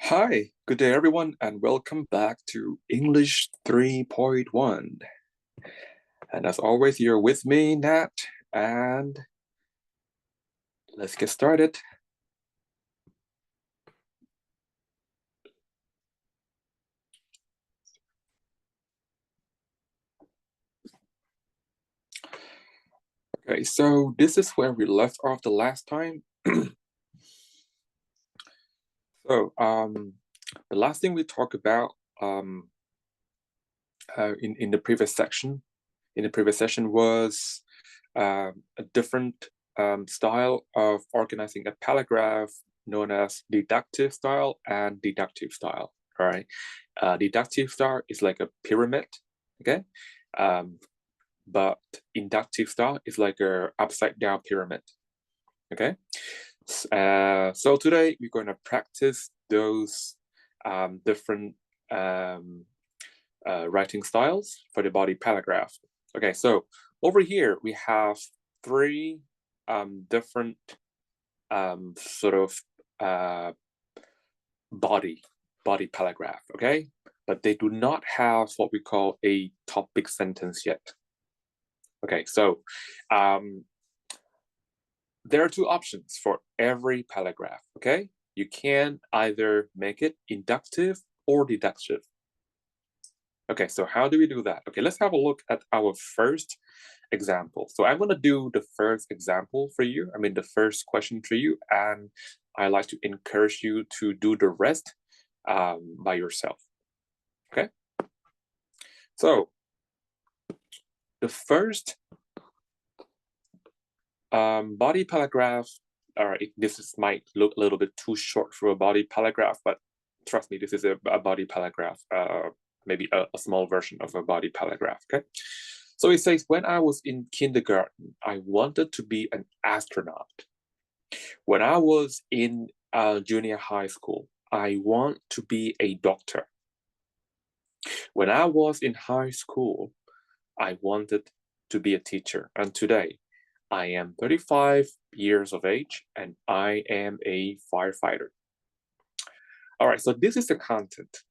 Hi, good day everyone, and welcome back to English 3.1. And as always, you're with me, Nat, and let's get started. Okay, so this is where we left off the last time. So, the last thing we talked about um, in the previous section, was a different style of organizing a paragraph known as deductive style and deductive style. All right, deductive style is like a pyramid, okay, but inductive style is like a upside down pyramid, okay. So today we're going to practice those different um, writing styles for the body paragraph. Okay, so over here we have three different sort of body paragraph, okay? But they do not have what we call a topic sentence yet. Okay, so there are two options for every paragraph, okay? You can either make it inductive or deductive. Okay, so how do we do that? Okay, let's have a look at our first example. So I'm going to do the first example for you. I mean, the first question for you, and I like to encourage you to do the rest by yourself. Okay. So the first body paragraph. All right, might look a little bit too short for a body paragraph, but trust me, this is a body paragraph. Maybe a small version of a body paragraph. Okay. So it says, when I was in kindergarten, I wanted to be an astronaut. When I was in junior high school, I want to be a doctor. When I was in high school, I wanted to be a teacher. And today, I am 35 years of age and I am a firefighter. All right, so this is the content.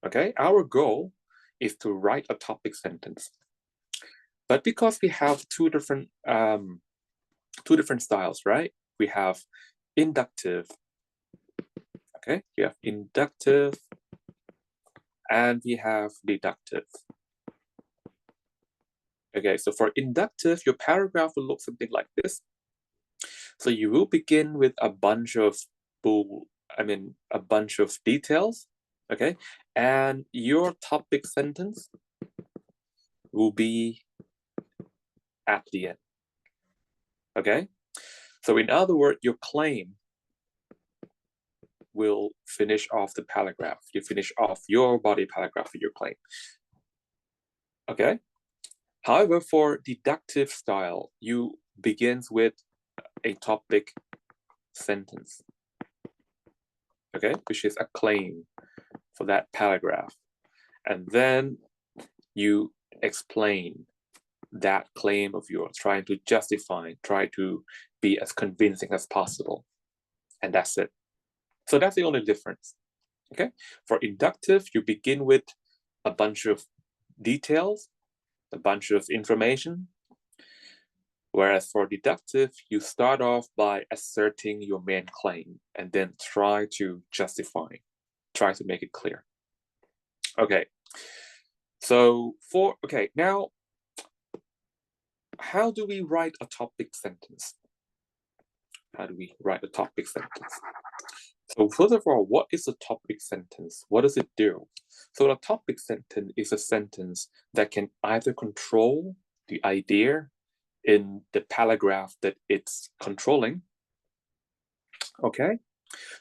Okay, our goal is to write a topic sentence. But because we have two different styles, right? We have inductive. Okay, we have inductive and we have deductive. Okay, so for inductive, your paragraph will look something like this. So you will begin with a bunch of details, okay? And your topic sentence will be at the end, okay? So in other words, your claim will finish off the paragraph. You finish off your body paragraph with your claim, okay? However, for deductive style, you begins with a topic sentence, okay, which is a claim for that paragraph. And then you explain that claim of yours, trying to justify, try to be as convincing as possible. And that's it. So that's the only difference, okay? For inductive, you begin with a bunch of details, a bunch of information, whereas for deductive, you start off by asserting your main claim and then try to justify, try to make it clear. Okay, so now, how do we write a topic sentence? How do we write a topic sentence? So first of all, what is a topic sentence? What does it do? So a topic sentence is a sentence that can either control the idea in the paragraph that it's controlling. Okay,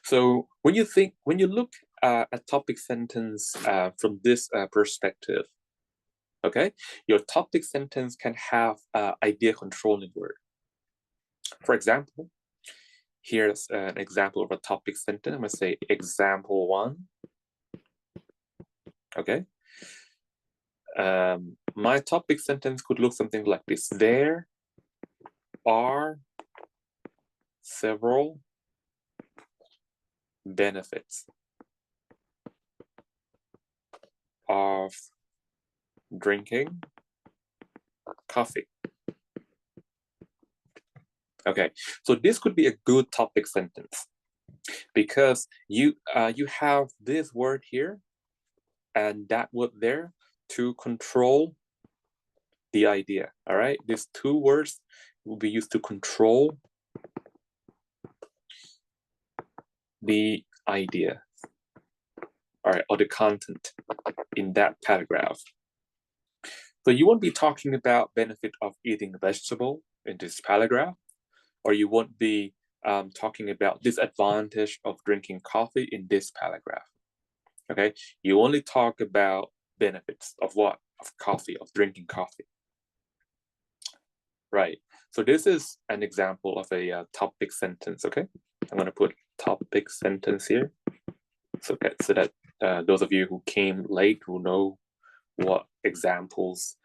so when you look at topic sentence from this perspective, okay, your topic sentence can have idea controlling word. For example, here's an example of a topic sentence. I'm going to say example one. Okay. My topic sentence could look something like this. There are several benefits. of drinking coffee. Okay, so this could be a good topic sentence because you have this word here and that word there to control the idea. All right, these two words will be used to control the idea, all right, or the content in that paragraph. So you won't be talking about benefit of eating a vegetable in this paragraph, or you won't be talking about disadvantage of drinking coffee in this paragraph. Okay, you only talk about benefits of what? Of coffee, of drinking coffee. Right, so this is an example of a topic sentence, okay? I'm gonna put topic sentence here. So that those of you who came late will know what examples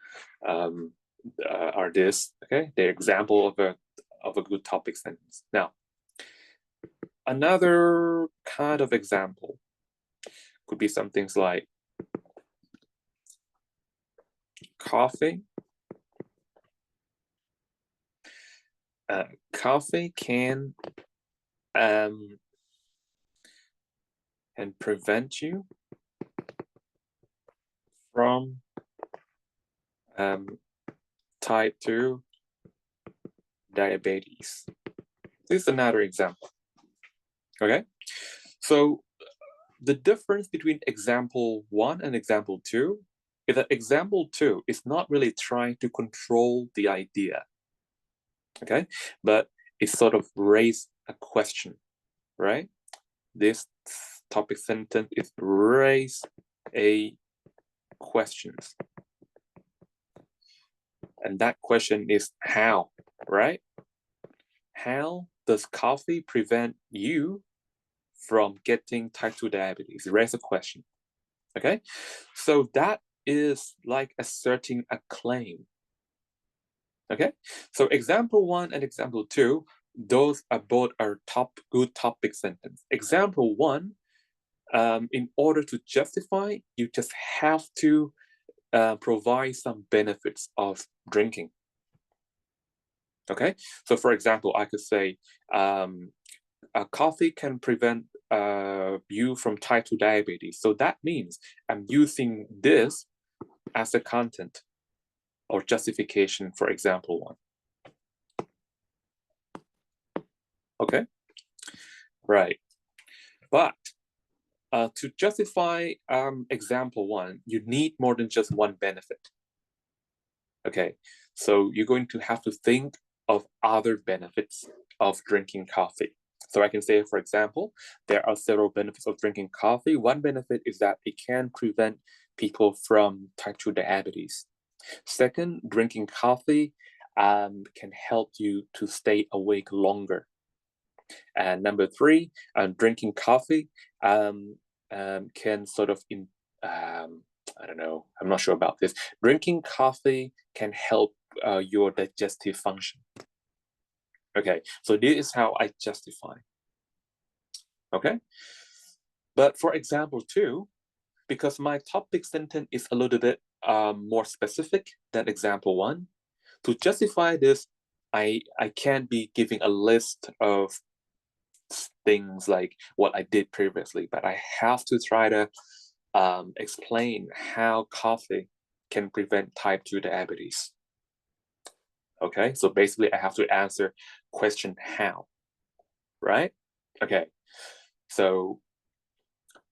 are this, okay? The example of a good topic sentence. Now, another kind of example could be some things like coffee. Coffee can prevent you from type 2 diabetes. This is another example. Okay, so the difference between example 1 and example 2 is that example 2 is not really trying to control the idea, okay, but it sort of raise a question, right? This topic sentence is raise a questions, and that question is how, right? How does coffee prevent you from getting type 2 diabetes? Raise a question, okay? So that is like asserting a claim, okay? So example 1 and example 2, those are both our good topic sentence. Example 1, in order to justify, you just have to provide some benefits of drinking, okay? So for example, I could say, coffee can prevent you from type 2 diabetes. So that means I'm using this as a content or justification for example 1. Okay, right. But to justify example 1, you need more than just one benefit. Okay, so you're going to have to think of other benefits of drinking coffee. So I can say, for example, there are several benefits of drinking coffee. One benefit is that it can prevent people from type 2 diabetes. Second, drinking coffee can help you to stay awake longer. And number 3, drinking coffee can sort of, I don't know, I'm not sure about this. Drinking coffee can help your digestive function. Okay, so this is how I justify. Okay, but for example 2, because my topic sentence is a little bit more specific than example 1, to justify this, I can't be giving a list of things like what I did previously, but I have to try to explain how coffee can prevent type 2 diabetes. Okay, so basically I have to answer question how, right? Okay, so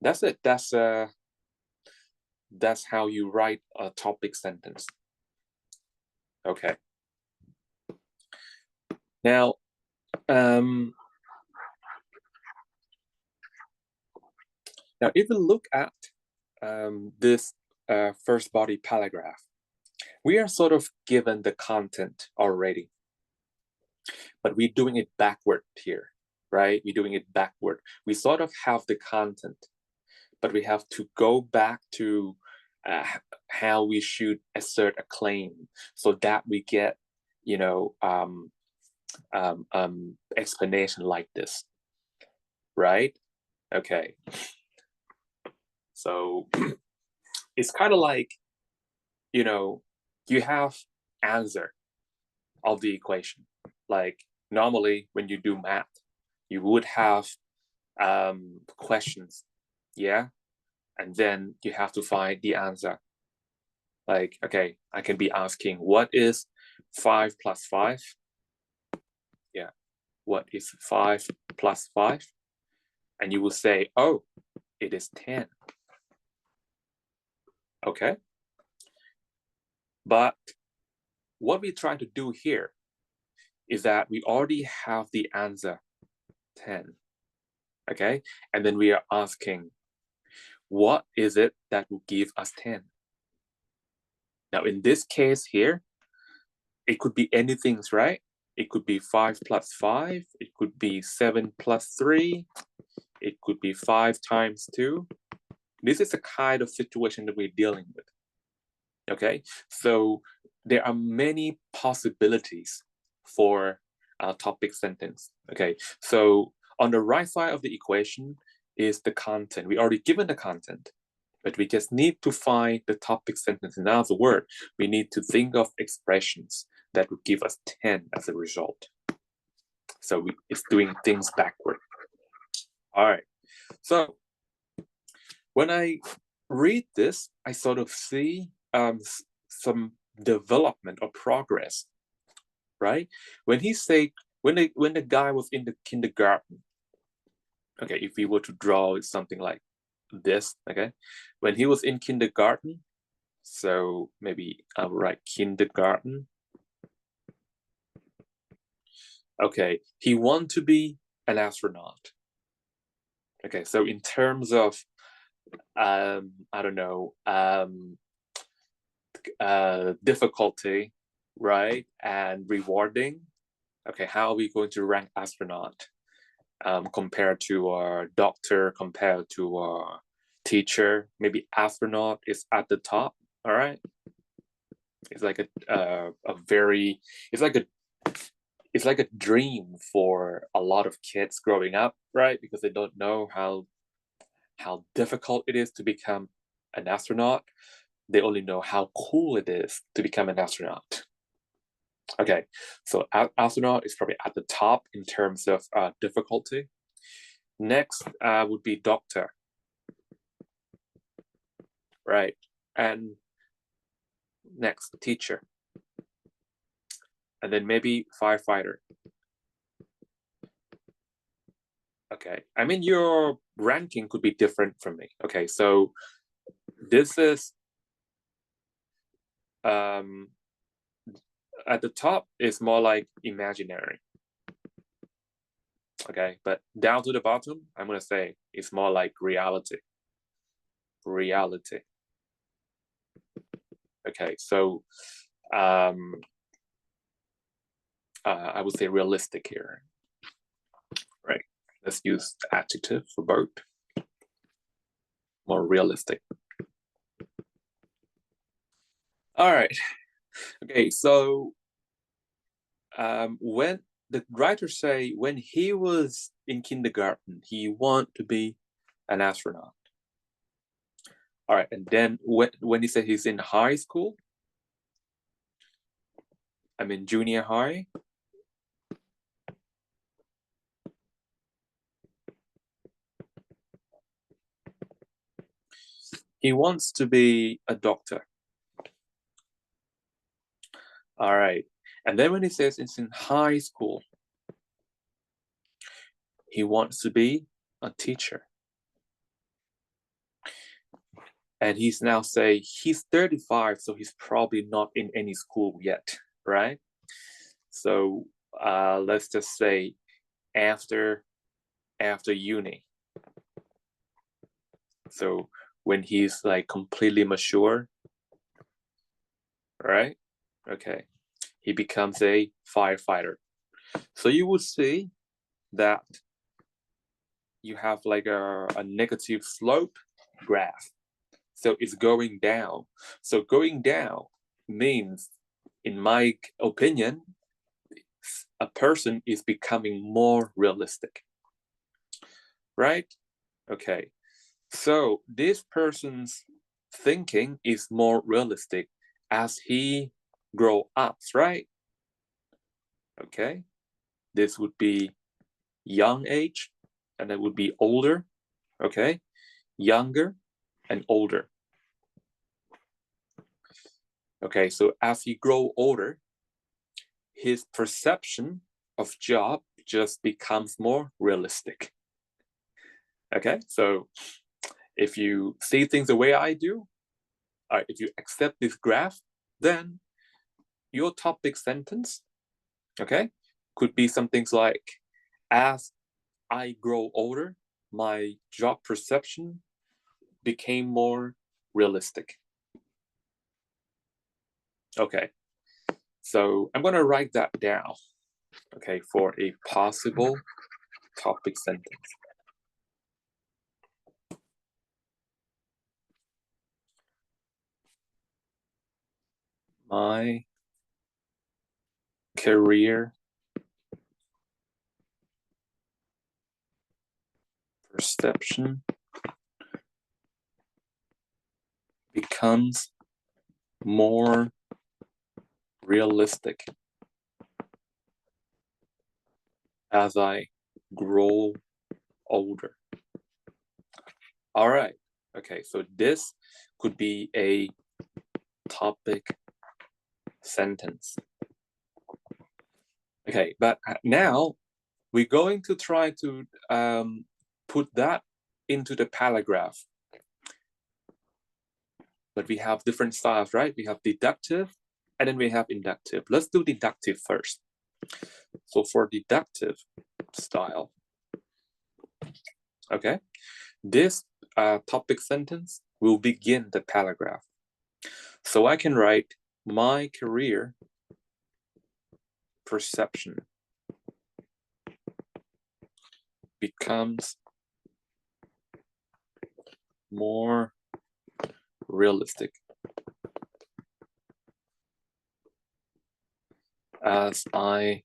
that's it. That's how you write a topic sentence. Okay. Now, if we look at this first body paragraph, we are sort of given the content already, but we're doing it backward here, right? We're doing it backward. We sort of have the content, but we have to go back to how we should assert a claim so that we get, you know, explanation like this, right? Okay. So it's kind of like, you have answer of the equation. Like normally when you do math, you would have questions, yeah, and then you have to find the answer. Like, okay, I can be asking, what is 5 plus 5? Yeah, what is 5 plus 5? And you will say, oh, it is 10. Okay, but what we're trying to do here is that we already have the answer 10. Okay, and then we are asking, what is it that will give us 10? Now, in this case here, it could be anything, right? It could be 5 plus 5. It could be 7 plus 3. It could be 5 times 2. This is the kind of situation that we're dealing with. Okay, so there are many possibilities for a topic sentence. Okay, so on the right side of the equation is the content. We already given the content, but we just need to find the topic sentence. In other words, we need to think of expressions that would give us 10 as a result. So it's doing things backward. All right, so when I read this, I sort of see some development or progress, right? When the guy was in the kindergarten, okay, if we were to draw something like this, okay, when he was in kindergarten, so maybe I'll write kindergarten. Okay, he wanted to be an astronaut. Okay, so in terms of I don't know, difficulty, right, and rewarding. Okay, how are we going to rank astronaut compared to a doctor, compared to a teacher? Maybe astronaut is at the top. All right, it's like it's like a dream for a lot of kids growing up, right? Because they don't know how difficult it is to become an astronaut. They only know how cool it is to become an astronaut. Okay, so astronaut is probably at the top in terms of difficulty. Next would be doctor, right? And next, teacher. And then maybe firefighter. Okay, I mean, your ranking could be different from me. Okay, so this is at the top is more like imaginary. Okay, but down to the bottom, I'm gonna say it's more like reality. Reality. Okay, so I would say realistic here. Right. Let's use adjective for both. More realistic. All right. Okay, so when the writers say when he was in kindergarten, he wanted to be an astronaut. All right, and then when he said he's in high school, I mean junior high. He wants to be a doctor. All right, and then when he says it's in high school, he wants to be a teacher. And he's now say he's 35, so he's probably not in any school yet, right? So let's just say after uni. So when he's like completely mature, right? Okay, he becomes a firefighter. So you would see that you have like a negative slope graph. So it's going down. So going down means, in my opinion, a person is becoming more realistic, right? Okay, so this person's thinking is more realistic as he grow up, right? Okay, this would be young age, and it would be older, okay? Younger and older. Okay, so as he grow older, his perception of job just becomes more realistic. Okay, so if you see things the way I do, if you accept this graph, then your topic sentence, okay, could be some things like, as I grow older, my job perception became more realistic. Okay, so I'm going to write that down, okay, for a possible topic sentence. My career perception becomes more realistic as I grow older. All right. Okay, so this could be a topic sentence. Okay, but now we're going to try to put that into the paragraph. But we have different styles, right? We have deductive and then we have inductive. Let's do deductive first. So for deductive style, okay, this topic sentence will begin the paragraph. So I can write, my career perception becomes more realistic as I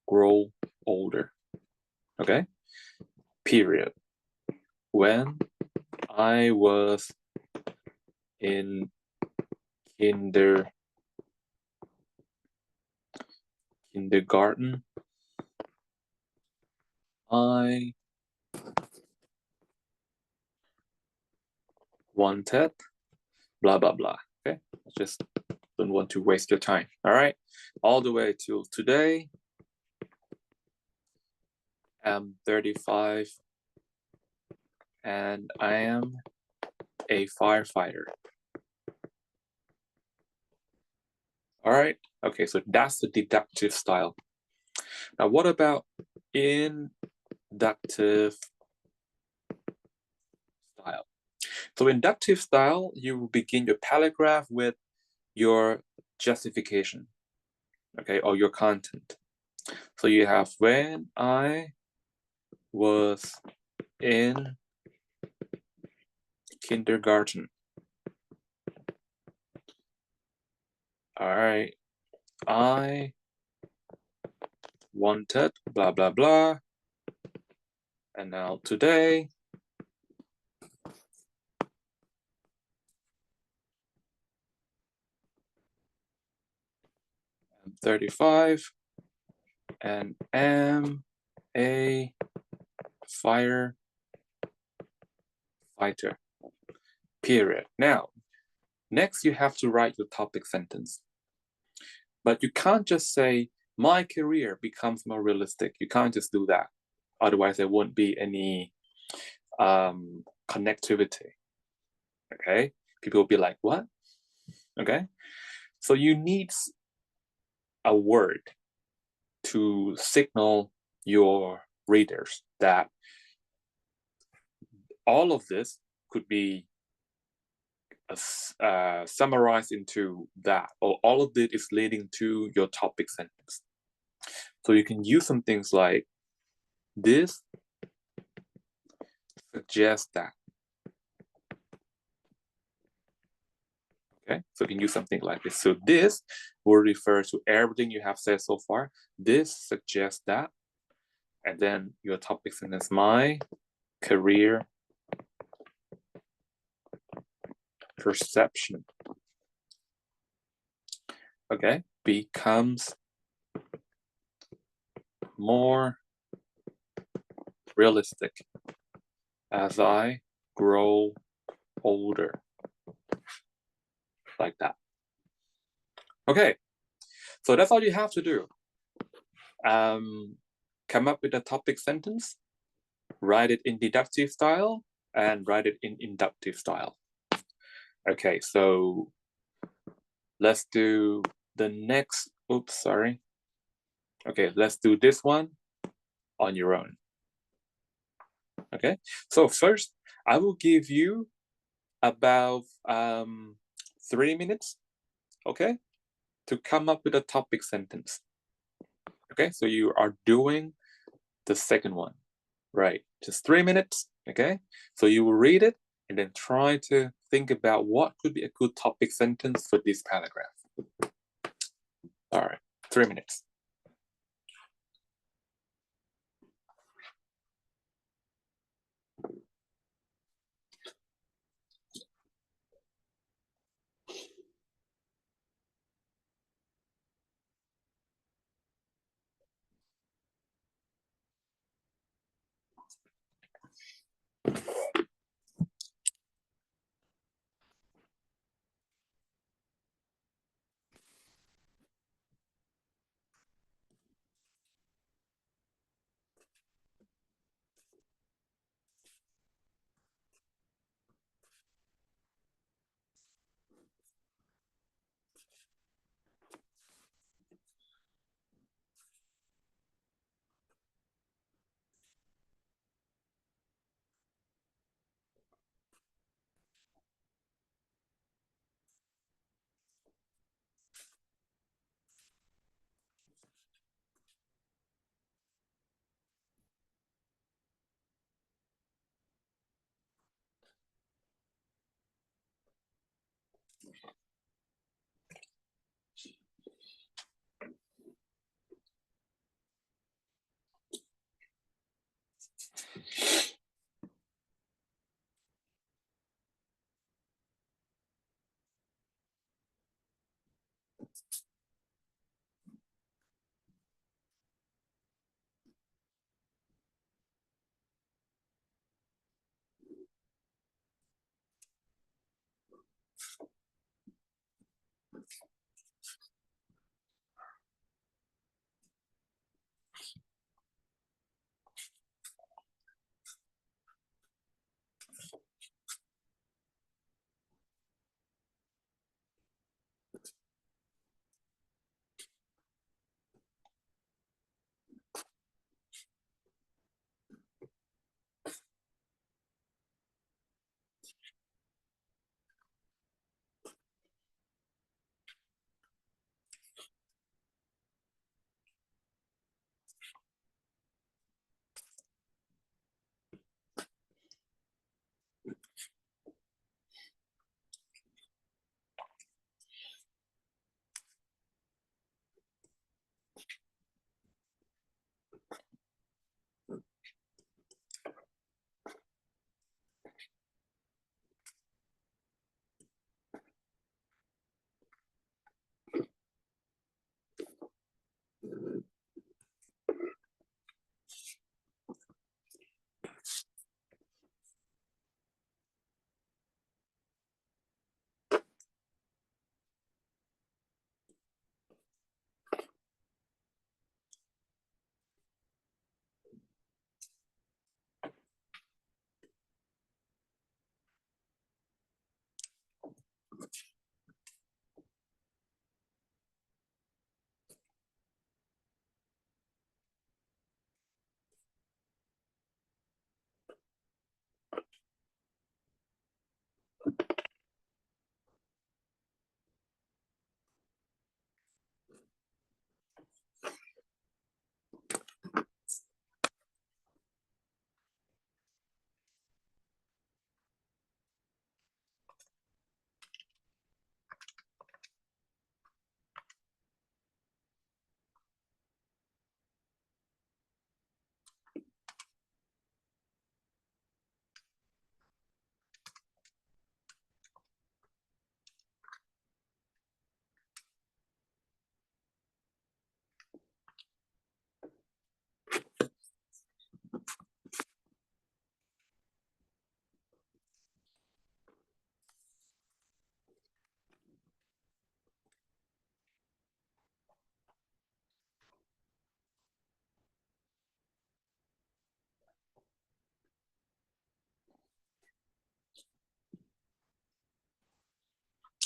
grow older. Okay, period. When I was in kindergarten, I wanted blah blah blah. Okay, just don't want to waste your time. All right, all the way till today. I'm 35 and I am a firefighter. All right, okay, so that's the deductive style. Now what about inductive style? So inductive style, you begin your paragraph with your justification, okay, or your content. So you have, when I was in kindergarten, all right, I wanted blah blah blah, and now today I'm 35 and am a firefighter. Period. Now, next you have to write your topic sentence. But you can't just say, my career becomes more realistic. You can't just do that. Otherwise, there won't be any connectivity. Okay? People will be like, what? Okay? So you need a word to signal your readers that all of this could be summarized into that, or all of it is leading to your topic sentence. So you can use some things like, this suggests that. Okay, so you can use something like this. So this will refer to everything you have said so far. This suggests that. And then your topic sentence, my career perception, okay, becomes more realistic as I grow older. Like that. Okay, so that's all you have to do. Come up with a topic sentence, write it in deductive style, and write it in inductive style. Okay, so let's do the next, oops, sorry. Okay, let's do this one on your own. Okay, so first, I will give you about 3 minutes, okay, to come up with a topic sentence. Okay, so you are doing the second one, right? Just 3 minutes, okay? So you will read it and then try to think about what could be a good topic sentence for this paragraph. All right, 3 minutes.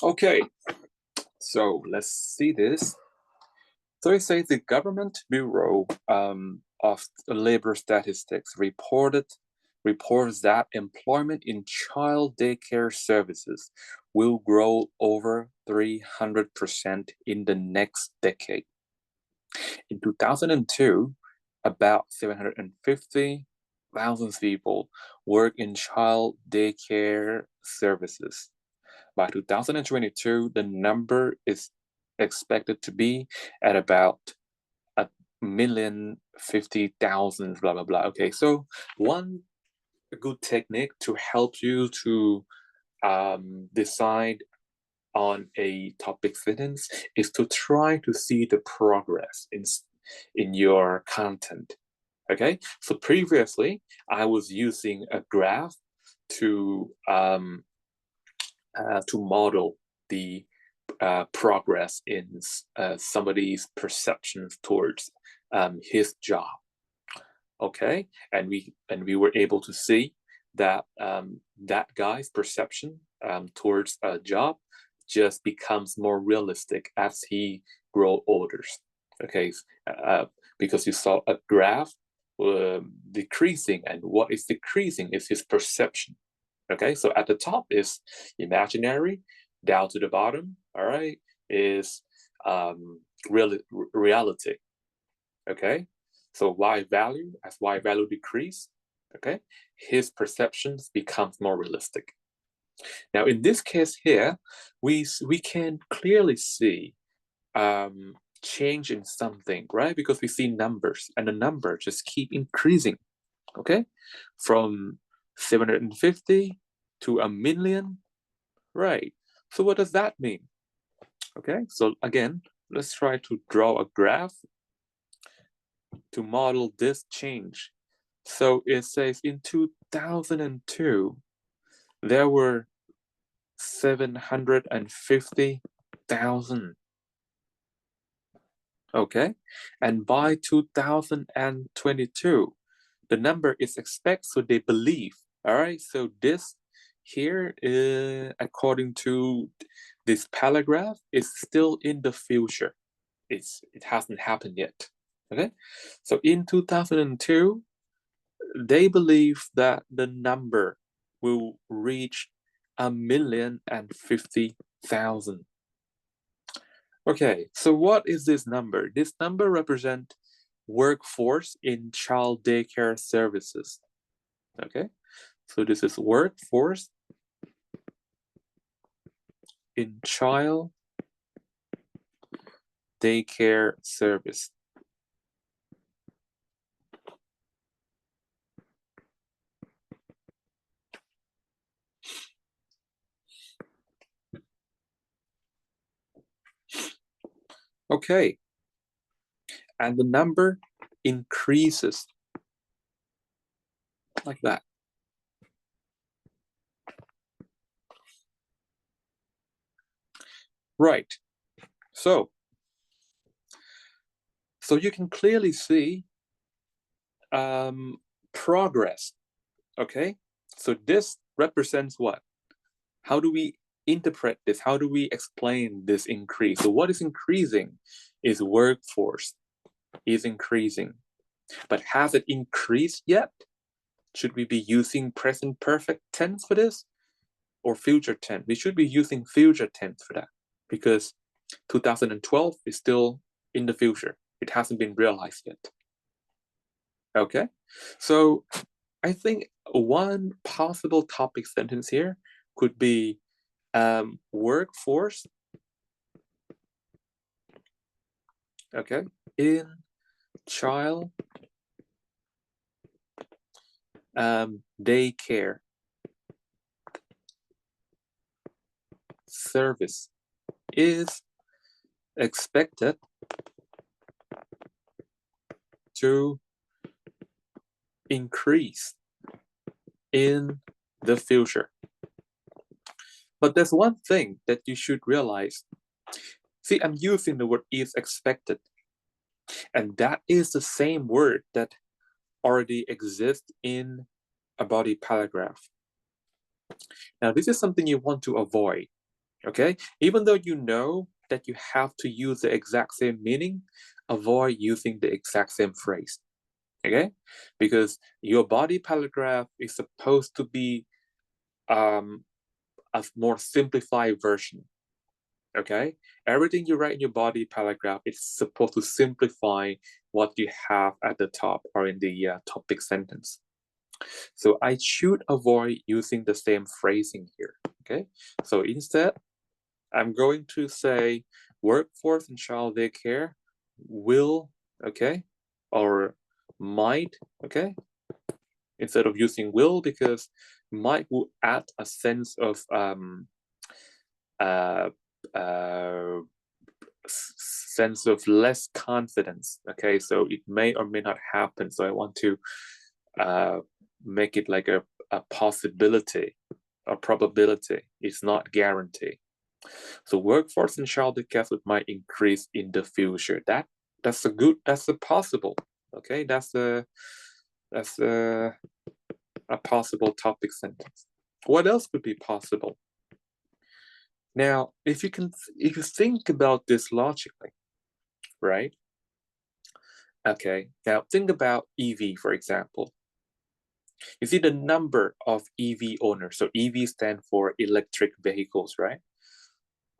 Okay, so let's see this. So it says the Government Bureau of Labor Statistics reports that employment in child daycare services will grow over 300% in the next decade. In 2002, about 750,000 people work in child daycare services. By 2022, the number is expected to be at about 1,050,000, blah, blah, blah. Okay, so one good technique to help you to decide on a topic sentence is to try to see the progress in your content. Okay, so previously I was using a graph to model the progress in somebody's perceptions towards his job. Okay, and we were able to see that that guy's perception towards a job just becomes more realistic as he grow older. Okay, because you saw a graph decreasing, and what is decreasing is his perception. Okay, so at the top is imaginary, down to the bottom, all right, is reality. Okay, so Y value, as Y value decrease, okay, his perceptions becomes more realistic. Now in this case here, we can clearly see change in something, right? Because we see numbers, and the number just keep increasing. Okay, from 750 to 1,000,000, right? So what does that mean? Okay, so again, let's try to draw a graph to model this change. So it says in 2002, there were 750,000. Okay, and by 2022, the number is expected, so they believe. All right, so this here, according to this paragraph, is still in the future. It hasn't happened yet. Okay, so in 2002, they believe that the number will reach 1,050,000. Okay, so what is this number? This number represents workforce in child daycare services. Okay, so this is workforce in child daycare service. Okay, and the number increases like that. Right, so you can clearly see progress. Okay, so this represents what? How do we interpret this? How do we explain this increase? So what is increasing is workforce is increasing. But has it increased yet? Should we be using present perfect tense for this or future tense? We should be using future tense for that because 2012 is still in the future. It hasn't been realized yet. Okay, so I think one possible topic sentence here could be workforce, okay, in child daycare service is expected to increase in the future. But there's one thing that you should realize. See, I'm using the word is expected, and that is the same word that already exists in a body paragraph. Now, this is something you want to avoid, okay? Even though you know that you have to use the exact same meaning, avoid using the exact same phrase, okay? Because your body paragraph is supposed to be a more simplified version, okay? Everything you write in your body paragraph is supposed to simplify what you have at the top or in the topic sentence. So I should avoid using the same phrasing here, okay? So instead, I'm going to say workforce and child daycare will, okay, or might, okay, instead of using will, because might will add a sense of uh, uh, sense of less confidence, okay? So it may or may not happen. So I want to make it like a possibility, a probability. It's not guaranteed. So workforce in childcare might increase in the future. That's a possible. Okay, that's a possible topic sentence. What else could be possible? Now, if you think about this logically, right? Okay, now think about EV, for example. You see the number of EV owners. So EV stand for electric vehicles, right?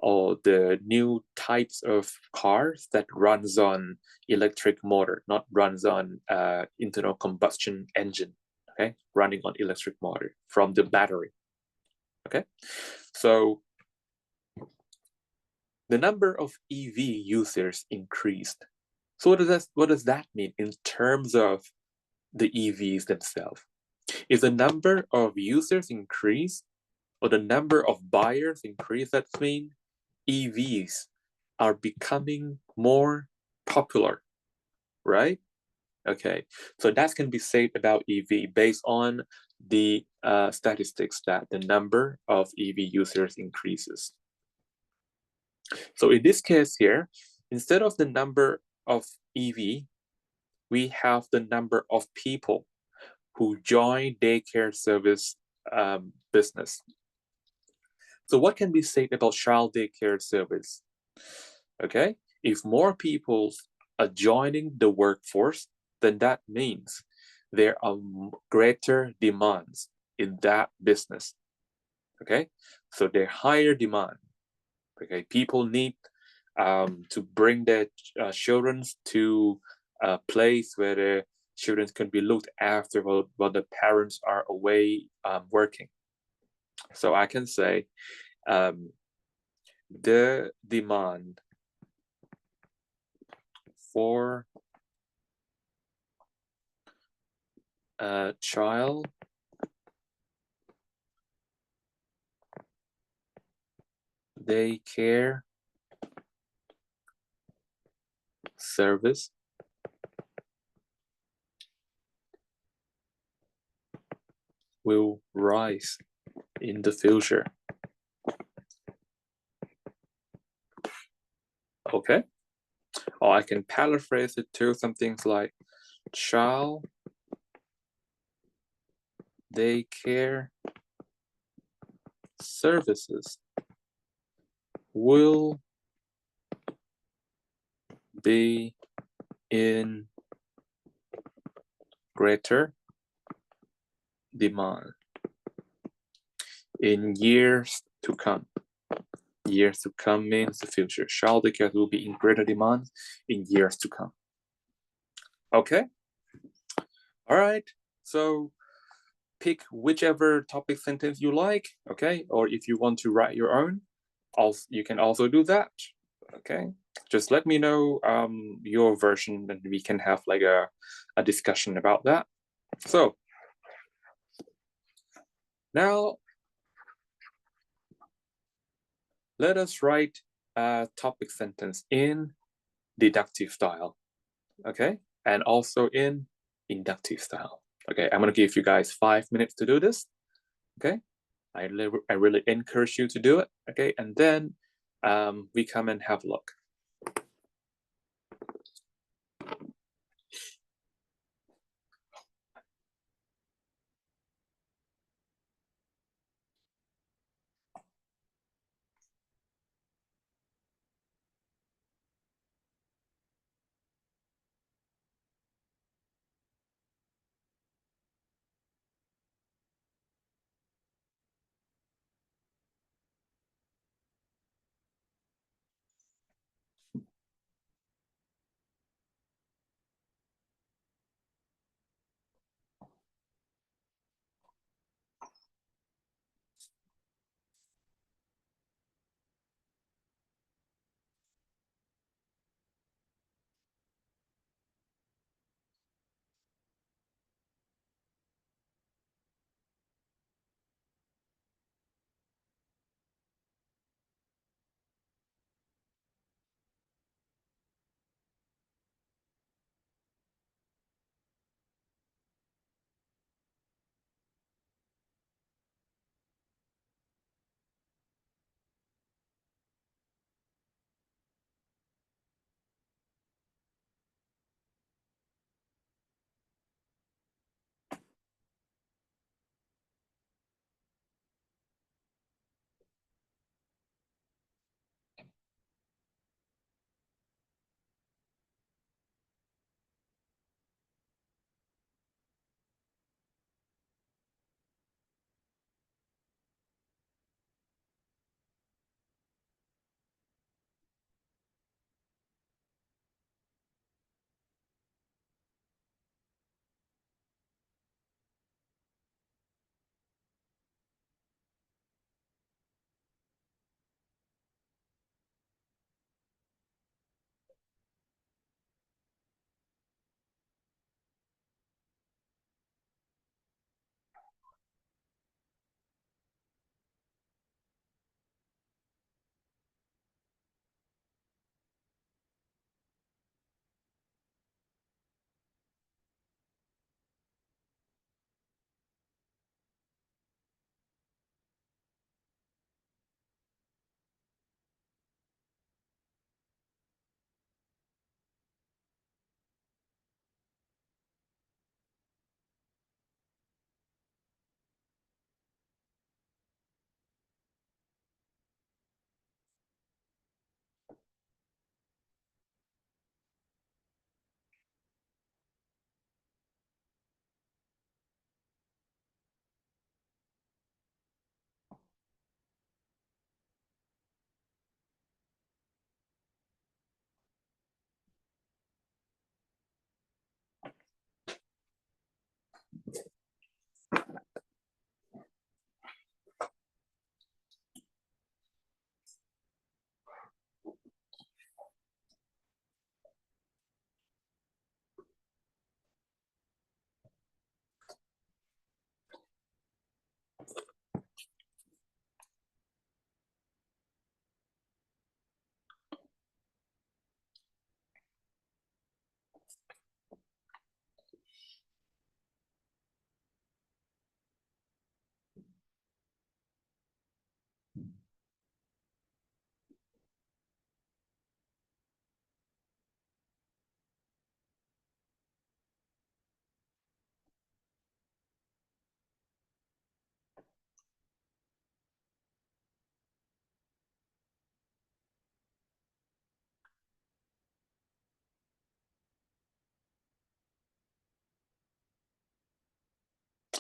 Or the new types of cars that runs on electric motor, not runs on internal combustion engine, okay? Running on electric motor from the battery, okay? So the number of EV users increased. So what does that mean in terms of the EVs themselves? If the number of users increase or the number of buyers increase, that means EVs are becoming more popular, right? Okay, so that can be said about EV based on the statistics that the number of EV users increases. So in this case here, instead of the number of EV, we have the number of people who join daycare service business. So what can be said about child daycare service? Okay, if more people are joining the workforce, then that means there are greater demands in that business. Okay, so there higher demand. Okay, people need to bring their children to a place where the children can be looked after while the parents are away working. So I can say the demand for child daycare service will rise in the future. Okay, or I can paraphrase it to some things like child daycare services will be in greater demand in years to come. Years to come means the future. Child daycare will be in greater demand in years to come. Okay? All right. So pick whichever topic sentence you like, okay? Or if you want to write your own, also, you can also do that, okay? Just let me know your version and we can have like a discussion about that. So now let us write a topic sentence in deductive style, okay? And also in inductive style. Okay, I'm gonna give you guys 5 minutes to do this, okay? I really encourage you to do it, okay? And then we come and have a look.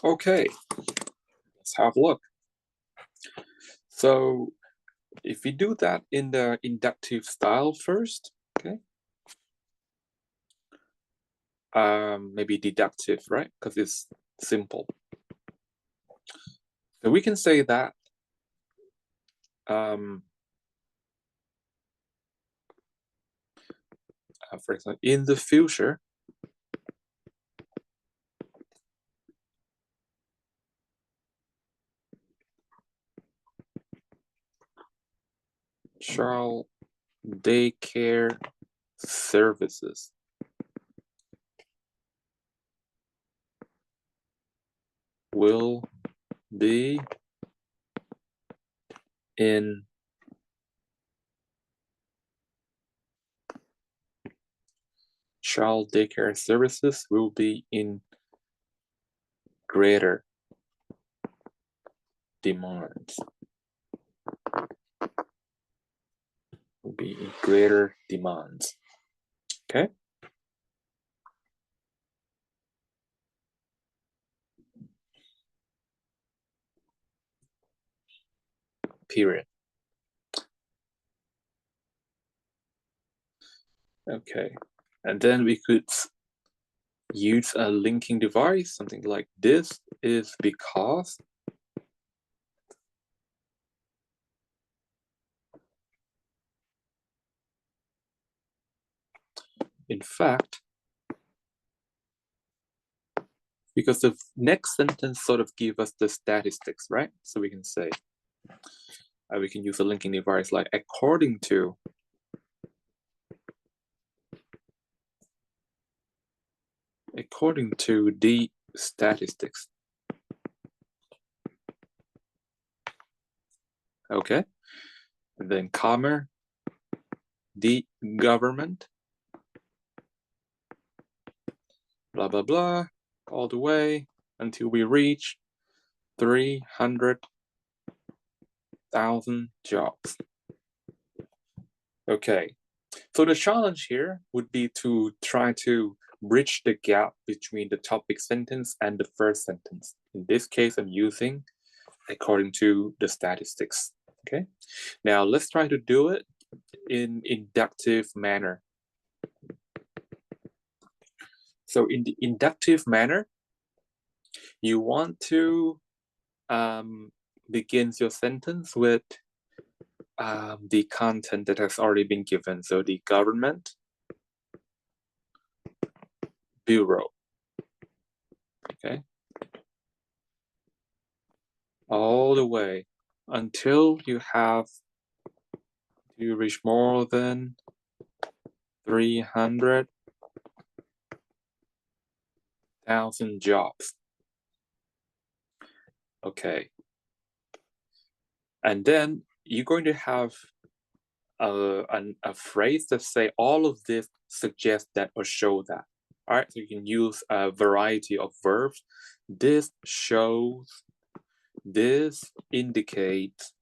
Okay, let's have a look. So if we do that in the inductive style first, okay? Maybe deductive, right? Because it's simple. So we can say that for example, in the future, child daycare services will be in child daycare services will be in greater demands. Will be in greater demands. Okay. Period. Okay. And then we could use a linking device, something like this is because in fact, because the next sentence sort of give us the statistics, right? So we can say, we can use a linking device like according to the statistics. Okay. And then comma, the government, blah, blah, blah, all the way until we reach 300,000 jobs. Okay. So the challenge here would be to try to bridge the gap between the topic sentence and the first sentence. In this case, I'm using according to the statistics. Okay. Now let's try to do it in inductive manner. So in the inductive manner, you want to begin your sentence with the content that has already been given. So the government bureau. Okay. All the way until you reach more than 300,000 jobs. Okay. And then you're going to have a phrase that say all of this suggests that or show that. All right, so you can use a variety of verbs. This shows, this indicates,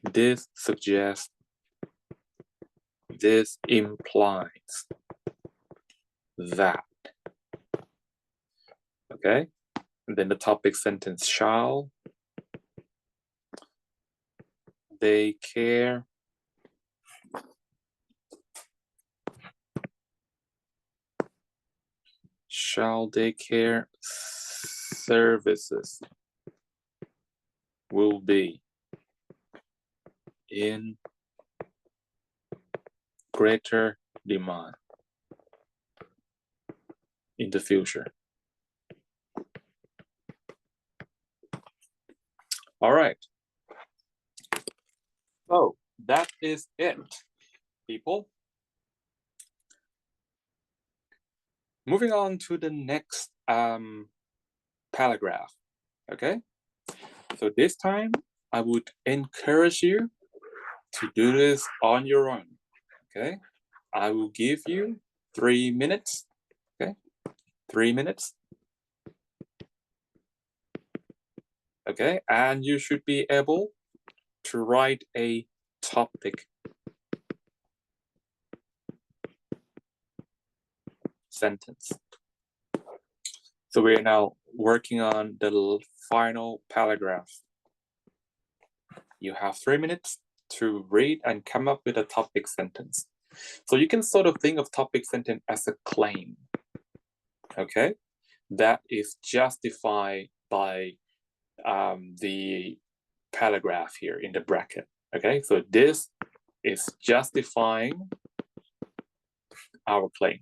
this suggests, this implies that. Okay, and then the topic sentence shall they care services will be in greater demand in the future. All right. So that is it, people. Moving on to the next paragraph, okay? So this time, I would encourage you to do this on your own, okay? I will give you 3 minutes, okay? 3 minutes. Okay, and you should be able to write a topic sentence. So we're now working on the final paragraph. You have 3 minutes to read and come up with a topic sentence. So you can sort of think of topic sentence as a claim, okay? That is justified by the paragraph here in the bracket, okay? So this is justifying our claim.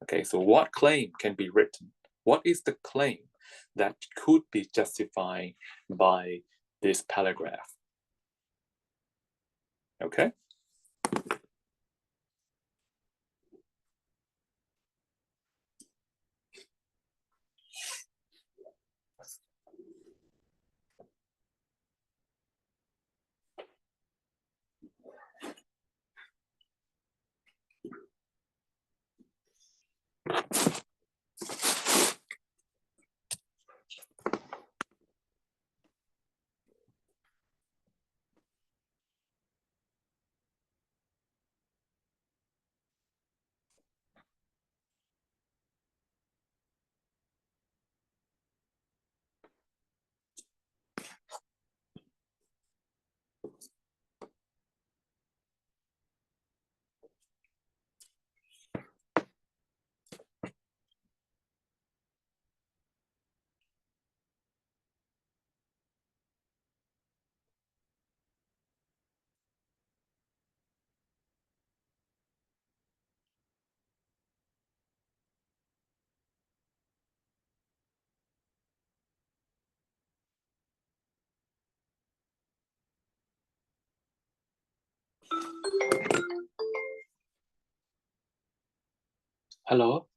Okay, so what claim can be written? What is the claim that could be justified by this paragraph? Okay. Hello.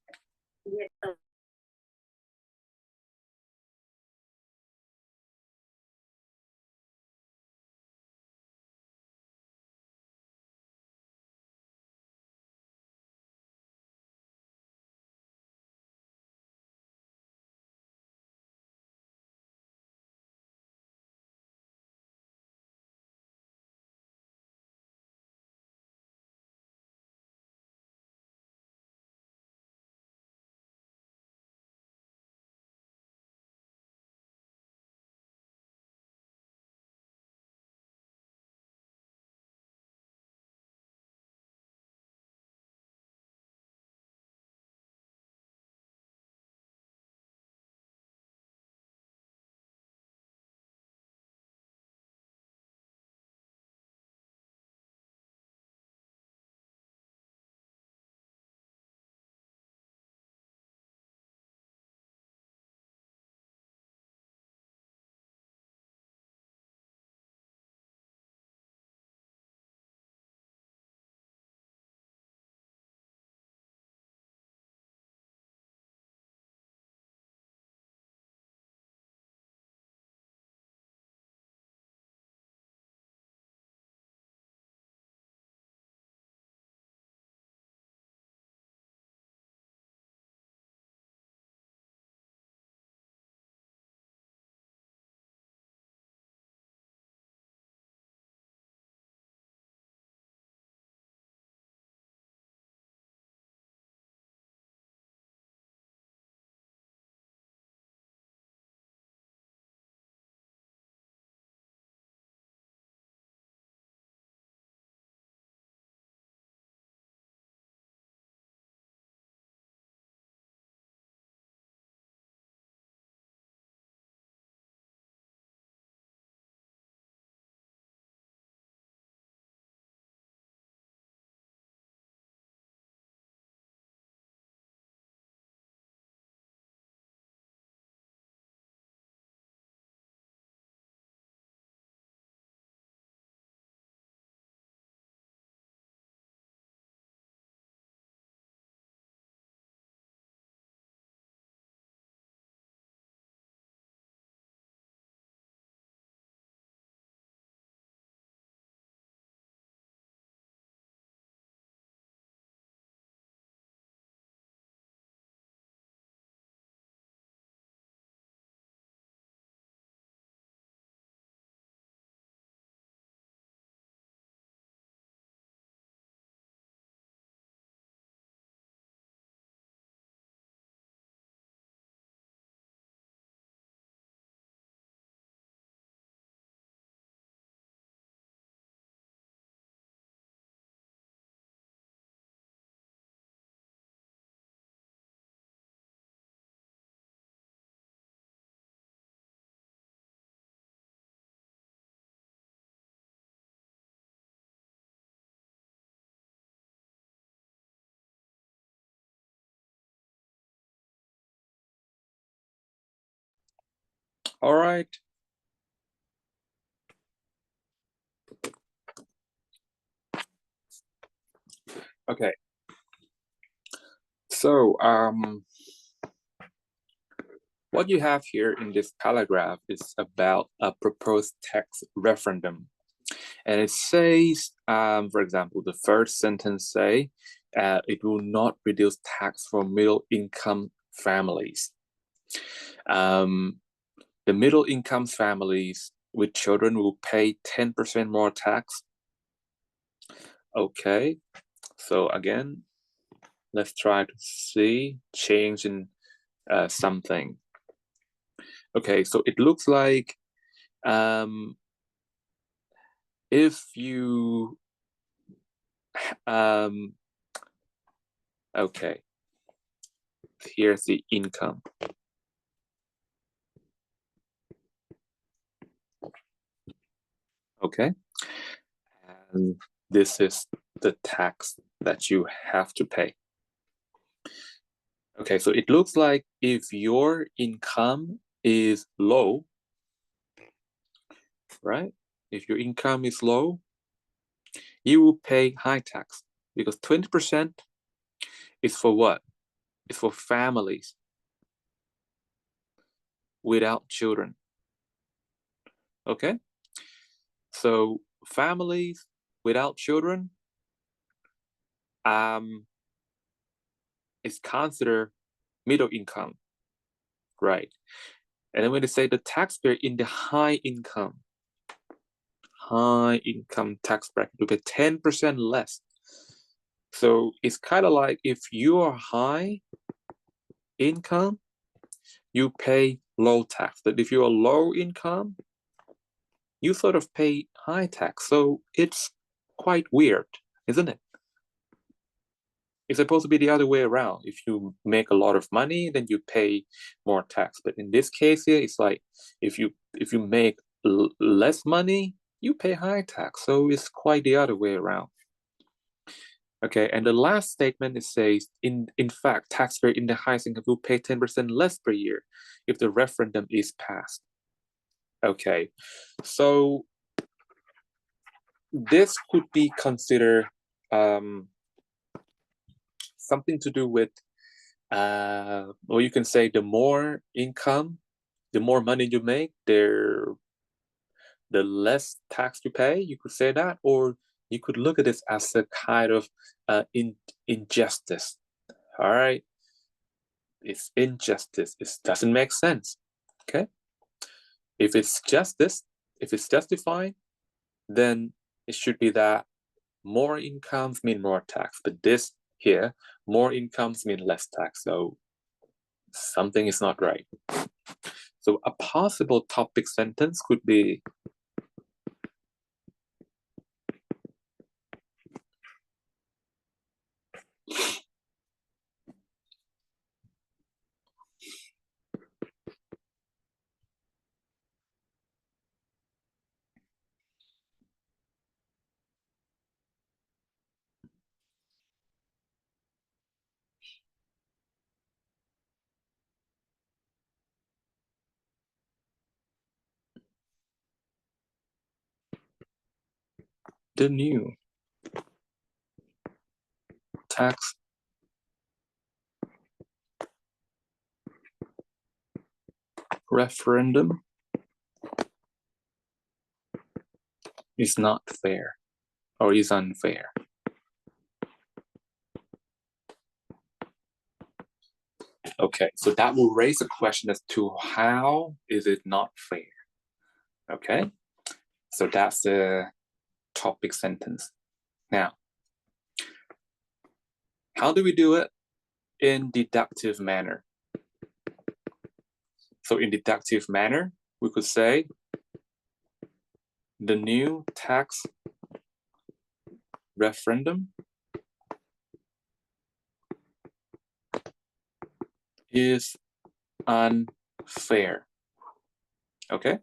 All right. Okay. So, what you have here in this paragraph is about a proposed tax referendum. And it says, for example, the first sentence say, it will not reduce tax for middle income families. The middle income families with children will pay 10% more tax. Okay, so again, let's try to see change in something. Okay, so it looks like if you okay, here's the income. Okay, and this is the tax that you have to pay. Okay, so it looks like if your income is low, right? If your income is low, you will pay high tax because 20% is for what? It's for families without children. Okay? So families without children is considered middle income, right? And then when they say the taxpayer in the high income tax bracket, you pay 10% less. So it's kind of like if you are high income, you pay low tax. But if you are low income, you sort of pay high tax. So it's quite weird, isn't it? It's supposed to be the other way around. If you make a lot of money, then you pay more tax. But in this case here, it's like if you make less money, you pay high tax. So it's quite the other way around. Okay, and the last statement it says, in fact, taxpayer in the highest income will pay 10% less per year if the referendum is passed. Okay, so this could be considered something to do with, or you can say the more income, the more money you make, the less tax you pay. You could say that, or you could look at this as a kind of injustice. All right, it's injustice. It doesn't make sense. Okay, if it's justice, if it's justified, then it should be that more incomes mean more tax. But this here, more incomes mean less tax. So something is not right. So a possible topic sentence could be, the new tax referendum is not fair or is unfair. Okay, so that will raise a question as to how is it not fair? Okay, so that's the topic sentence. Now, how do we do it in deductive manner? So in deductive manner, we could say the new tax referendum is unfair. Okay?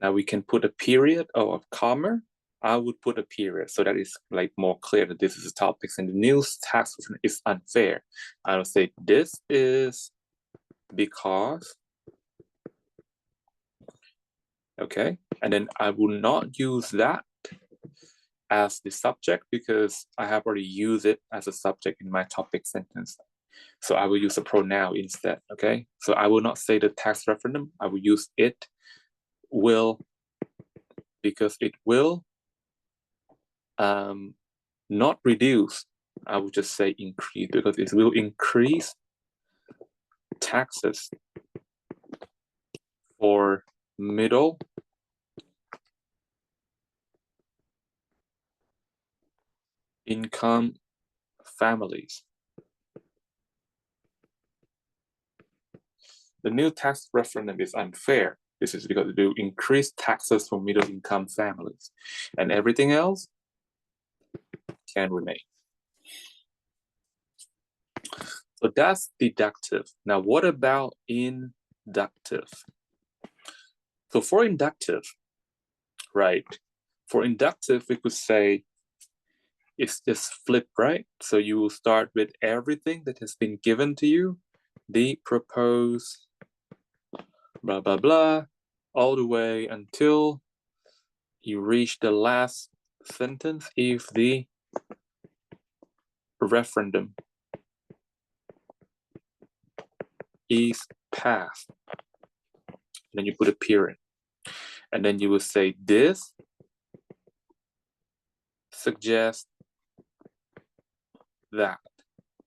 Now we can put a period or a comma I would put a period so that it's like more clear that this is the topics, and the new tax is unfair. I would say this is because, okay, and then I will not use that as the subject because I have already used it as a subject in my topic sentence. So I will use a pronoun instead, okay? So I will not say the tax referendum, I will use it will, because it will not reduce, I would just say increase, because it will increase taxes for middle income families. The new tax referendum is unfair. This is because it will increase taxes for middle income families, and everything else can remain. So that's deductive. Now, what about inductive? So for inductive, right? For inductive, we could say it's just flip, right? So you will start with everything that has been given to you, the proposed, blah, blah, blah, all the way until you reach the last sentence if the referendum is passed. And then you put a period. And then you will say this suggests that,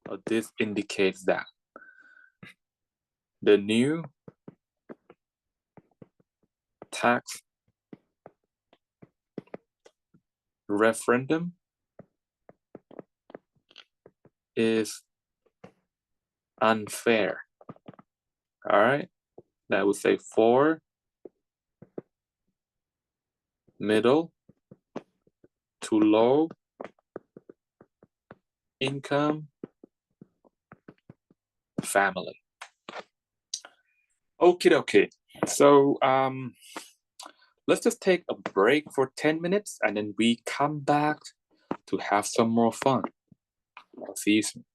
or this indicates that. The new tax referendum is unfair. All right, that would say for middle to low income family. Okay. So let's just take a break for 10 minutes and then we come back to have some more fun. I'll see you soon.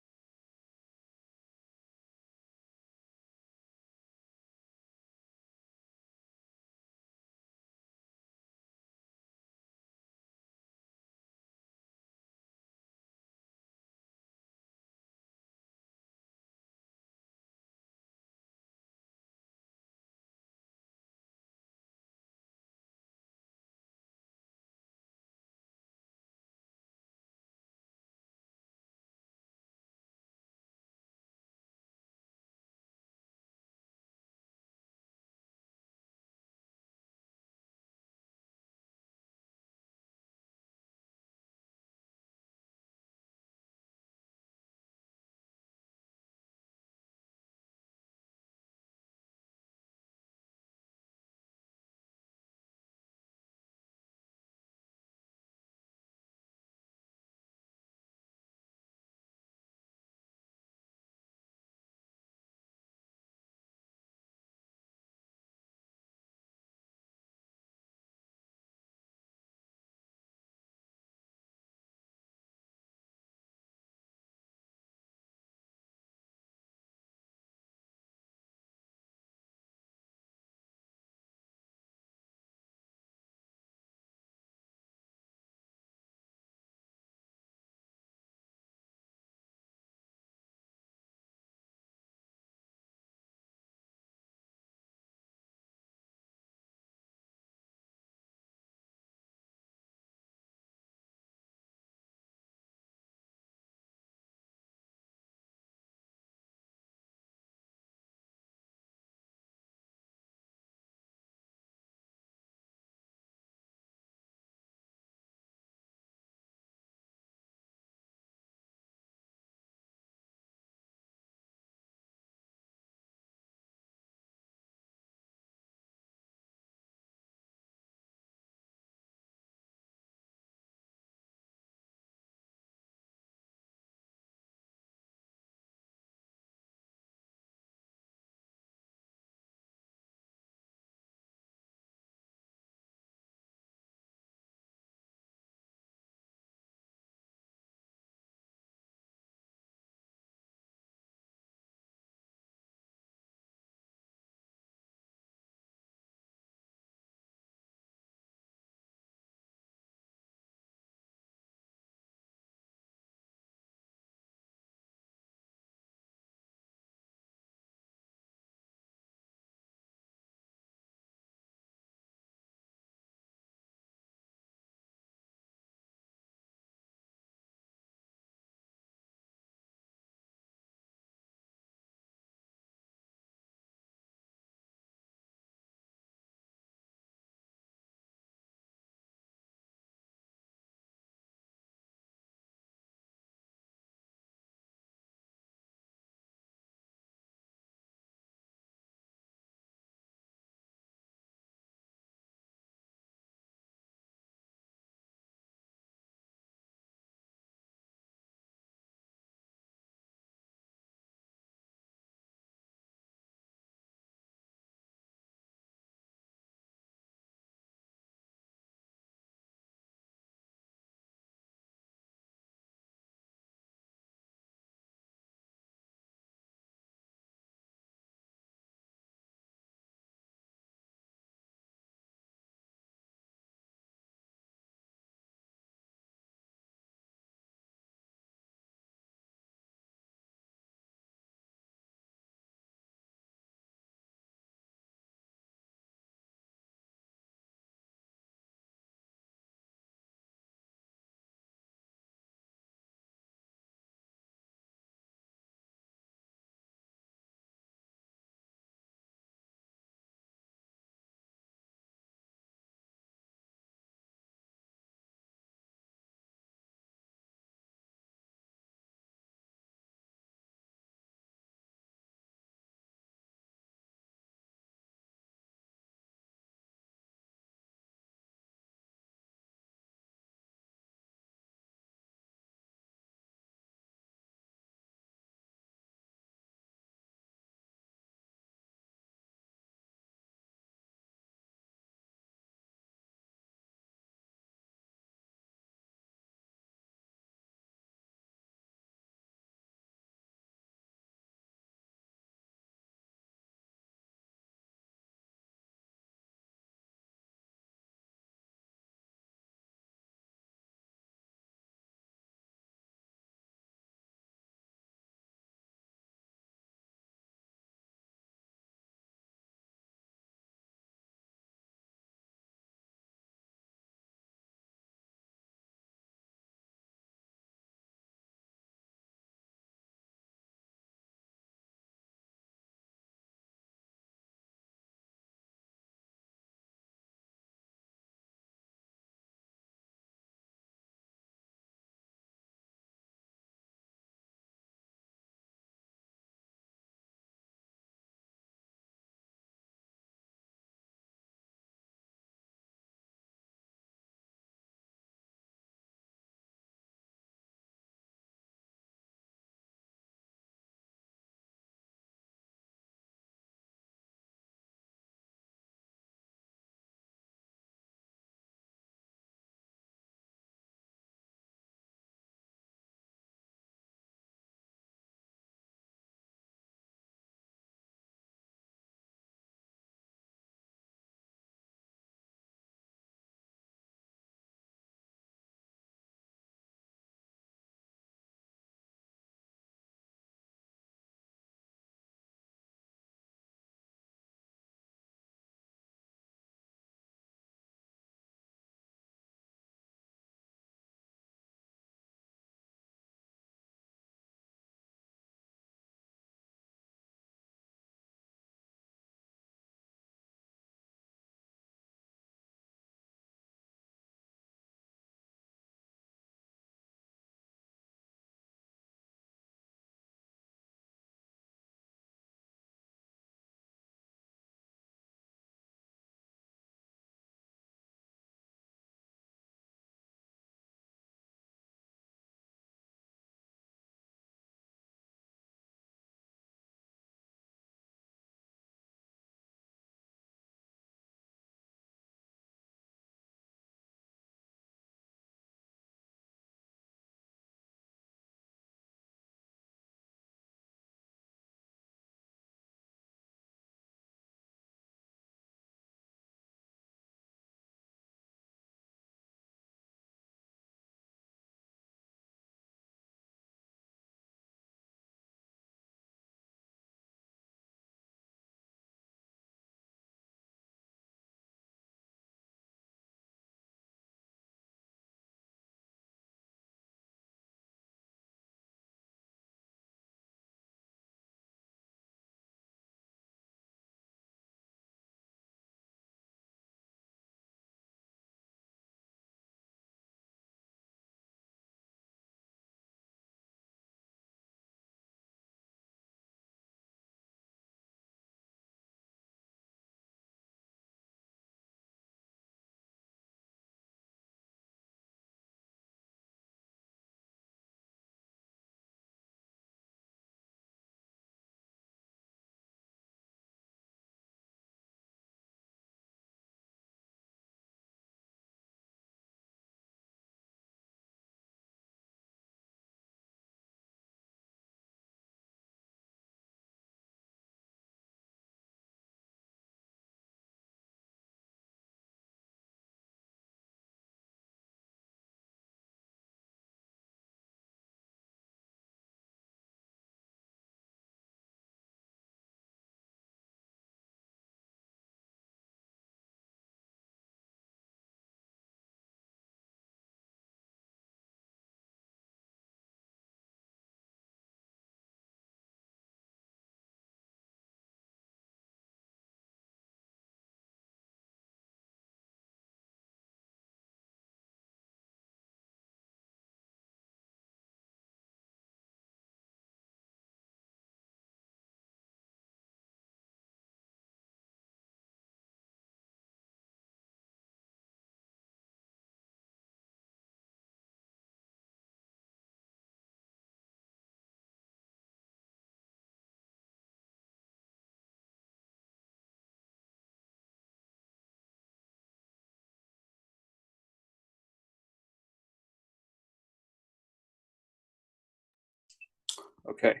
Okay.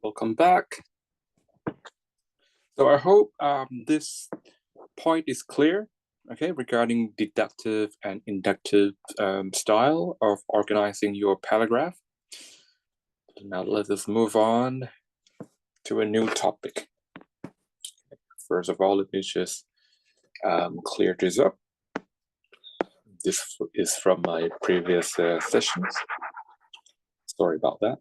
Welcome back. So I hope this point is clear, okay, regarding deductive and inductive style of organizing your paragraph. Now let us move on to a new topic. First of all, let me just clear this up. This is from my previous sessions. Sorry about that.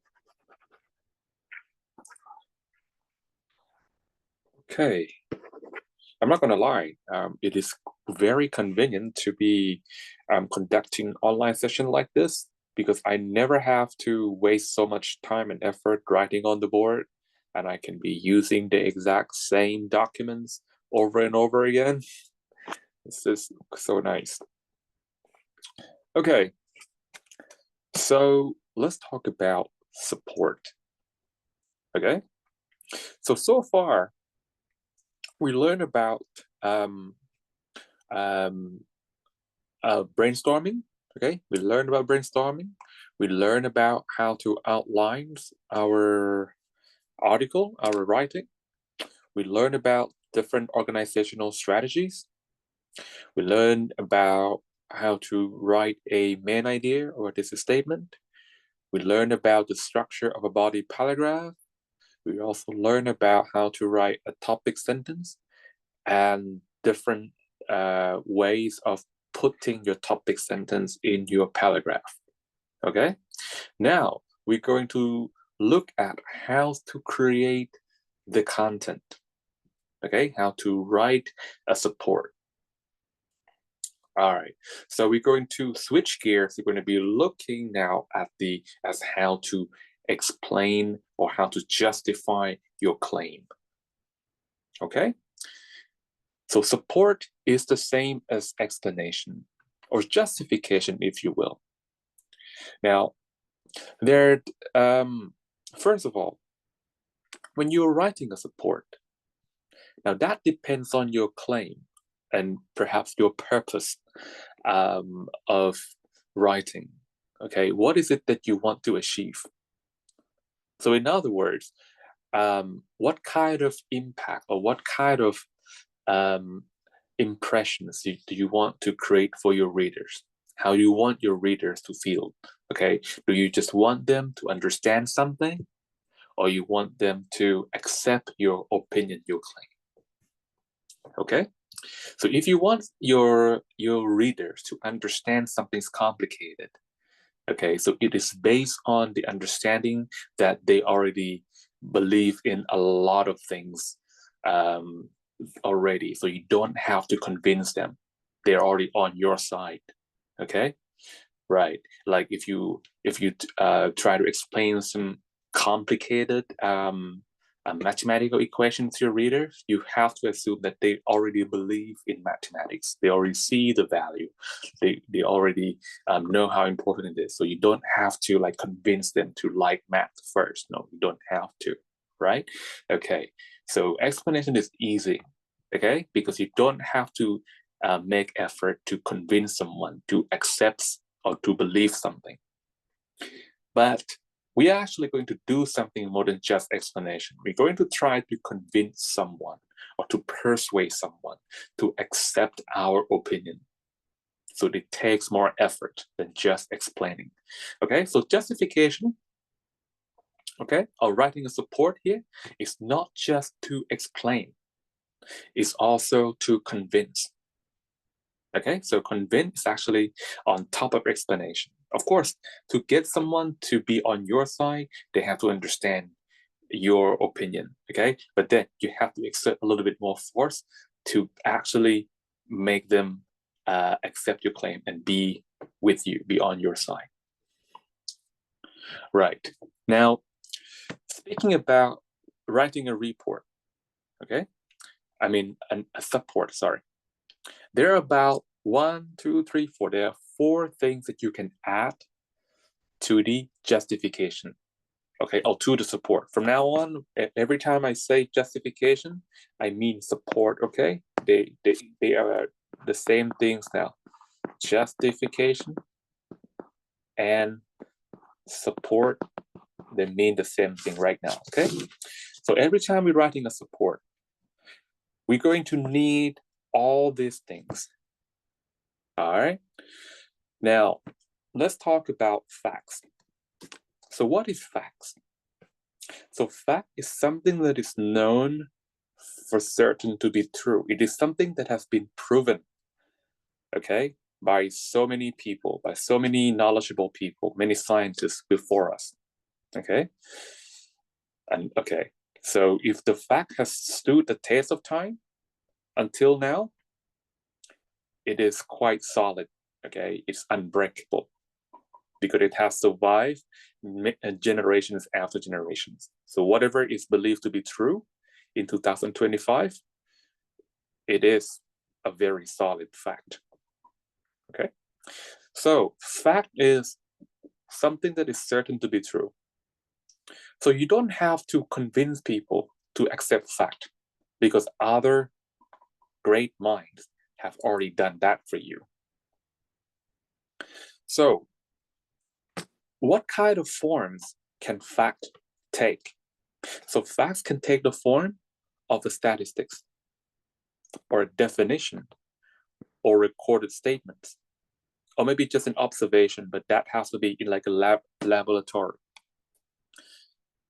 Okay. I'm not gonna lie, it is very convenient to be conducting online session like this because I never have to waste so much time and effort writing on the board, and I can be using the exact same documents over and over again. This is so nice. Okay, so let's talk about support. Okay, so far we learned about brainstorming. Okay, we learned about brainstorming. We learned about how to outline our article, our writing. We learned about different organizational strategies. We learned about how to write a main idea or thesis statement. We learned about the structure of a body paragraph. We also learned about how to write a topic sentence and different ways of putting your topic sentence in your paragraph. Okay, now we're going to look at how to create the content. Okay, how to write a support. All right, so we're going to switch gears. We're going to be looking now at as how to explain or how to justify your claim. Okay, so support is the same as explanation or justification, if you will. Now, first of all, when you're writing a support, now that depends on your claim and perhaps your purpose of writing. Okay, what is it that you want to achieve? So in other words, what kind of impact or what kind of impressions do you want to create for your readers? How do you want your readers to feel? Okay, do you just want them to understand something, or you want them to accept your opinion, your claim? Okay, so if you want your readers to understand something's complicated, okay, so it is based on the understanding that they already believe in a lot of things already, so you don't have to convince them. They're already on your side. Okay, right? Like if you try to explain some complicated mathematical equations to your readers, you have to assume that they already believe in mathematics. They already see the value. They already know how important it is. So you don't have to like convince them to like math first. No, you don't have to, right? Okay, so explanation is easy, okay? Because you don't have to make effort to convince someone to accept or to believe something. But we are actually going to do something more than just explanation. We're going to try to convince someone or to persuade someone to accept our opinion. So it takes more effort than just explaining. Okay, so justification, okay, or writing a support here is not just to explain, it's also to convince. Okay, so convince is actually on top of explanation. Of course, to get someone to be on your side, they have to understand your opinion, okay? But then you have to exert a little bit more force to actually make them accept your claim and be with you, be on your side. Right. Now, speaking about writing a report, okay? I mean, a support, sorry. There are about 1, 2, 3, 4. There are 4 things that you can add to the justification, okay, or to the support. From now on, every time I say justification, I mean support, okay? They are the same things now. Justification and support, they mean the same thing right now, okay? So every time we're writing a support, we're going to need all these things, all right? Now, let's talk about facts. So what is facts? So fact is something that is known for certain to be true. It is something that has been proven, okay, by so many people, by so many knowledgeable people, many scientists before us, okay? And okay, so if the fact has stood the test of time until now, it is quite solid, okay? It's unbreakable because it has survived generations after generations. So whatever is believed to be true in 2025, it is a very solid fact, okay? So fact is something that is certain to be true. So you don't have to convince people to accept fact because other great minds have already done that for you. So what kind of forms can fact take? So facts can take the form of a statistics or a definition or recorded statements, or maybe just an observation, but that has to be in like a laboratory.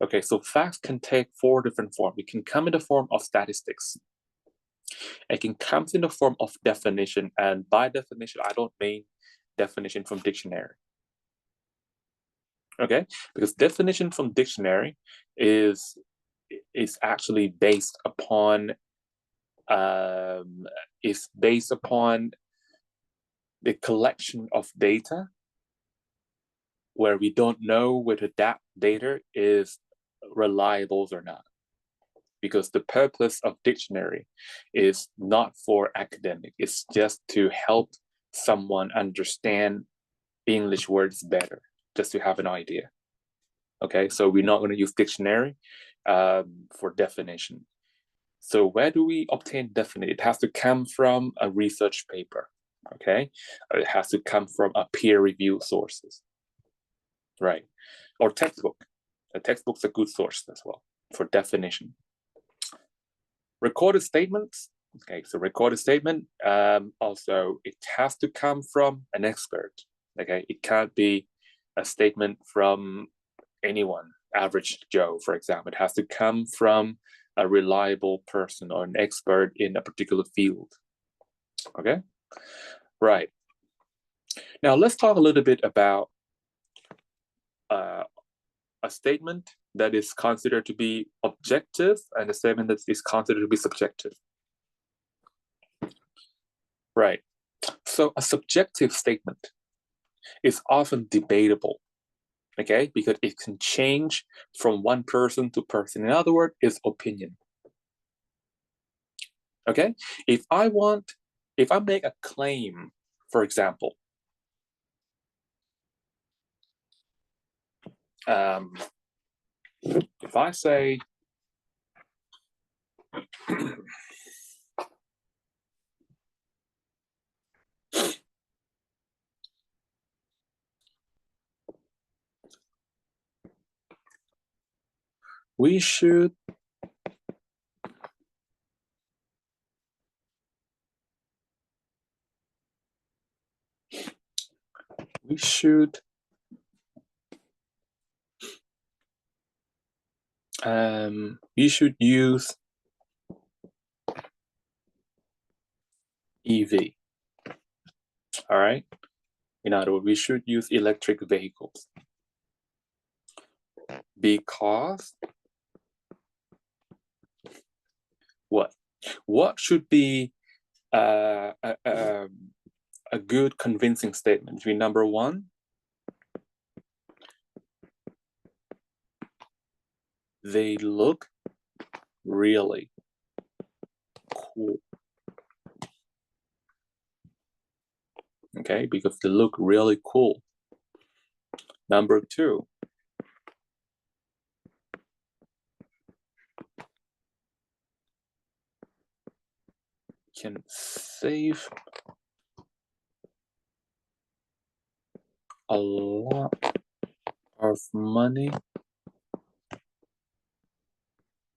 Okay, so facts can take 4 different forms. It can come in the form of statistics. It can come in the form of definition, and by definition, I don't mean definition from dictionary. Okay, because definition from dictionary is actually based upon the collection of data where we don't know whether that data is reliable or not. Because the purpose of dictionary is not for academic, it's just to help someone understand English words better, just to have an idea. Okay, so we're not going to use dictionary for definition. So where do we obtain definition? It has to come from a research paper, okay? It has to come from a peer-reviewed sources, right? Or textbook. A textbook's a good source as well for definition. Recorded statements. Okay, so recorded statement, also it has to come from an expert. Okay, it can't be a statement from anyone, average Joe, for example. It has to come from a reliable person or an expert in a particular field. Okay, right. Now let's talk a little bit about a statement that is considered to be objective and a statement that is considered to be subjective. Right. So a subjective statement is often debatable, okay, because it can change from one person to person. In other words, it's opinion. Okay, if I make a claim, for example, if I say we should use EV. All right. In other words, we should use electric vehicles because what should be a good convincing statement? Between number one, they look really cool. Okay, because they look really cool. Number two, can save a lot of money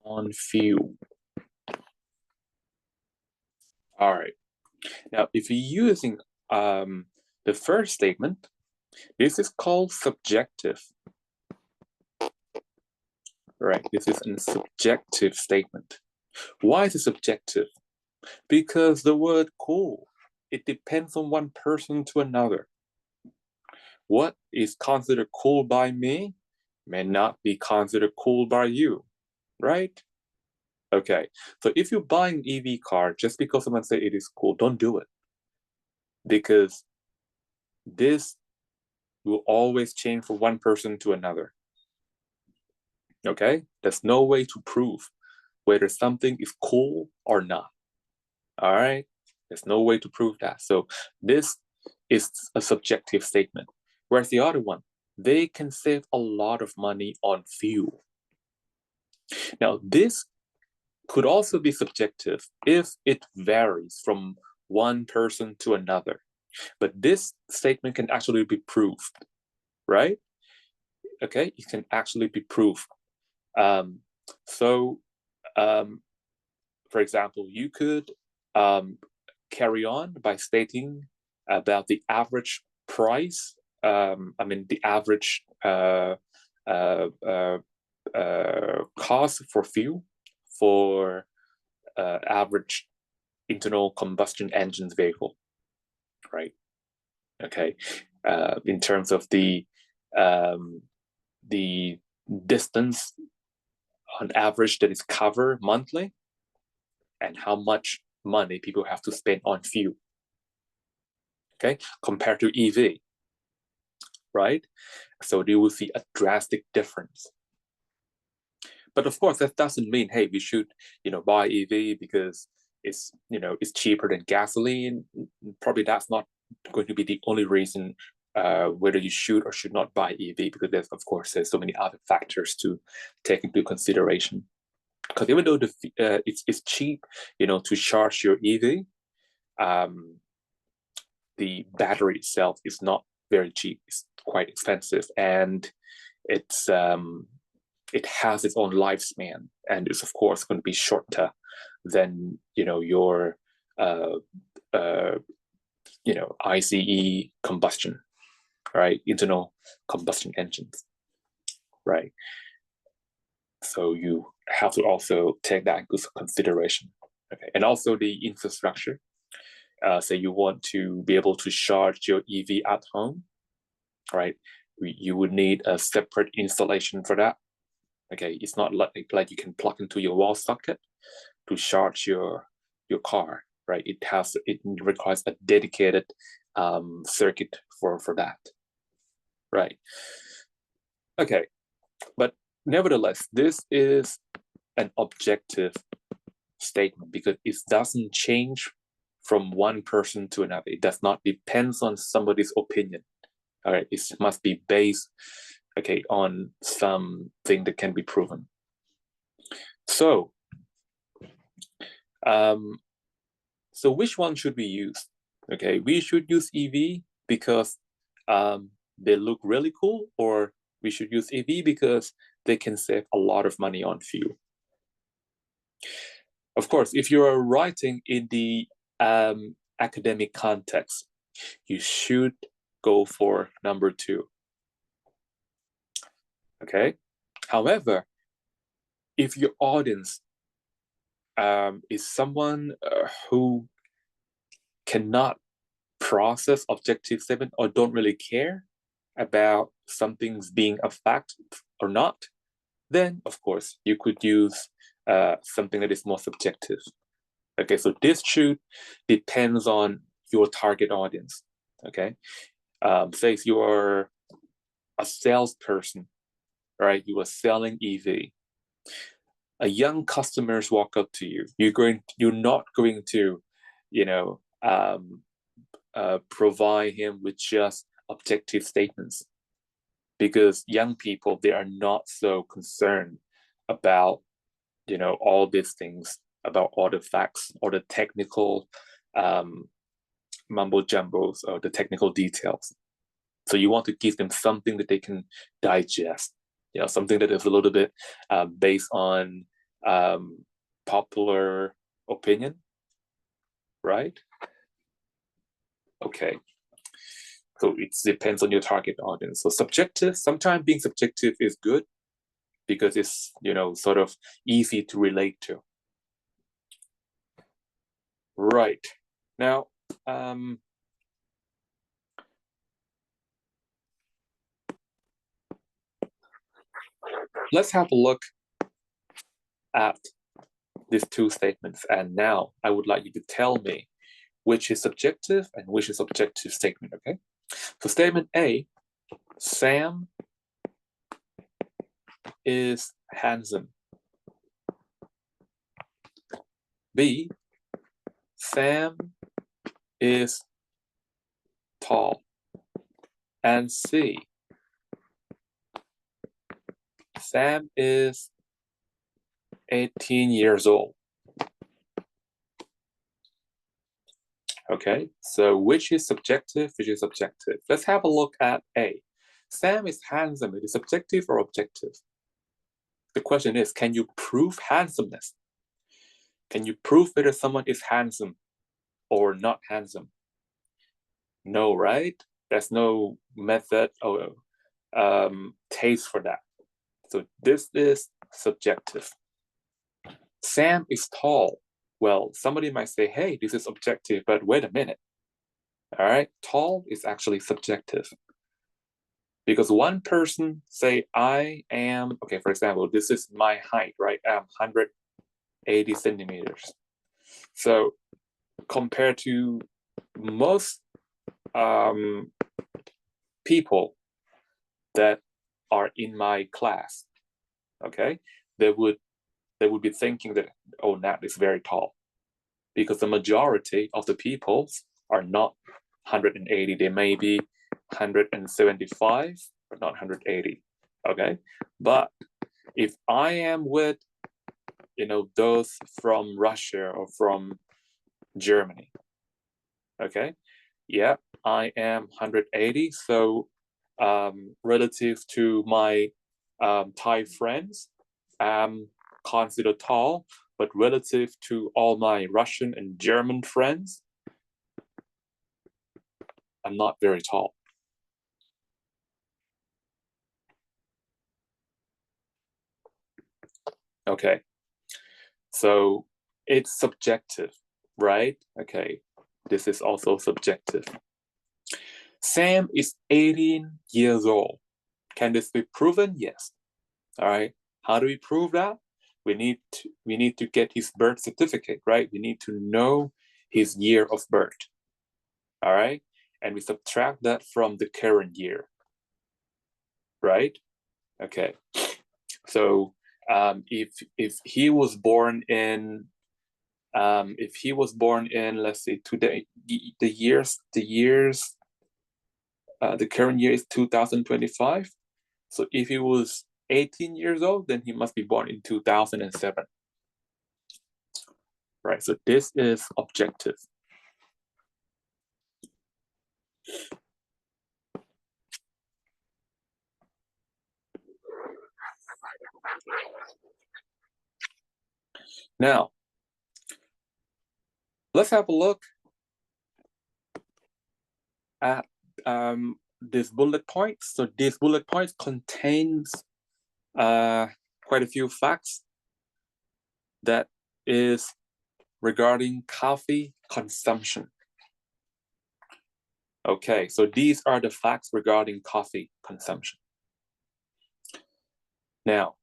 on fuel. All right. Now, if you're using the first statement, this is called subjective. Right, this is a subjective statement. Why is it subjective? Because the word cool, it depends on one person to another. What is considered cool by me may not be considered cool by you, right? Okay, so if you're buying an EV car just because someone said it is cool, don't do it. Because this will always change from one person to another. Okay, there's no way to prove whether something is cool or not. All right, there's no way to prove that. So this is a subjective statement. Whereas the other one, they can save a lot of money on fuel. Now, this could also be subjective if it varies from one person to another. But this statement can actually be proved, right? Okay, it can actually be proved. So, for example, you could carry on by stating about the average price. The average cost for fuel for average internal combustion engines vehicle, right? Okay, in terms of the distance on average that is covered monthly, and how much money people have to spend on fuel. Okay, compared to EV, right? So you will see a drastic difference. But of course, that doesn't mean, hey, we should, buy EV because it's cheaper than gasoline. Probably that's not going to be the only reason whether you should or should not buy EV, because there's so many other factors to take into consideration. Because even though it's cheap, to charge your EV, the battery itself is not very cheap. It's quite expensive, and it has its own lifespan, and it's of course going to be shorter than your ICE combustion, right? Internal combustion engines, right? So you have to also take that into consideration. Okay, and also the infrastructure. Say you want to be able to charge your EV at home, right? You would need a separate installation for that. Okay, it's not like you can plug into your wall socket to charge your car, right? It requires a dedicated circuit for that, right? Okay, but nevertheless, this is an objective statement because it doesn't change from one person to another. It does not depend on somebody's opinion. All right, it must be based, okay, on something that can be proven. So, so which one should we use? Okay, we should use EV because they look really cool, or we should use EV because they can save a lot of money on fuel. Of course, if you are writing in the academic context, you should go for number 2. Okay. However, if your audience is someone who cannot process objective statement or don't really care about something's being a fact or not, then of course you could use something that is more subjective. Okay, so this should depends on your target audience. Okay, say if you are a salesperson, right? You are selling EV. A young customers walk up to you. You're not going to, provide him with just objective statements, because young people, they are not so concerned about all these things, about all the facts or the technical mumbo jumbles or the technical details. So you want to give them something that they can digest, something that is a little bit based on popular opinion, right? Okay. So it depends on your target audience. So subjective, sometimes being subjective is good because it's, sort of easy to relate to. Right. Now, let's have a look at these two statements. And now I would like you to tell me which is subjective and which is objective statement, okay? So statement A, Sam is handsome. B, Sam is tall. And C, Sam is 18 years old. Okay, so which is subjective, which is objective? Let's have a look at A. Sam is handsome. It is subjective or objective? The question is, can you prove handsomeness? Can you prove whether someone is handsome or not handsome? No, right? There's no method or taste for that. So this is subjective. Sam is tall. Well, somebody might say, hey, this is objective, but wait a minute. All right, tall is actually subjective. Because one person say, I am, okay, for example, this is my height, right? I'm 180 centimeters. So compared to most people that are in my class, okay, they would be thinking that, oh, Nat is very tall, because the majority of the people are not 180. They may be 175, but not 180. Okay, but if I am with, those from Russia or from Germany, okay, yeah, I am 180. So relative to my Thai friends, I'm considered tall, but relative to all my Russian and German friends, I'm not very tall. Okay, so it's subjective, right? Okay, this is also subjective. Sam is 18 years old. Can this be proven? Yes. All right. How do we prove that? We need to get his birth certificate, right? We need to know his year of birth. All right. And we subtract that from the current year, right? Okay. So if he was born in let's say today, the current year is 2025. So if he was 18 years old, then he must be born in 2007. Right, so this is objective. Now, let's have a look at these bullet points. So these bullet points contains quite a few facts that is regarding coffee consumption. Okay, so these are the facts regarding coffee consumption. Now,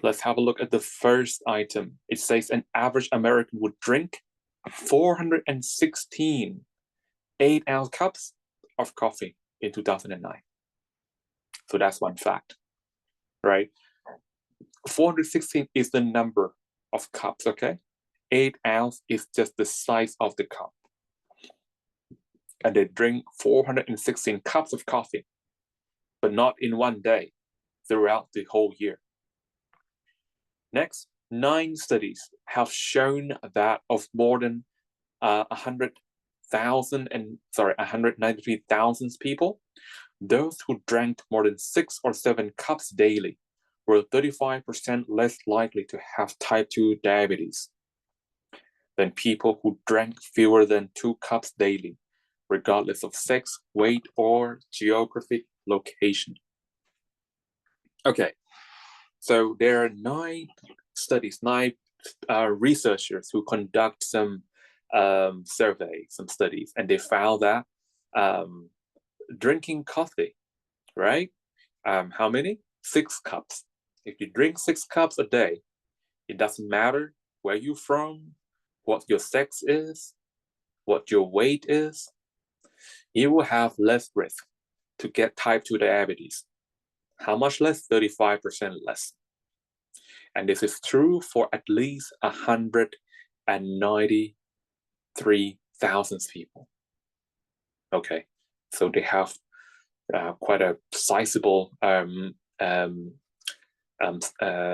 let's have a look at the first item. It says an average American would drink 416 8-ounce cups of coffee in 2009. So that's one fact, right? 416 is the number of cups, okay? 8 ounce is just the size of the cup. And they drink 416 cups of coffee, but not in one day, throughout the whole year. Next, 9 studies have shown that of more than 193,000 people, those who drank more than 6 or 7 cups daily were 35% less likely to have type 2 diabetes than people who drank fewer than 2 cups daily, regardless of sex, weight, or geographic location. Okay, so there are 9 studies, 9 researchers who conduct some surveys, some studies, and they found that drinking coffee, right? How many? 6 cups. If you drink 6 cups a day, it doesn't matter where you're from, what your sex is, what your weight is, you will have less risk to get type 2 diabetes. How much less? 35% less. And this is true for at least 193,000 people. Okay, so they have quite a sizable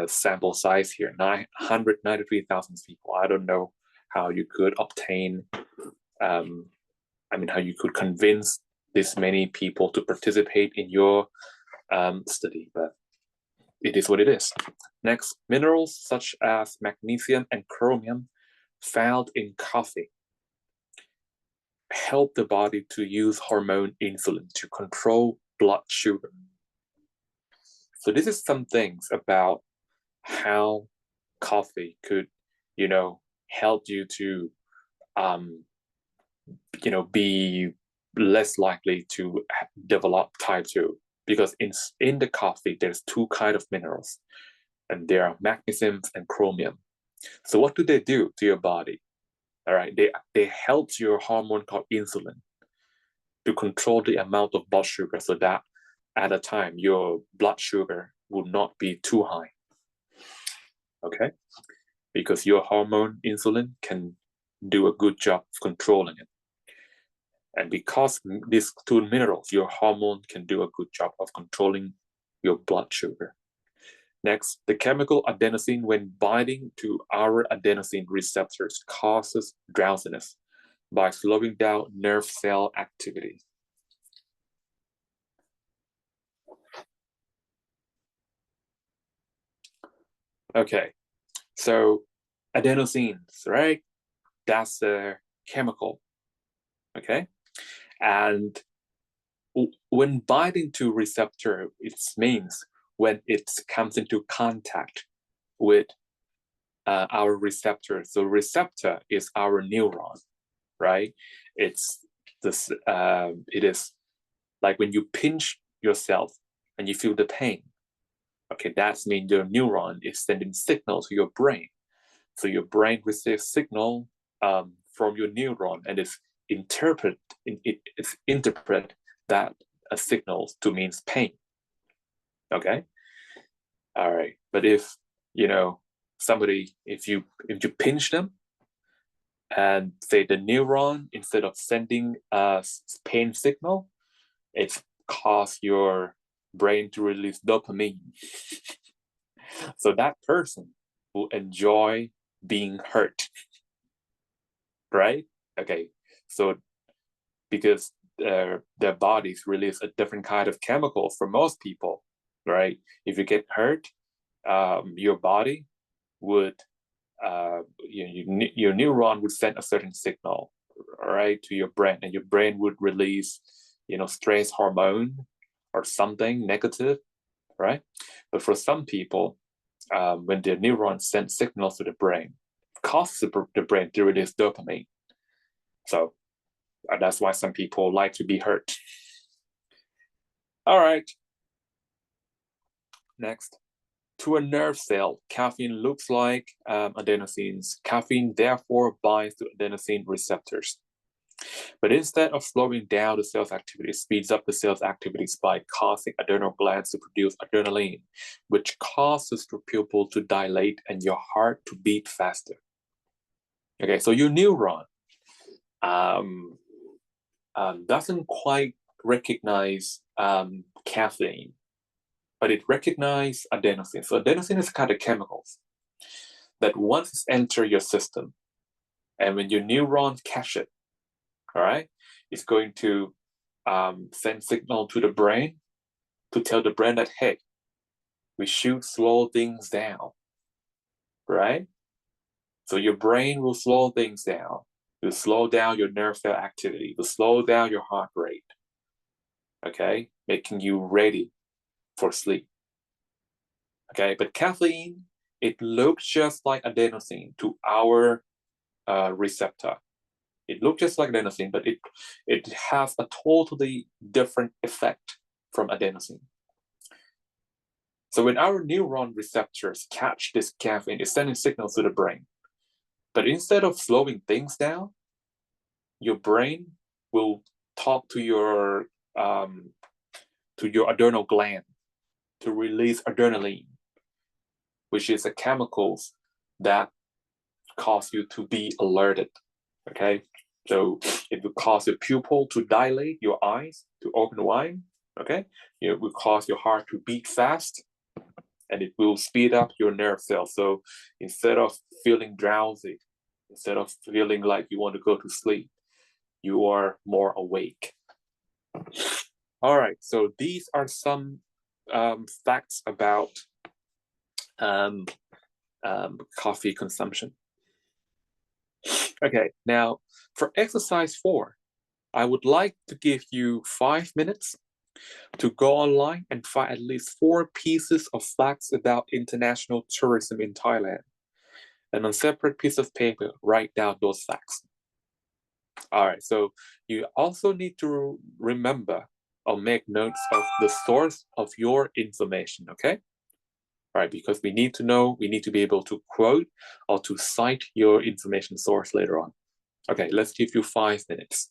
sample size here, 193,000 people. I don't know how you could obtain, how you could convince this many people to participate in your study, but it is what it is. Next, minerals such as magnesium and chromium found in coffee help the body to use hormone insulin to control blood sugar. So this is some things about how coffee could, help you to, be less likely to develop type 2. Because in the coffee, there's 2 kinds of minerals, and there are magnesium and chromium. So what do they do to your body? All right, they help your hormone called insulin to control the amount of blood sugar so that at a time your blood sugar will not be too high. Okay, because your hormone insulin can do a good job of controlling it. And because these 2 minerals, your hormone can do a good job of controlling your blood sugar. Next, the chemical adenosine, when binding to our adenosine receptors, causes drowsiness by slowing down nerve cell activity. Okay, so adenosines, right? That's the chemical, okay? And when binding to receptor, it means when it comes into contact with our receptor. So receptor is our neuron, right? It's this. It is like when you pinch yourself and you feel the pain. Okay, that means your neuron is sending signal to your brain. So your brain receives signal from your neuron and it's interpret that signals to means pain. Okay, all right. But if somebody, if you pinch them and say the neuron, instead of sending a pain signal, it's cause your brain to release dopamine. So that person will enjoy being hurt, right? Okay, so because their bodies release a different kind of chemical for most people, right? If you get hurt, your body would, your neuron would send a certain signal, right, to your brain, and your brain would release, stress hormone or something negative, right? But for some people, when their neurons send signals to the brain, it causes the brain to release dopamine. So that's why some people like to be hurt. All right. Next, to a nerve cell, caffeine looks like adenosines. Caffeine therefore binds to adenosine receptors. But instead of slowing down the cell's activity, it speeds up the cell's activities by causing adrenal glands to produce adrenaline, which causes your pupil to dilate and your heart to beat faster. Okay, so your neuron doesn't quite recognize caffeine, but it recognizes adenosine. So adenosine is kind of chemicals that once it's enter your system, and when your neurons catch it, all right, it's going to send signal to the brain to tell the brain that, hey, we should slow things down, right? So your brain will slow things down. Will slow down your nerve cell activity. Will slow down your heart rate. Okay, making you ready for sleep. Okay, but caffeine, it looks just like adenosine to our receptor. It looks just like adenosine, but it has a totally different effect from adenosine. So when our neuron receptors catch this caffeine, it's sending signals to the brain. But instead of slowing things down, your brain will talk to your adrenal gland to release adrenaline, which is a chemicals that cause you to be alerted. Okay, so it will cause your pupil to dilate, your eyes to open wide. Okay, it will cause your heart to beat fast, and it will speed up your nerve cells. So instead of feeling drowsy, instead of feeling like you want to go to sleep, you are more awake. All right, so these are some facts about coffee consumption. Okay, now for exercise 4, I would like to give you 5 minutes to go online and find at least 4 pieces of facts about international tourism in Thailand. And on a separate piece of paper, write down those facts. All right, so you also need to remember or make notes of the source of your information, okay? All right, because we need to be able to quote or to cite your information source later on. Okay, let's give you 5 minutes.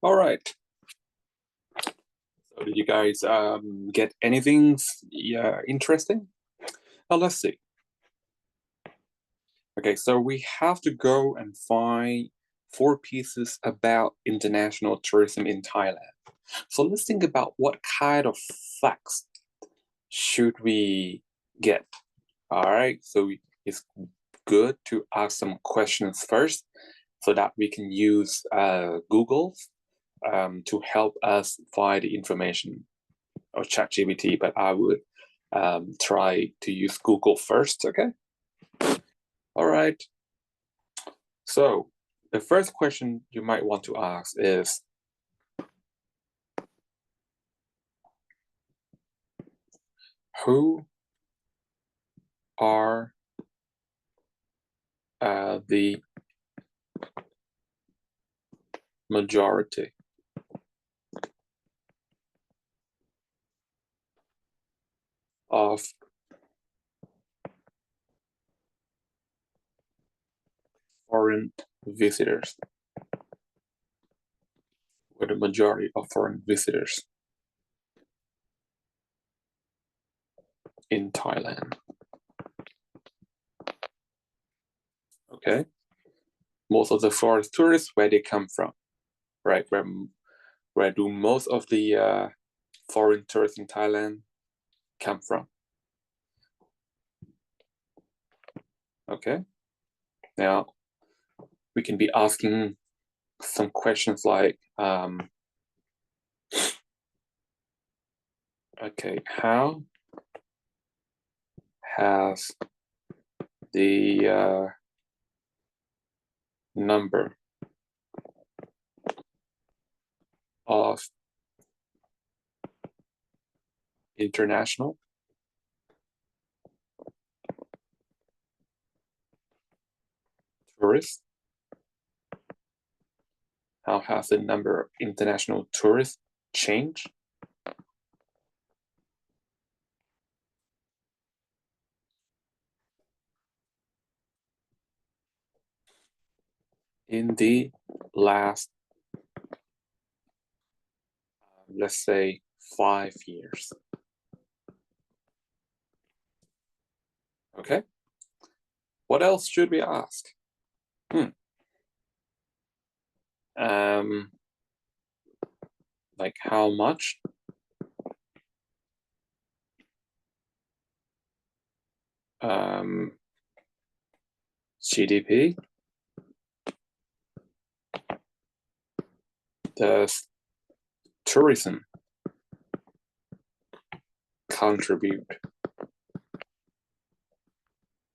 All right. So did you guys get anything interesting? Now let's see. Okay, so we have to go and find 4 pieces about international tourism in Thailand. So let's think about what kind of facts should we get. All right, so it's good to ask some questions first so that we can use Google to help us find the information, or ChatGPT, but I would try to use Google first, okay? All right. So the first question you might want to ask is, who are the majority of foreign visitors? Or the majority of foreign visitors in Thailand? Okay. Most of the foreign tourists, where they come from, right? Where do most of the foreign tourists in Thailand come from? Okay. Now we can be asking some questions like, okay, how has the number of international tourists, how has the number of international tourists changed in the last, let's say, 5 years? Okay. What else should we ask? Like how much GDP does tourism contribute?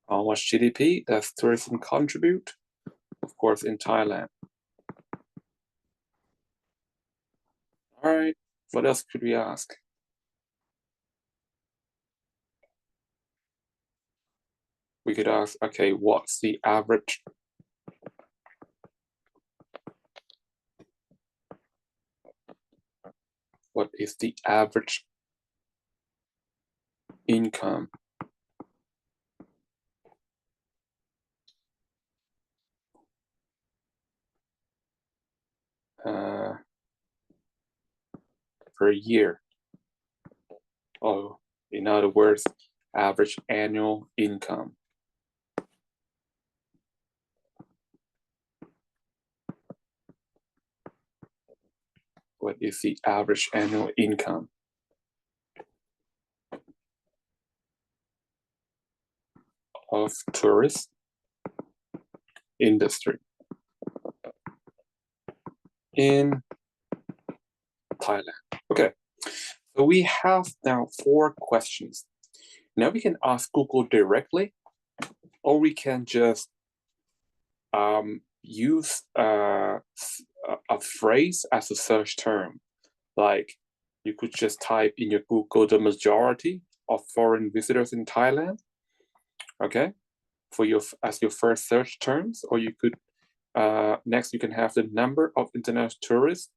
How much GDP does tourism contribute? Of course, in Thailand. All right. What else could we ask? We could ask, okay, what's the average what is the average income per year? Oh, in other words, average annual income. What is the average annual income of tourist industry in Thailand? Okay, so we have now 4 questions. Now we can ask Google directly, or we can just use a phrase as a search term. Like you could just type in your Google the majority of foreign visitors in Thailand, okay, for your as your first search terms, or you could next you can have the number of international tourists,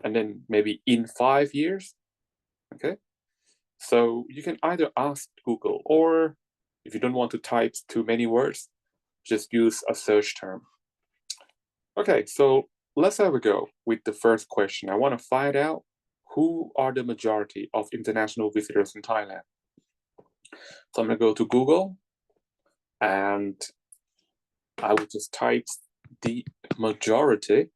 and then maybe in 5 years, okay. So you can either ask Google, or if you don't want to type too many words, just use a search term. Okay, so let's have a go with the first question. I want to find out who are the majority of international visitors in Thailand. So I'm going to go to Google and I will just type the majority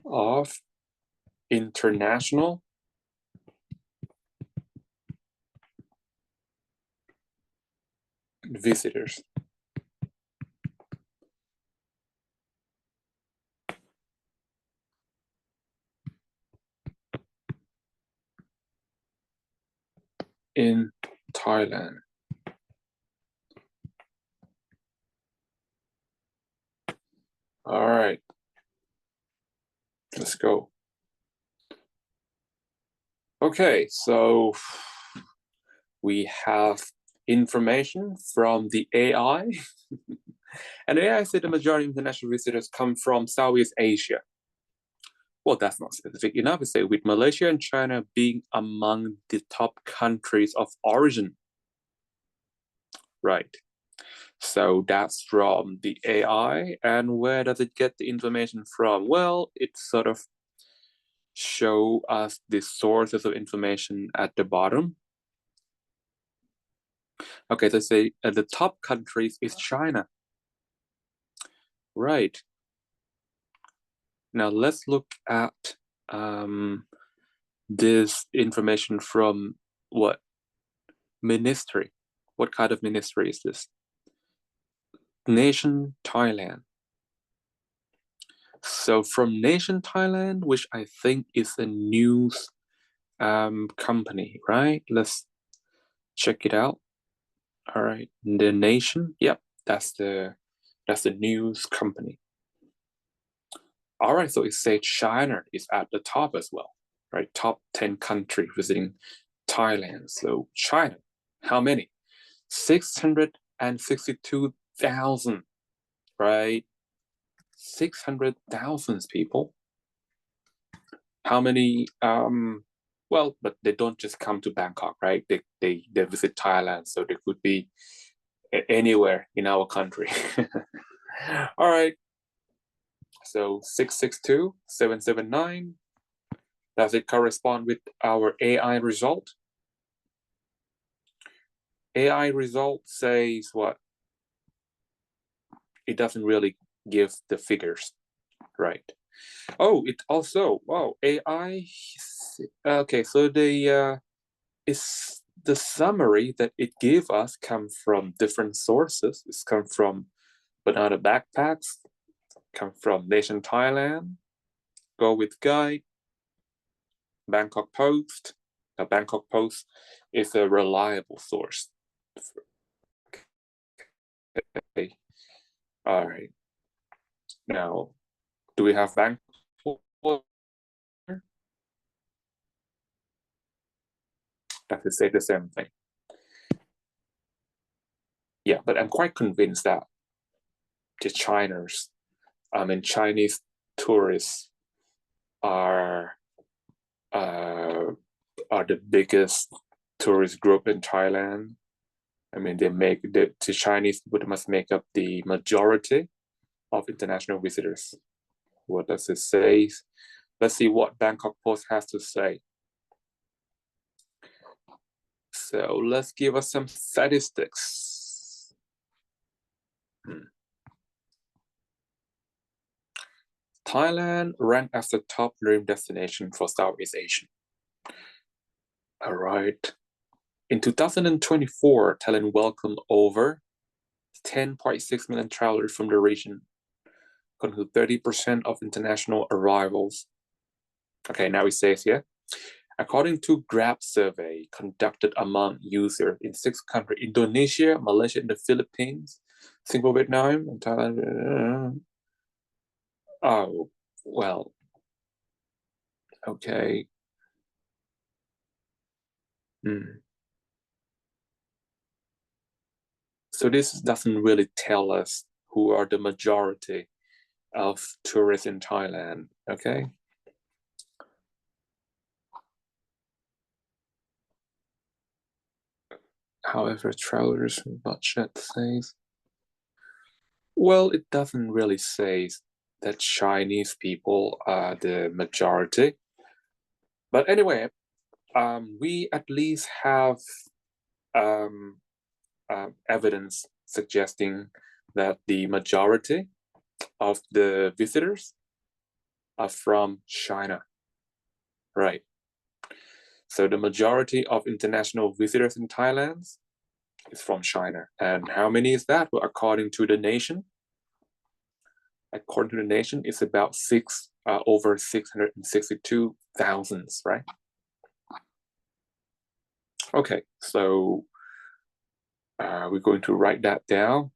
of international visitors. In Thailand. All right, let's go. Okay, so we have information from the AI. And the AI said the majority of international visitors come from Southeast Asia. Well, that's not specific enough to say, with Malaysia and China being among the top countries of origin. Right. So that's from the AI. And where does it get the information from? Well, it sort of show us the sources of information at the bottom. Okay, so say the top countries is China. Right. Now let's look at this information from what ministry? What kind of ministry is this? Nation Thailand. So from Nation Thailand, which I think is a news company, right? Let's check it out. All right, the Nation. Yep, that's the news company. All right, so it says China is at the top as well, right? Top 10 country visiting Thailand. So China, how many? 662,000, right? 600,000 people. How many? Well, but they don't just come to Bangkok, right? They visit Thailand, so they could be anywhere in our country. All right. So 662, 779. Does it correspond with our AI result? AI result says what? It doesn't really give the figures, right? Oh, it also, wow, AI. Okay, so is the summary that it gave us come from different sources. It's come from Banana Backpacks, come from Nation Thailand, Go with Guide, Bangkok Post. Now, Bangkok Post is a reliable source. Okay. All right. Now, do we have Bangkok? Does it say the same thing? Yeah, but I'm quite convinced that the Chinese tourists are the biggest tourist group in Thailand. I mean, the Chinese must make up the majority of international visitors. What does it say? Let's see what Bangkok Post has to say. So let's give us some statistics. Thailand ranked as the top dream destination for Southeast Asia. All right. In 2024, Thailand welcomed over 10.6 million travelers from the region, according to 30% of international arrivals. Okay, now it says here, according to Grab survey conducted among users in 6 countries, Indonesia, Malaysia, and the Philippines, Singapore, Vietnam, and Thailand. Oh, well, okay. So this doesn't really tell us who are the majority of tourists in Thailand, okay? However, travelers budget says Well, it doesn't really say that Chinese people are the majority. But anyway, we at least have um, evidence suggesting that the majority of the visitors are from China, right? So the majority of international visitors in Thailand is from China. And how many is that? Well, according to the nation, it's about over 662,000, right? Okay, so we're going to write that down.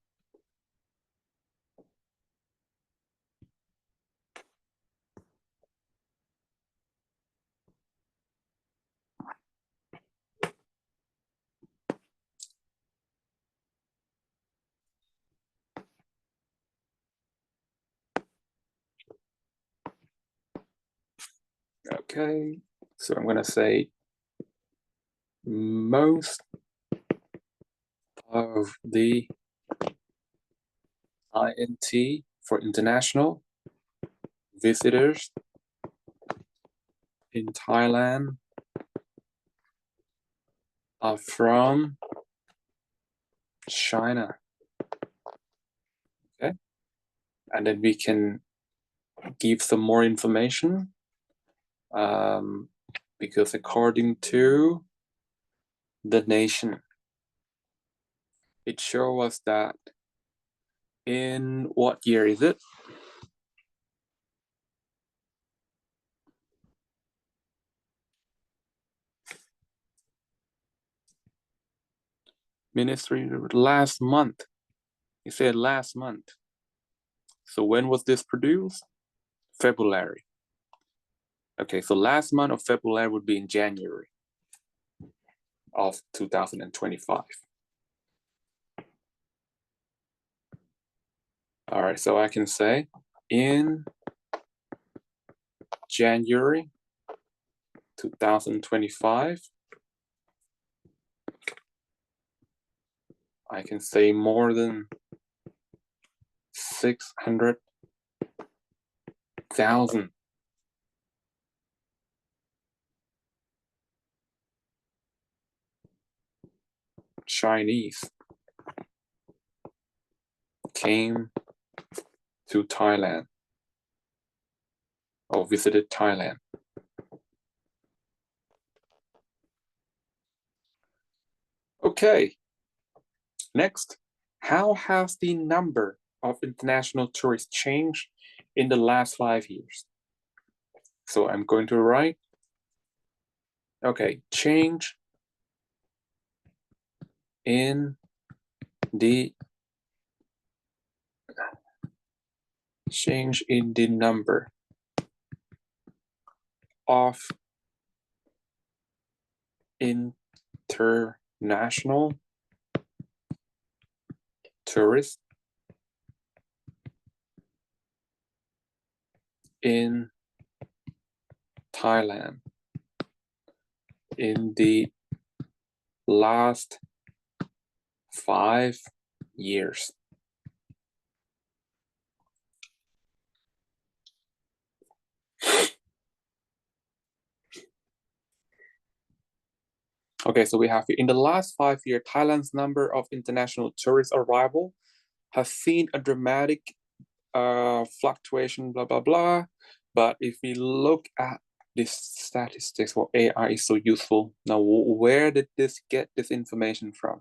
Okay, so I'm going to say most of the INT for international visitors in Thailand are from China. Okay, and then we can give some more information because according to the nation, it shows us that in what year is it? Ministry last month. He said last month. So when was this produced? February. Okay, so last month of February would be in January of 2025. All right, so I can say in January 2025, I can say more than 600,000 Chinese came to Thailand or visited Thailand. Okay, next, how has the number of international tourists changed in the last 5 years? So I'm going to write, okay, change in the number of international tourists in Thailand in the last 5 years. Okay, so we have in the last 5 years, Thailand's number of international tourist arrival has seen a dramatic fluctuation, blah, blah, blah. But if we look at this statistics, well, AI is so useful. Now, where did this get this information from?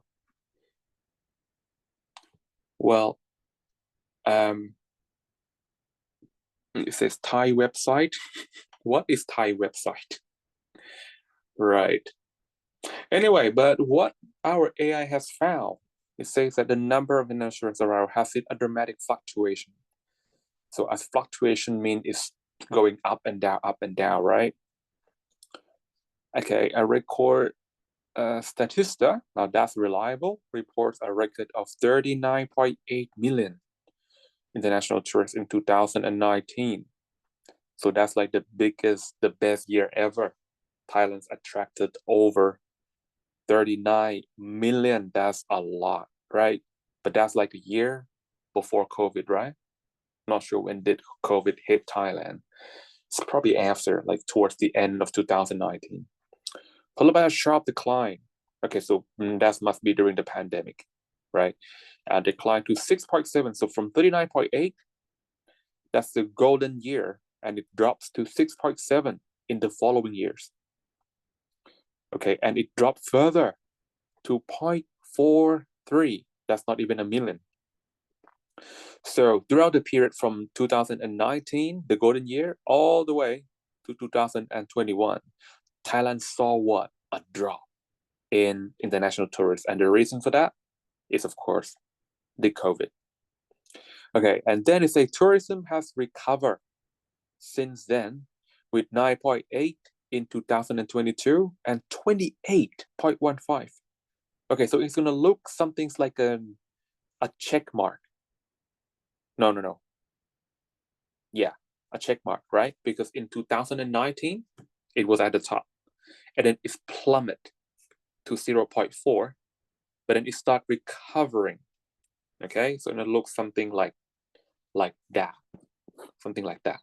Well, it says Thai website. What is Thai website? Right. Anyway, but what our AI has found, it says that the number of international arrivals has hit a dramatic fluctuation. So as fluctuation means it's going up and down, right? Okay, a record Statista, now that's reliable, reports a record of 39.8 million international tourists in 2019. So that's like the best year ever. Thailand's attracted over 39 million. That's a lot, right? But that's like a year. before COVID, right? Not sure when did COVID hit Thailand. It's probably after, like towards the end of 2019. Followed by a sharp decline. Okay, so that must be during the pandemic, right? Decline to 6.7. So from 39.8, that's the golden year, and it drops to 6.7 in the following years. Okay, and it dropped further to 0.43. That's not even a million. So throughout the period from 2019, the golden year, all the way to 2021, Thailand saw what? A drop in international tourists. And the reason for that is, of course, the COVID. Okay, and then it says tourism has recovered since then with 9.8 in 2022 and 28.15. Okay, so it's going to look something like a check mark. No. Yeah, a check mark, right? Because in 2019, it was at the top. And then it's plummet to 0.4, but then it start recovering. Okay, so it looks something like that. Something like that.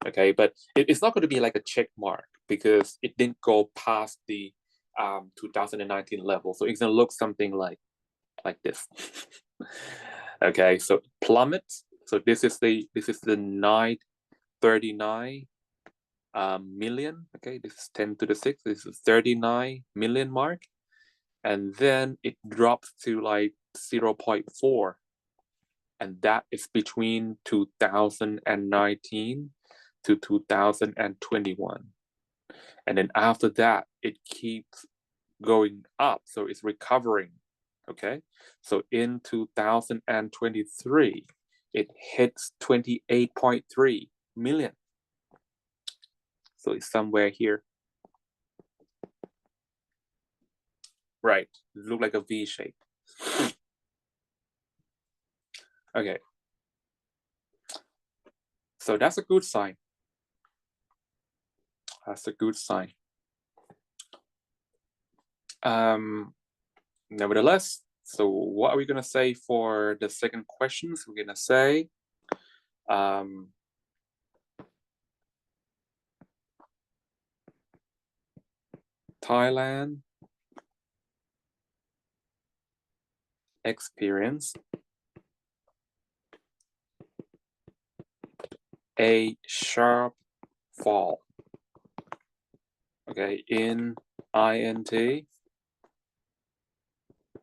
Okay, but it's not going to be like a check mark because it didn't go past the 2019 level. So it's going to look something like this. Okay, so plummets. So this is the 939 million. Okay, this is 10 to the 6. This is 39 million mark, and then it drops to like 0.4, and that is between 2019 to 2021, and then after that it keeps going up, so it's recovering. Okay, so in 2023 it hits 28.3 million. So it's somewhere here. Right, look like a V shape. Okay, so that's a good sign. That's a good sign. Nevertheless, so what are we gonna say for the second questions? We're gonna say Thailand experienced a sharp fall, okay, in INT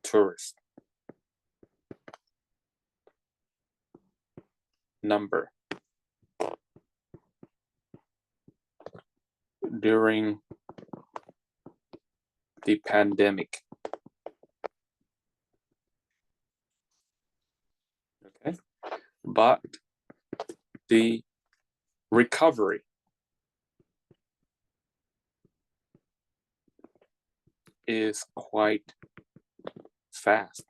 tourist number during the pandemic. Okay, but the recovery is quite fast.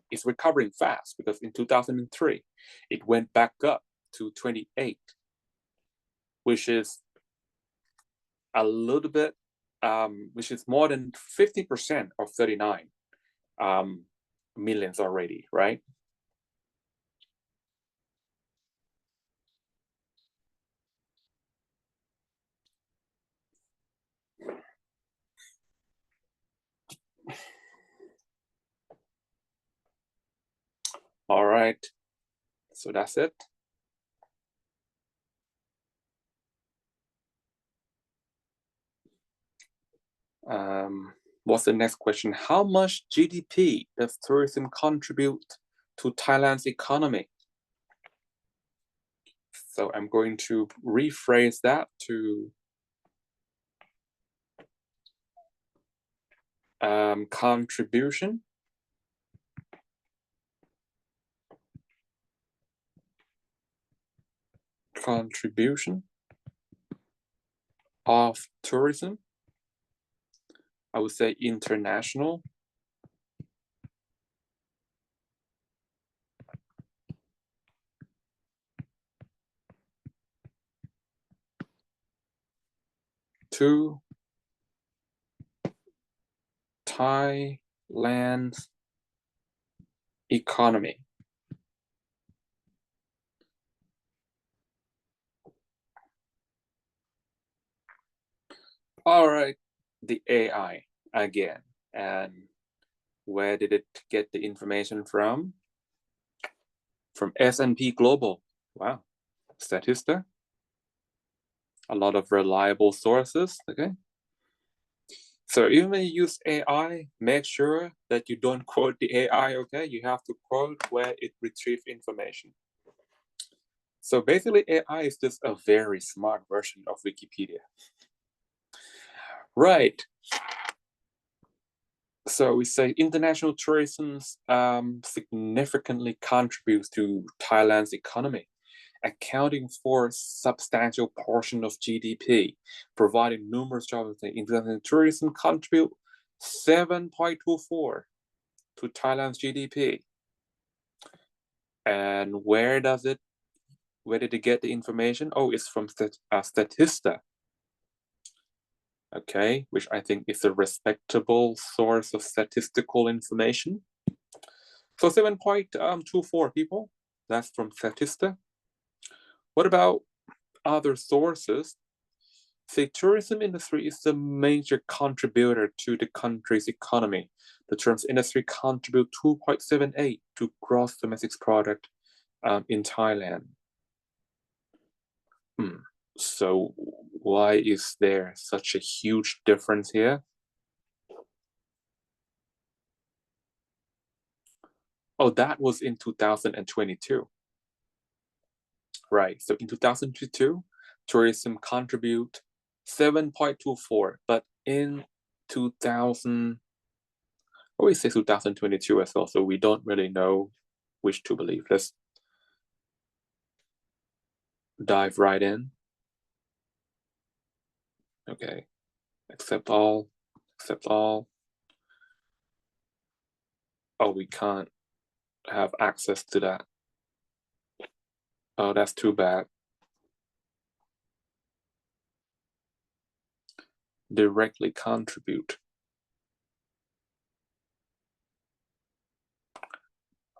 It's recovering fast because in 2003 it went back up to 28, which is a little bit, which is more than 50% of 39 millions already, right? All right, so that's it. What's the next question? How much GDP does tourism contribute to Thailand's economy? So I'm going to rephrase that to contribution of tourism. I would say international to Thailand's economy. All right, the AI again. And where did it get the information from? From S&P Global. Wow. Statista. A lot of reliable sources, okay? So even when you use AI, make sure that you don't quote the AI, okay? You have to quote where it retrieved information. So basically, AI is just a very smart version of Wikipedia. Right. So we say international tourism significantly contributes to Thailand's economy, accounting for a substantial portion of GDP, providing numerous jobs. International tourism contribute 7.24 to Thailand's GDP. And where did it get the information? Oh, it's from Statista. Okay, which I think is a respectable source of statistical information. So 7.24 people, that's from Statista. What about other sources? The tourism industry is the major contributor to the country's economy. The tourism industry contribute 2.78 to gross domestic product in Thailand. So why is there such a huge difference here? Oh, that was in 2022. Right, so in 2022, tourism contribute 7.24, but in 2000, we say 2022 as well, so we don't really know which to believe. Let's dive right in. Okay, accept all. Oh, we can't have access to that. Oh, that's too bad. Directly contribute.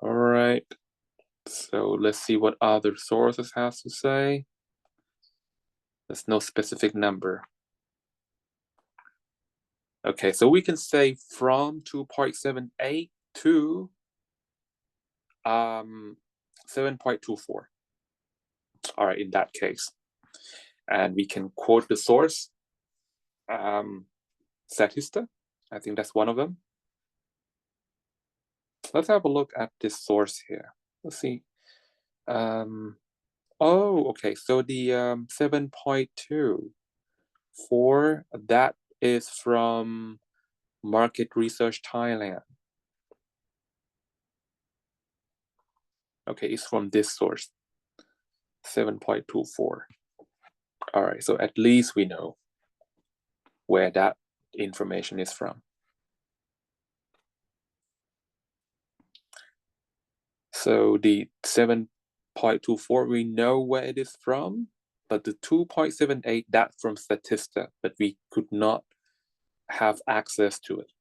All right, so let's see what other sources has to say. There's no specific number. Okay, so we can say from 2.78 to 7.24. All right, in that case. And we can quote the source, Statista. I think that's one of them. Let's have a look at this source here. Let's see. Oh, okay, so the 7.24, that is from Market Research Thailand. Okay, it's from this source, 7.24. All right, so at least we know where that information is from. So the 7.24, we know where it is from, but the 2.78, that's from Statista, but we could not have access to it.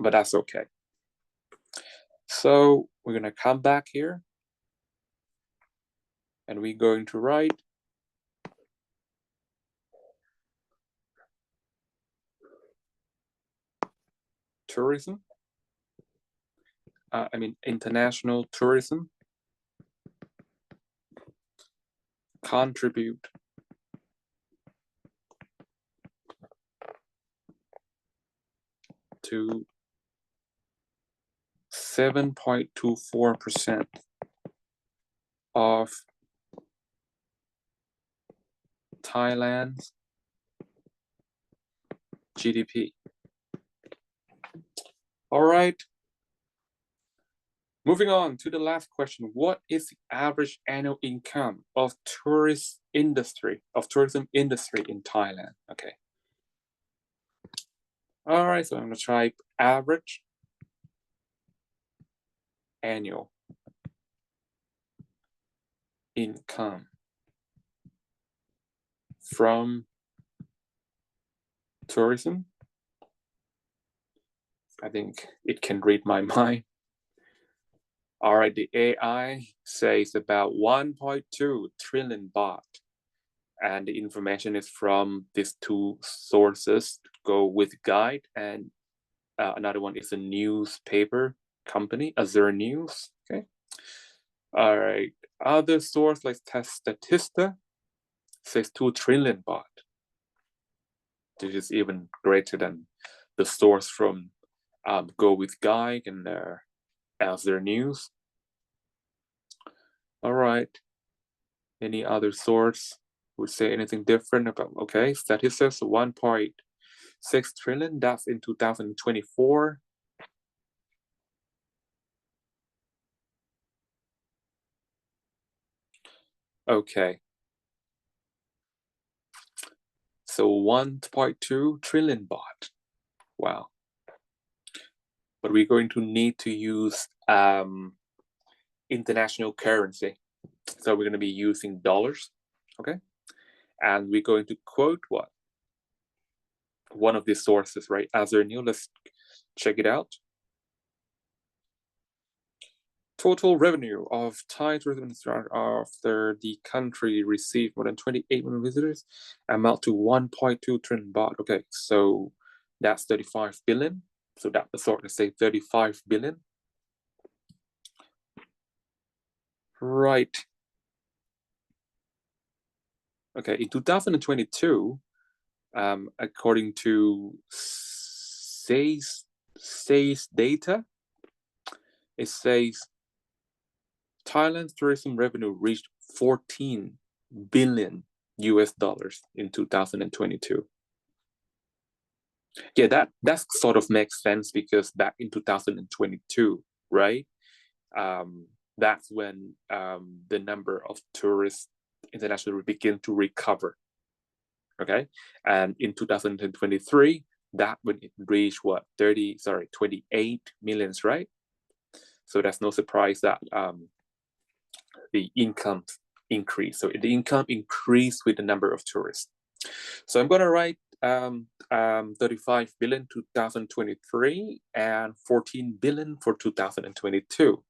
But that's okay. So we're gonna come back here and we're going to write tourism. International tourism contribute to 7.24% of Thailand's GDP. All right. Moving on to the last question. What is the average annual income of tourism industry in Thailand? Okay. All right, so I'm gonna type average annual income from tourism. I think it can read my mind. All right, the AI says about 1.2 trillion baht. and the information is from these two sources. Go with guide, and another one is a newspaper company, Azure News. Okay. All right. Other source like Statista says 2 trillion baht. This is even greater than the source from Go with Guide and Azure News. All right. Any other source would say anything different about? Okay, Statistics 1.6 trillion. That's in 2024. Okay. So 1.2 trillion baht. Wow. But we're going to need to use international currency. So we're going to be using dollars. Okay. And we're going to quote what? One of these sources, right? Azure New. Let's check it out. Total revenue of Thai tourism after the country received more than 28 million visitors amount to 1.2 trillion baht. Okay, so that's 35 billion. So that the sort of say 35 billion. Right. Okay, in 2022, according to SAYS data, it says Thailand's tourism revenue reached 14 billion US dollars in 2022. Yeah, that sort of makes sense because back in 2022, right? That's when the number of tourists internationally begin to recover. Okay, and in 2023, that when it reached what 28 millions, right? So that's no surprise that the income increased. So the income increased with the number of tourists. So I'm going to write 35 billion 2023 and 14 billion for 2022.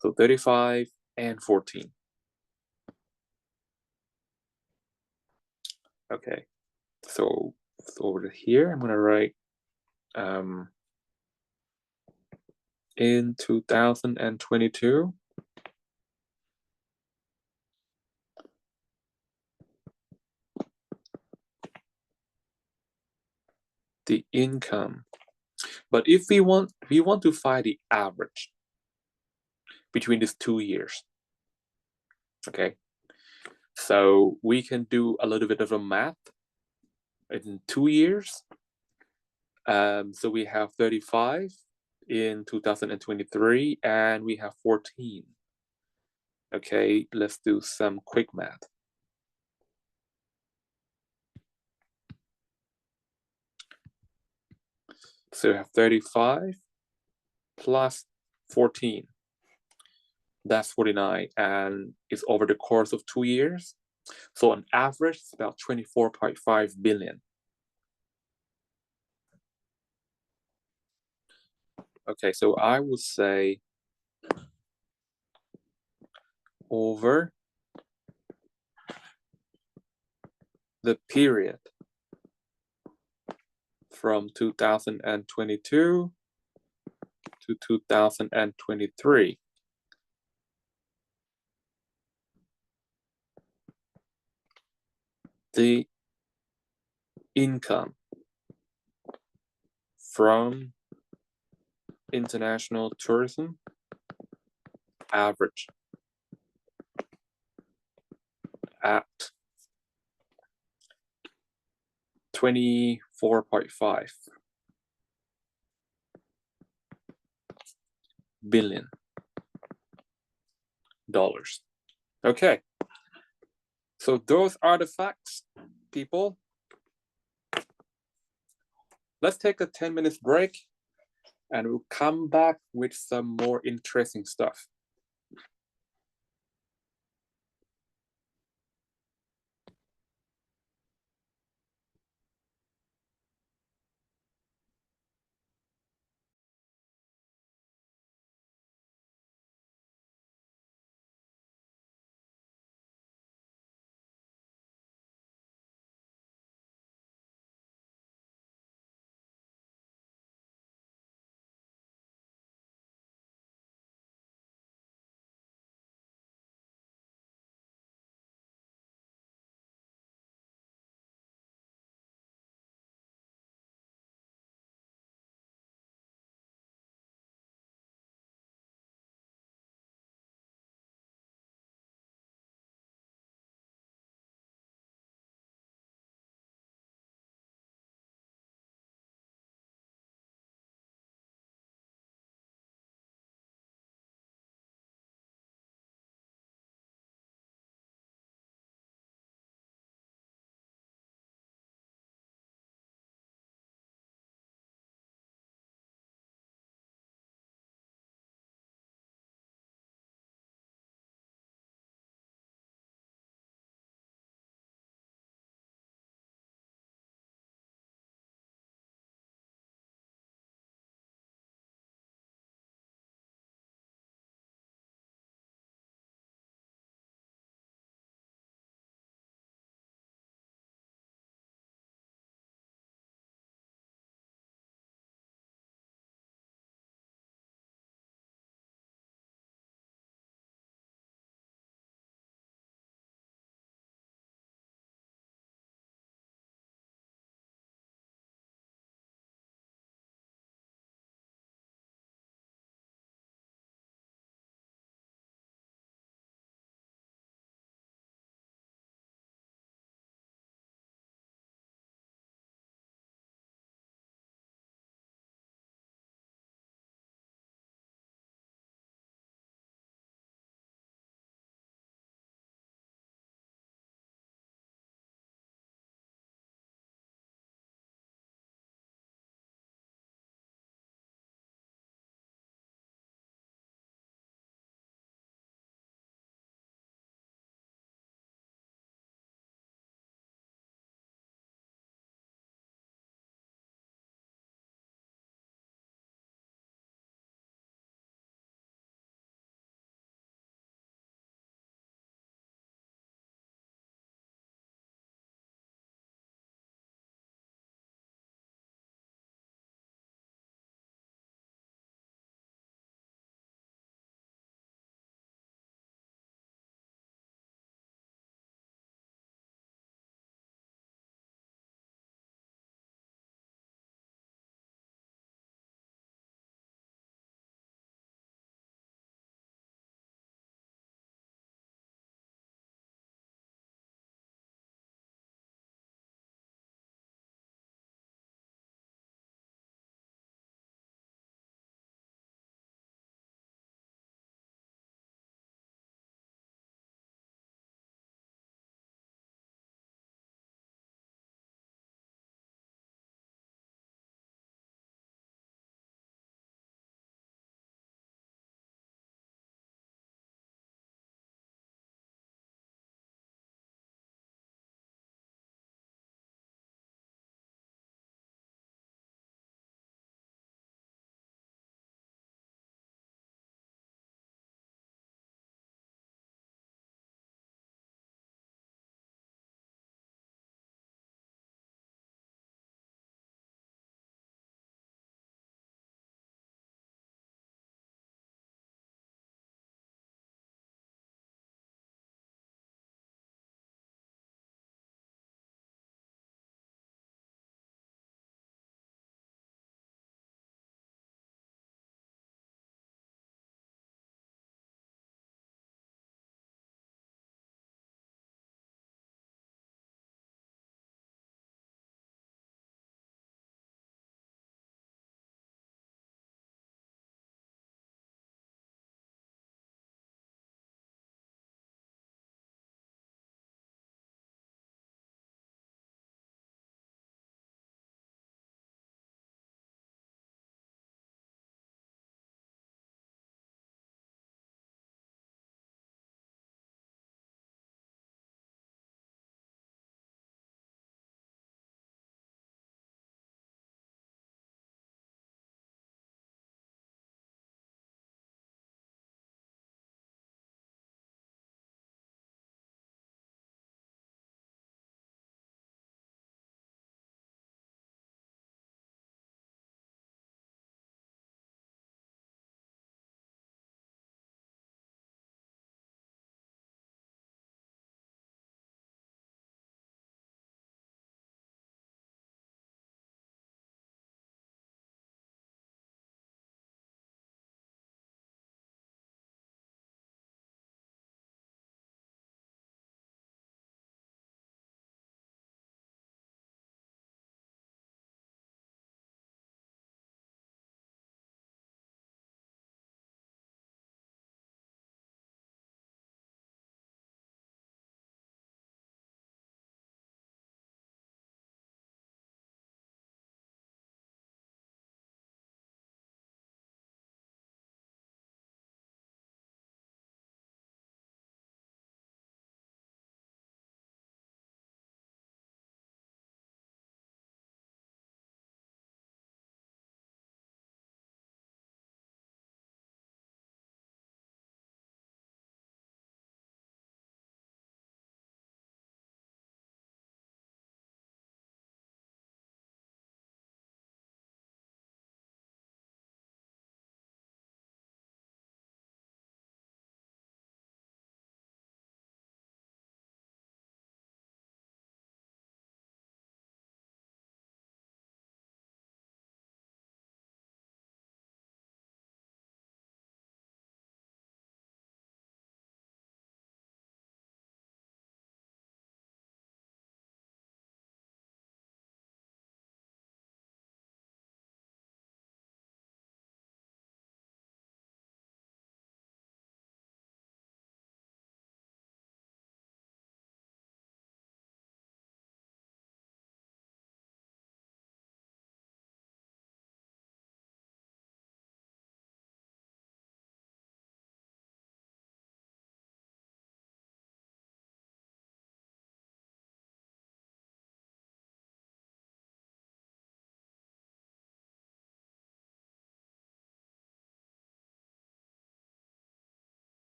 So 35 and 14. Okay, so over here, I'm going to write in 2022, the income. But if we want to find the average between these 2 years. Okay, so we can do a little bit of a math in 2 years. So we have 35 in 2023 and we have 14. Okay, let's do some quick math. So we have 35 plus 14. That's 49, and it's over the course of 2 years. So on average, it's about 24.5 billion. Okay, so I would say over the period from 2022 to 2023, the income from international tourism average at 24.5 billion dollars. Okay, so those are the facts, people. Let's take a 10 minutes break and we'll come back with some more interesting stuff.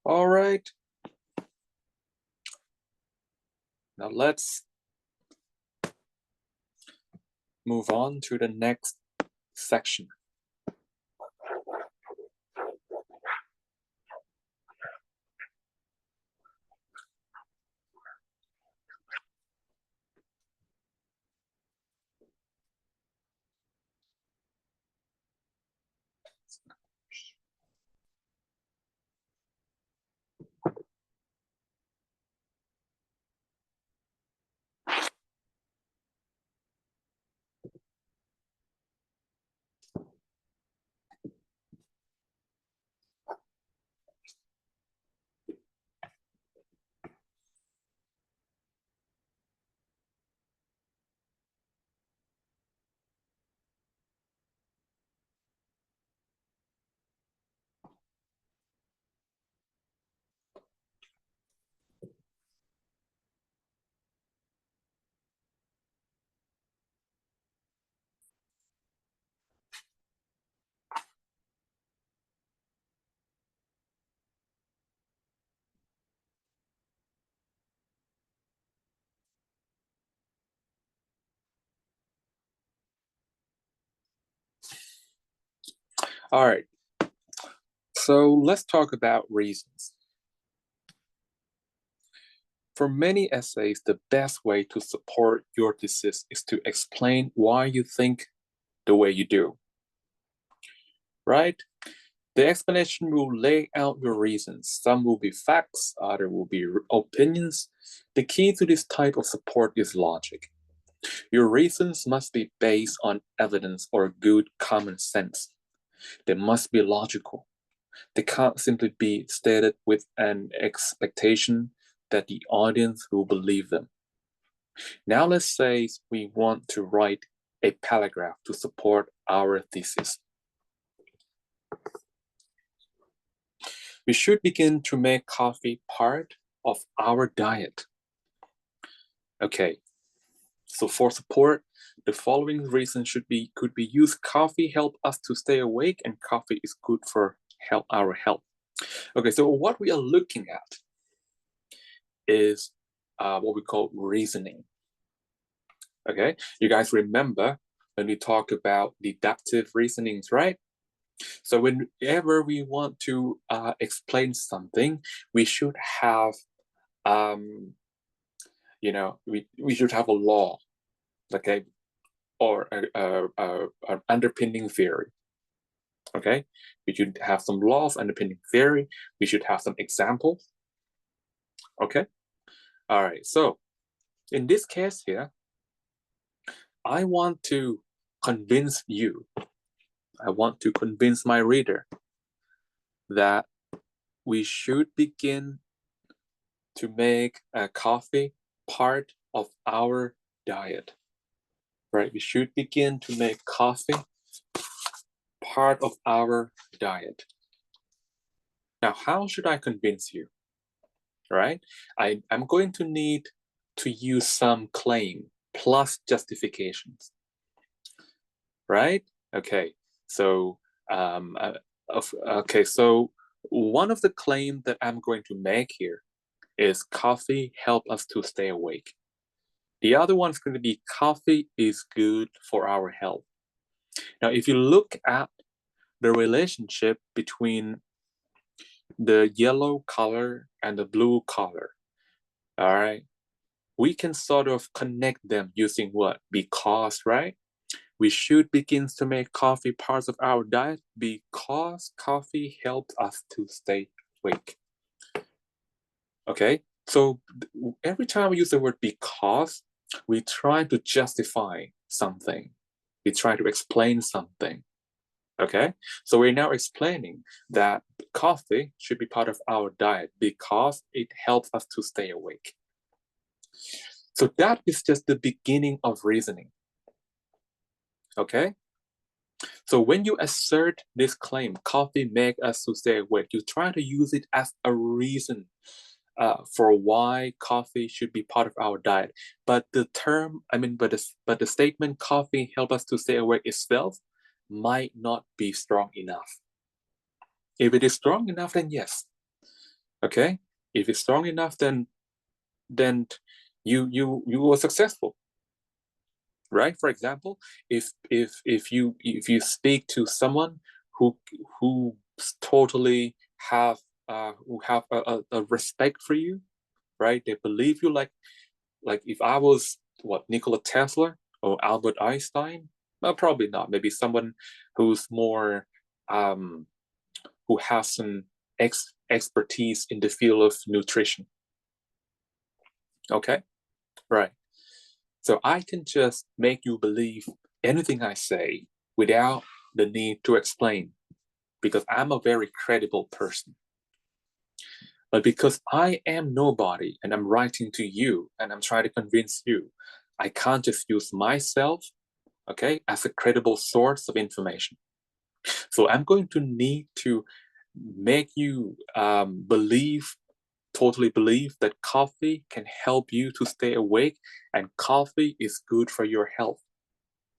All right. Now let's move on to the next section. All right. So let's talk about reasons. For many essays, the best way to support your thesis is to explain why you think the way you do, right? The explanation will lay out your reasons. Some will be facts, other will be opinions. The key to this type of support is logic. Your reasons must be based on evidence or good common sense. They must be logical. They can't simply be stated with an expectation that the audience will believe them. Now let's say we want to write a paragraph to support our thesis. We should begin to make coffee part of our diet. Okay, so for support, the following reasons could be used. Coffee help us to stay awake, and coffee is good for our health. Okay, so what we are looking at is what we call reasoning. Okay, you guys remember when we talk about deductive reasonings, right? So whenever we want to explain something, we should have, we should have a law, okay, or an underpinning theory. Okay, we should have some laws underpinning theory. We should have some examples. Okay, all right. So in this case here, I want to convince you. I want to convince my reader that we should begin to make coffee part of our diet, right? We should begin to make coffee part of our diet. Now, how should I convince you, right? I'm going to need to use some claim plus justifications, right? Okay, so so one of the claims that I'm going to make here is coffee help us to stay awake. The other one is going to be coffee is good for our health. Now, if you look at the relationship between the yellow color and the blue color, all right, we can sort of connect them using what? Because, right? We should begin to make coffee parts of our diet because coffee helps us to stay awake. Okay, so every time we use the word because, we try to justify something. We try to explain something. Okay, so we're now explaining that coffee should be part of our diet because it helps us to stay awake. So that is just the beginning of reasoning. Okay, so when you assert this claim, coffee makes us to stay awake, you try to use it as a reason for why coffee should be part of our diet. But the statement coffee help us to stay awake itself might not be strong enough. If it is strong enough, then yes, Okay, if it's strong enough, then you were successful, right? For example, if you speak to someone who totally have who have a respect for you, right? They believe you, like if I was what, Nikola Tesla or Albert Einstein. Well, probably not. Maybe someone who's more um, who has some expertise in the field of nutrition. Okay, right. So I can just make you believe anything I say without the need to explain, because I'm a very credible person. But because I am nobody and I'm writing to you and I'm trying to convince you, I can't just use myself, okay, as a credible source of information. So I'm going to need to make you totally believe that coffee can help you to stay awake and coffee is good for your health.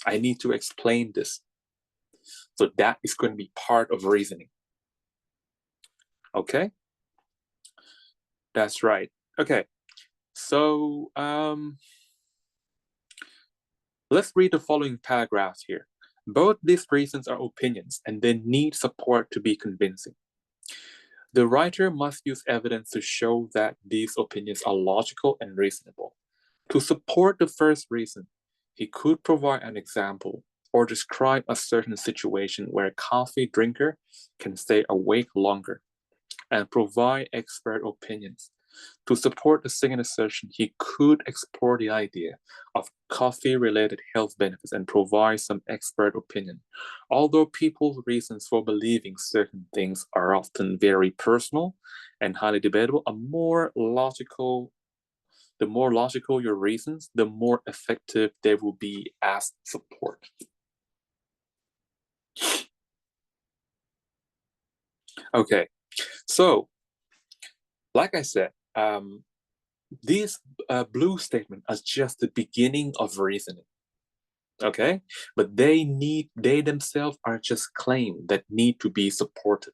I need to explain this. So that is going to be part of reasoning. Okay? That's right. Okay. So let's read the following paragraphs here. Both these reasons are opinions and they need support to be convincing. The writer must use evidence to show that these opinions are logical and reasonable. To support the first reason, he could provide an example or describe a certain situation where a coffee drinker can stay awake longer and provide expert opinions. To support the second assertion, he could explore the idea of coffee-related health benefits and provide some expert opinion. Although people's reasons for believing certain things are often very personal and highly debatable, the more logical your reasons, the more effective they will be as support. Okay, so like I said, these blue statements are just the beginning of reasoning. Okay, but they themselves are just claims that need to be supported.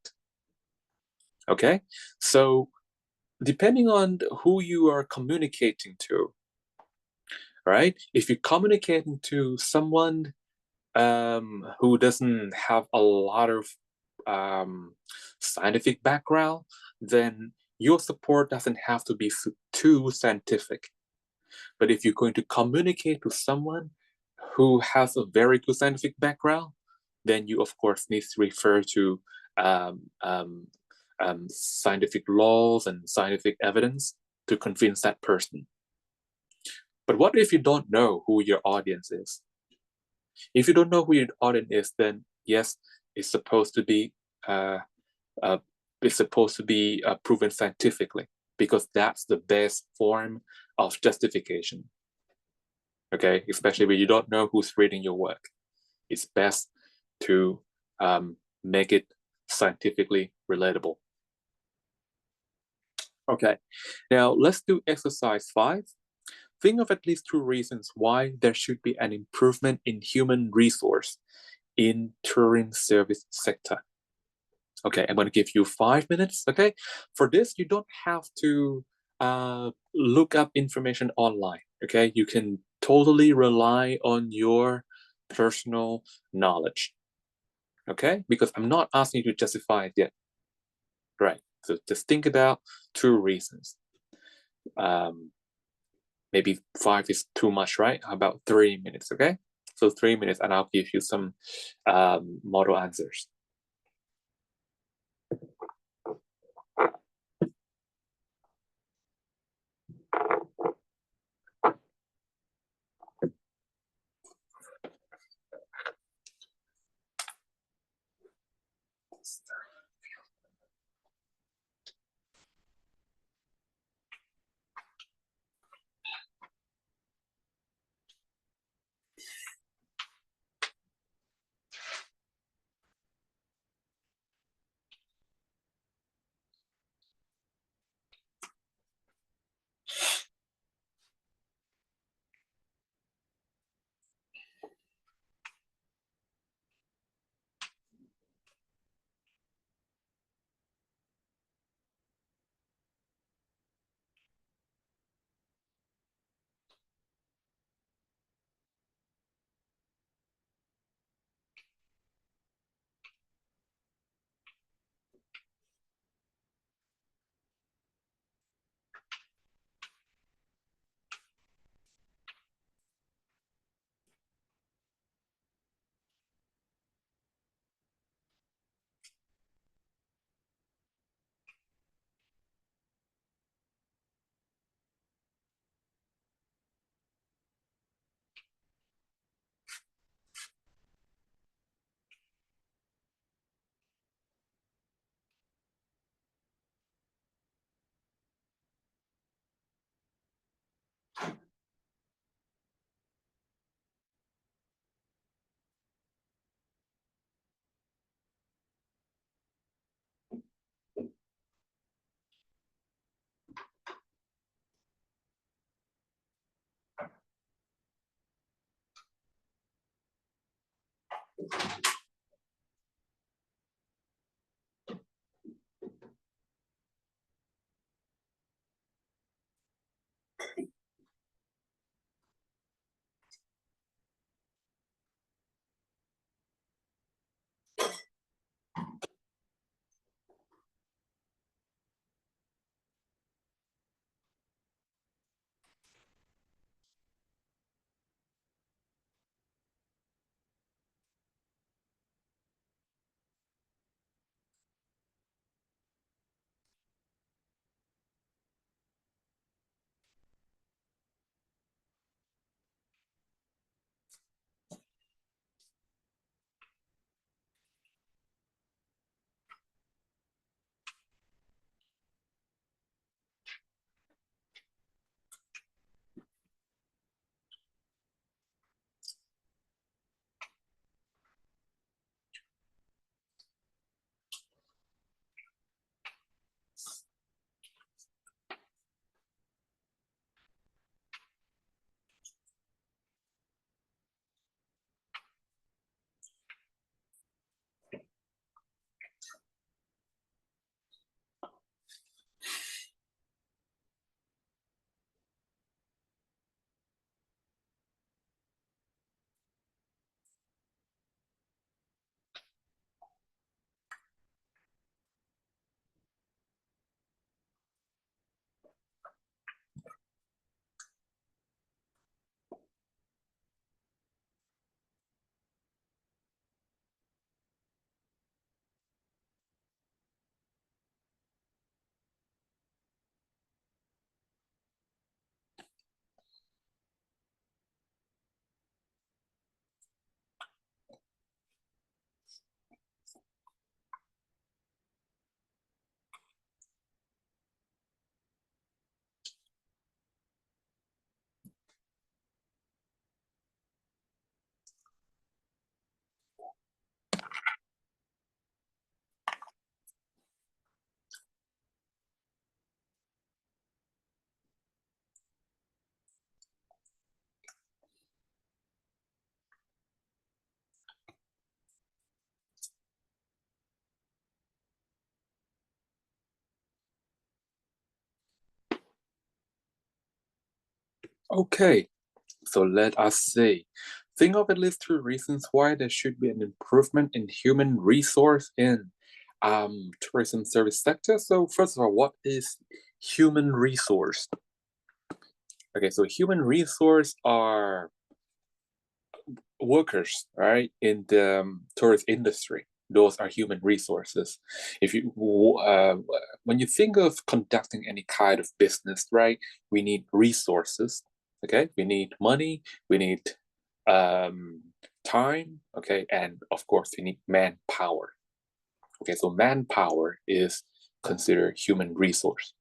Okay, so depending on who you are communicating to, right? If you're communicating to someone who doesn't have a lot of scientific background, then your support doesn't have to be too scientific. But if you're going to communicate to someone who has a very good scientific background, then you, of course, need to refer to um, um, scientific laws and scientific evidence to convince that person. But what if you don't know who your audience is? If you don't know who your audience is, then yes, it's supposed to be uh, uh, proven scientifically, because that's the best form of justification. Okay, especially when you don't know who's reading your work, it's best to make it scientifically relatable. Okay, now let's do exercise 5. Think of at least 2 reasons why there should be an improvement in human resource in touring service sector. Okay, I'm going to give you 5 minutes. Okay, for this, you don't have to look up information online. Okay, you can totally rely on your personal knowledge. Okay, because I'm not asking you to justify it yet. Right, so just think about 2 reasons. Maybe 5 is too much, right? How about 3 minutes? Okay, so 3 minutes, and I'll give you some model answers. Okay, so let us see. Think of at least two reasons why there should be an improvement in human resource in tourism service sector. So first of all, what is human resource? Okay, so human resource are workers, right, in the tourist industry. Those are human resources. If you when you think of conducting any kind of business, right, we need resources. Okay, we need money, we need um, time. Okay, and of course we need manpower. Okay, so manpower is considered human resource.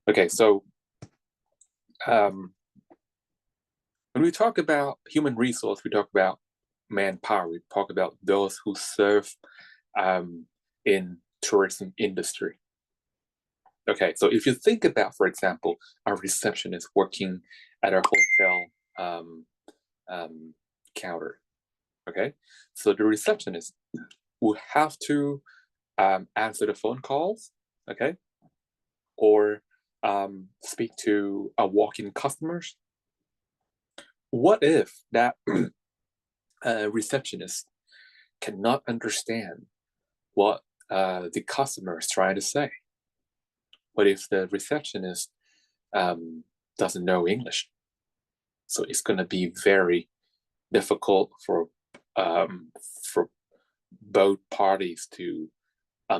Okay, so um, when we talk about human resource, we talk about manpower. We talk about those who serve um, in tourism industry. Okay, so if you think about, for example, a receptionist working at a hotel um, um, counter. Okay, so the receptionist will have to answer the phone calls. Okay, or speak to a walk-in customers. What if that receptionist cannot understand what the customer is trying to say? What if the receptionist um, doesn't know English? So it's going to be very difficult um, for both parties to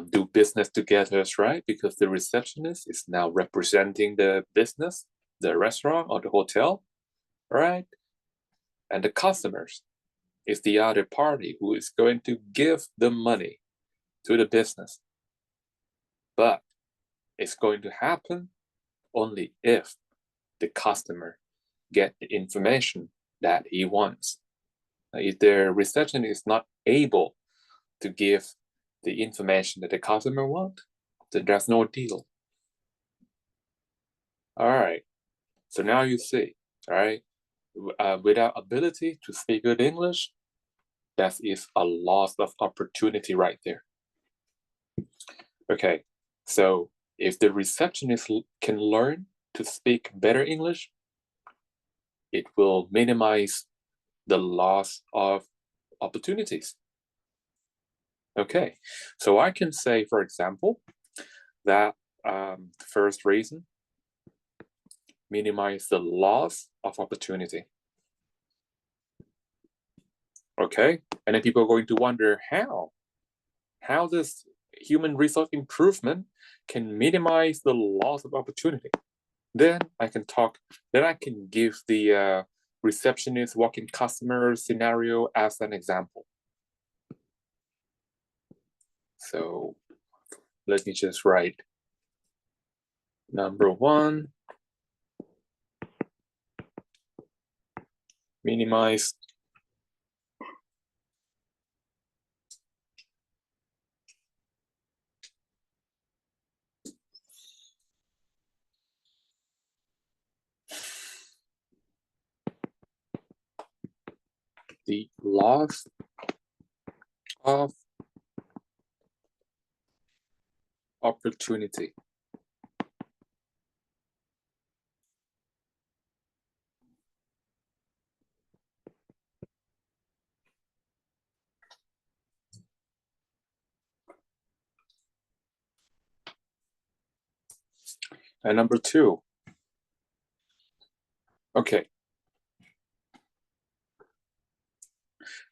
do business together, right? Because the receptionist is now representing the business, the restaurant or the hotel, right? And the customers is the other party who is going to give the money to the business. But it's going to happen only if the customer get the information that he wants. If the receptionist is not able to give the information that the customer wants, then there's no deal. All right. So now you see, all right, without ability to speak good English, that is a loss of opportunity right there. Okay. So if the receptionist can learn to speak better English, it will minimize the loss of opportunities. Okay, so I can say, for example, that the first reason, minimize the loss of opportunity. Okay, and then people are going to wonder how does human resource improvement can minimize the loss of opportunity. Then I can give the receptionist walk-in customer scenario as an example. So let me just write number one, minimize the loss of opportunity. And number two, okay.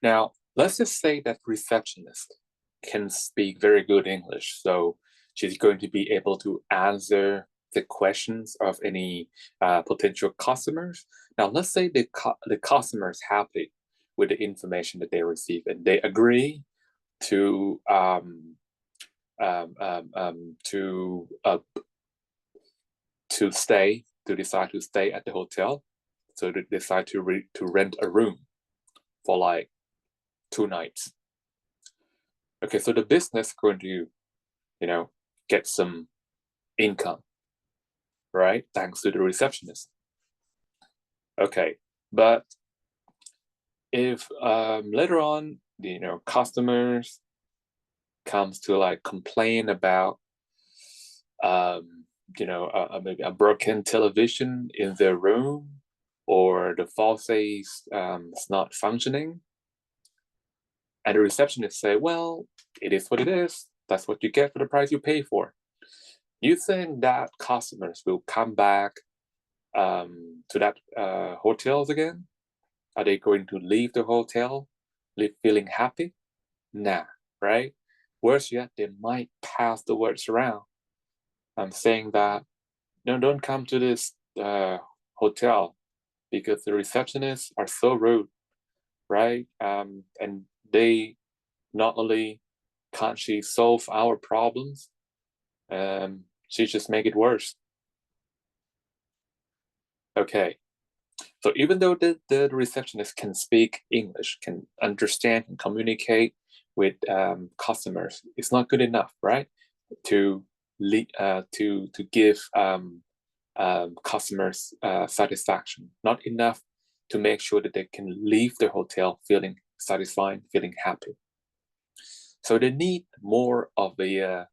Now, let's just say that receptionist can speak very good English. So she's going to be able to answer the questions of any potential customers. Now, let's say the customer is happy with the information that they receive and they agree to decide to stay at the hotel. So they decide to rent a room for like 2 nights. Okay, so the business is going to, get some income, right? Thanks to the receptionist. Okay, but if later on, customers comes to like complain about, maybe a broken television in their room, or the faucet is not functioning, and the receptionist say, well, it is what it is. That's what you get for the price you pay for. You think that customers will come back to that hotels again? Are they going to leave the hotel feeling happy? Nah, right? Worse yet, they might pass the words around. I'm saying that, no, don't come to this hotel because the receptionists are so rude, right? And they not only can't she solve our problems, she just make it worse. Okay, so even though the receptionist can speak English, can understand and communicate with customers, it's not good enough, right? To give customers satisfaction. Not enough to make sure that they can leave their hotel feeling satisfied, feeling happy. So they need more of a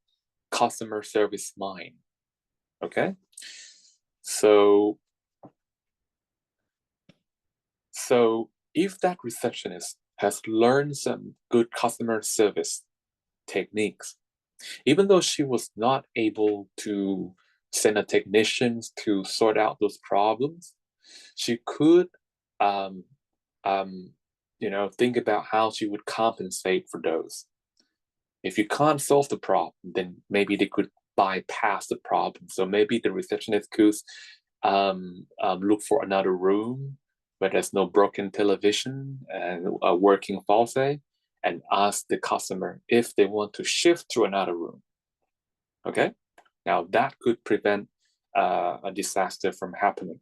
customer service mind. Okay, so if that receptionist has learned some good customer service techniques, even though she was not able to send a technician to sort out those problems, she could think about how she would compensate for those. If you can't solve the problem, then maybe they could bypass the problem. So maybe the receptionist could look for another room where there's no broken television and a working faucet, and ask the customer if they want to shift to another room. Okay, now that could prevent a disaster from happening.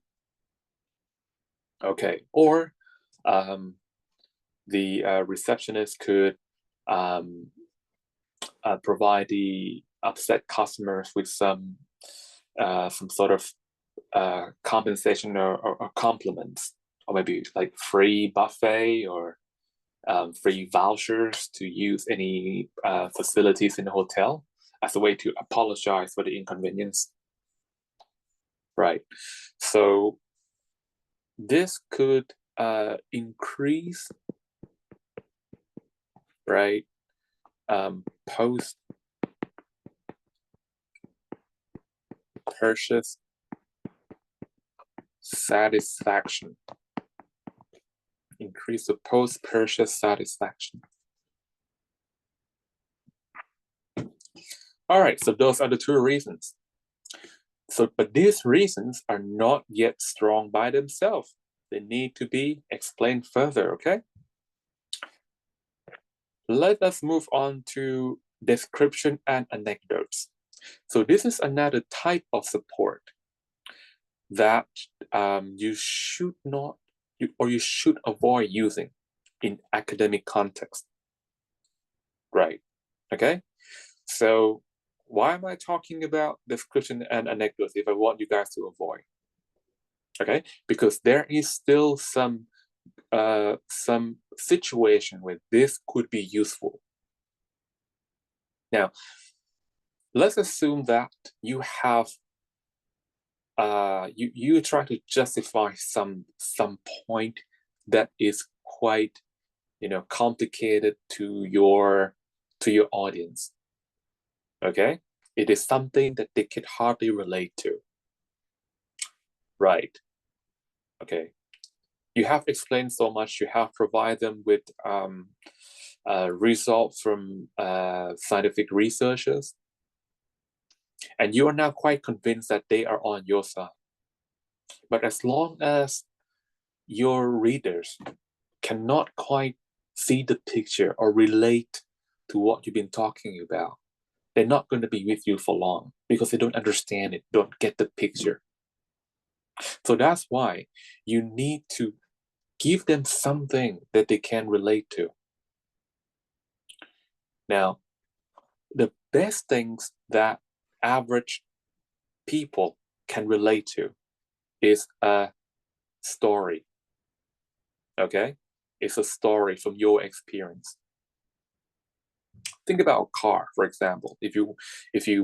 Okay, or the receptionist could provide the upset customers with some sort of compensation or compliments, or maybe like free buffet or free vouchers to use any facilities in the hotel as a way to apologize for the inconvenience. right? So this could increase, right, post-purchase satisfaction. Increase the post-purchase satisfaction. All right, so those are the two reasons. So, but these reasons are not yet strong by themselves. They need to be explained further, okay? Let us move on to description and anecdotes. So this is another type of support that you should not, you should avoid using in academic context, right? Okay, so why am I talking about description and anecdotes if I want you guys to avoid? Okay, because there is still some situation where this could be useful. Now, let's assume that you have you try to justify some point that is quite, you know, complicated to your audience. Okay, it is something that they can hardly relate to, right? Okay, you have explained so much, you have provided them with results from scientific researchers, and you are now quite convinced that they are on your side. But as long as your readers cannot quite see the picture or relate to what you've been talking about, they're not going to be with you for long because they don't understand it, don't get the picture. So that's why you need to give them something that they can relate to. Now, the best things that average people can relate to is a story. Okay? It's a story from your experience. Think about a car, for example. If you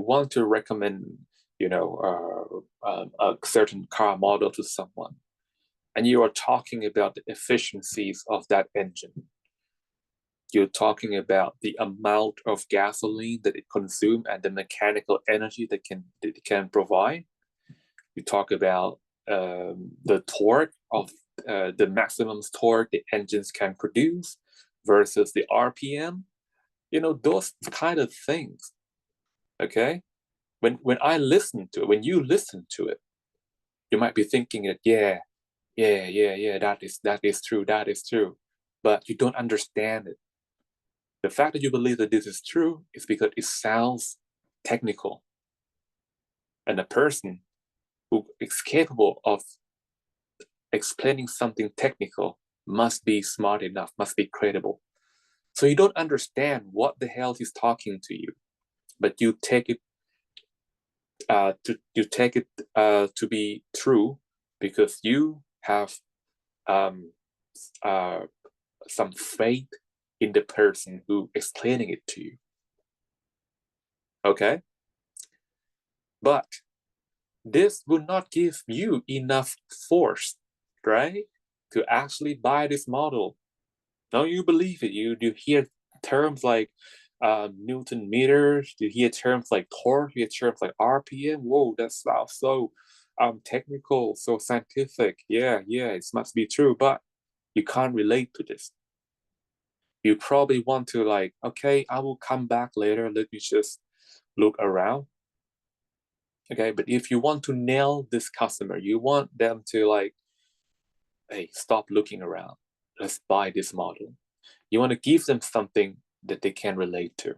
want to recommend, you know, a certain car model to someone, and you are talking about the efficiencies of that engine, you're talking about the amount of gasoline that it consumes and the mechanical energy that it can provide. You talk about the torque of the maximum torque the engines can produce versus the RPM. You know, those kind of things. Okay, when I listen to it, when you listen to it, you might be thinking that yeah, that is true, that is true, but you don't understand it. The fact that you believe that this is true is because it sounds technical, and a person who is capable of explaining something technical must be smart enough, must be credible. So you don't understand what the hell he's talking to you, but you take it to be true because you have some faith in the person who explaining it to you. Okay, but this will not give you enough force, right, to actually buy this model. Now you believe it. You hear terms like Newton meters. You hear terms like torque. You hear terms like RPM. Whoa, that sounds so technical, so scientific. Yeah, it must be true, but you can't relate to this. You probably want to like, okay, I will come back later. Let me just look around. Okay, but if you want to nail this customer, you want them to like, hey, stop looking around. Let's buy this model. You want to give them something that they can relate to.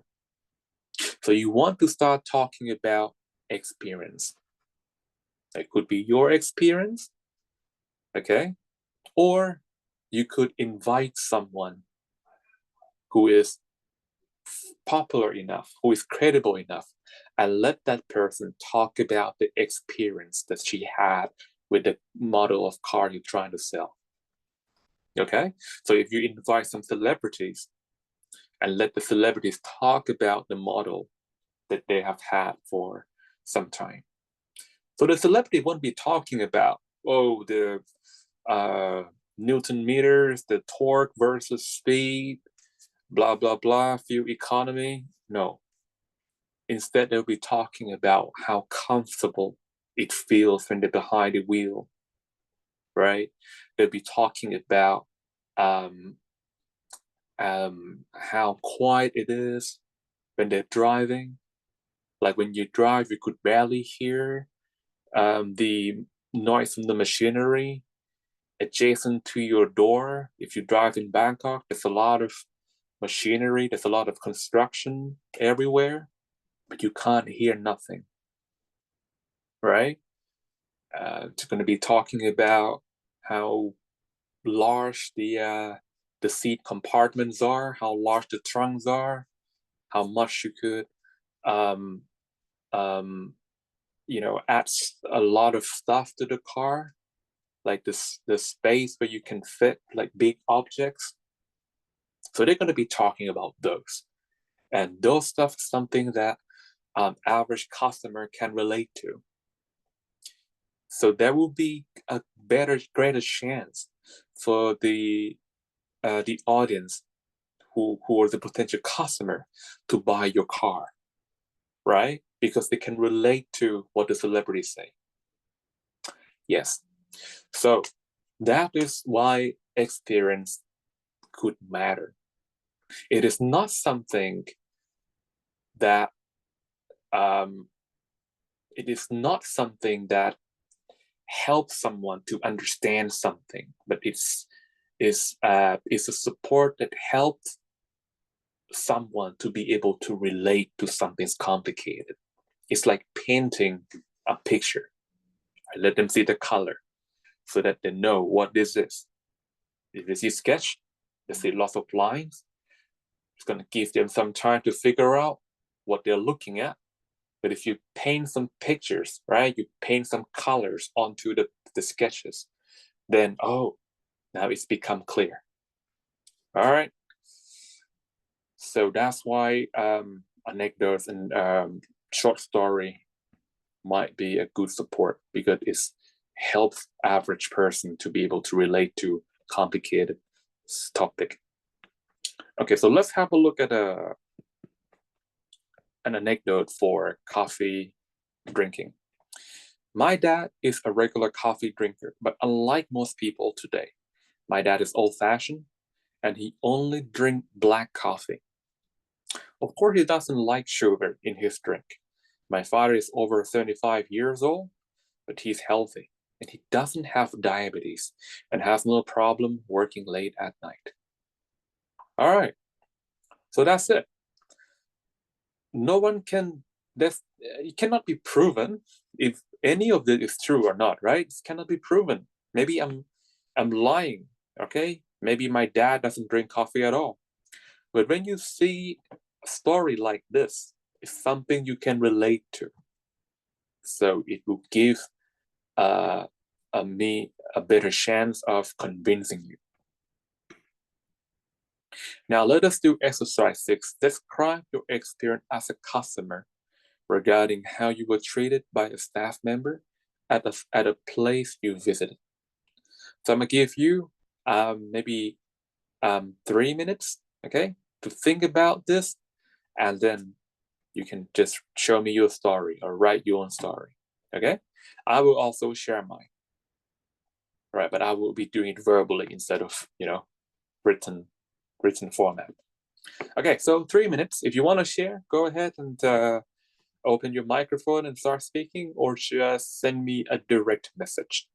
So you want to start talking about experience. It could be your experience, okay? Or you could invite someone who is popular enough, who is credible enough, and let that person talk about the experience that she had with the model of car you're trying to sell. Okay? So if you invite some celebrities and let the celebrities talk about the model that they have had for some time, So the celebrity won't be talking about, oh, the uh, Newton meters, the torque versus speed, blah, blah, blah, fuel economy. No. Instead, they'll be talking about how comfortable it feels when they're behind the wheel, right? They'll be talking about um, how quiet it is when they're driving. Like when you drive, you could barely hear the noise from the machinery adjacent to your door. If you drive in Bangkok, there's a lot of machinery, there's a lot of construction everywhere, but you can't hear nothing, right? It's going to be talking about how large the seat compartments are, how large the trunks are, how much you could um, um, add a lot of stuff to the car, like the space where you can fit like big objects. So they're going to be talking about those, and those stuff is something that average customer can relate to. So there will be a greater chance for the audience who are the potential customer to buy your car, right? Because they can relate to what the celebrities say. Yes. So that is why experience could matter. It is not something that um, it is not something that helps someone to understand something, but it's a support that helps someone to be able to relate to something complicated. It's like painting a picture. I let them see the color so that they know what this is. If they see sketch, they see lots of lines. It's going to give them some time to figure out what they're looking at. But if you paint some pictures, right, you paint some colors onto the sketches, then, oh, now it's become clear. All right. So that's why anecdotes and short story might be a good support, because it helps average person to be able to relate to complicated topic. Okay, so let's have a look at an anecdote for coffee drinking. My dad is a regular coffee drinker, but unlike most people today, my dad is old-fashioned and he only drinks black coffee. Of course, he doesn't like sugar in his drink. My father is over 75 years old, but he's healthy and he doesn't have diabetes and has no problem working late at night. All right, so that's it. No one can, it cannot be proven if any of this is true or not, right? It cannot be proven. Maybe I'm lying, okay? Maybe my dad doesn't drink coffee at all. But when you see a story like this, it's something you can relate to. So it will give me a better chance of convincing you. Now let us do exercise 6. Describe your experience as a customer regarding how you were treated by a staff member at a place you visited. So I'm gonna give you maybe 3 minutes, okay, to think about this, and then you can just show me your story or write your own story, okay? I will also share mine, right? But I will be doing it verbally instead of, written format. Okay, so 3 minutes. If you want to share, go ahead and open your microphone and start speaking, or just send me a direct message.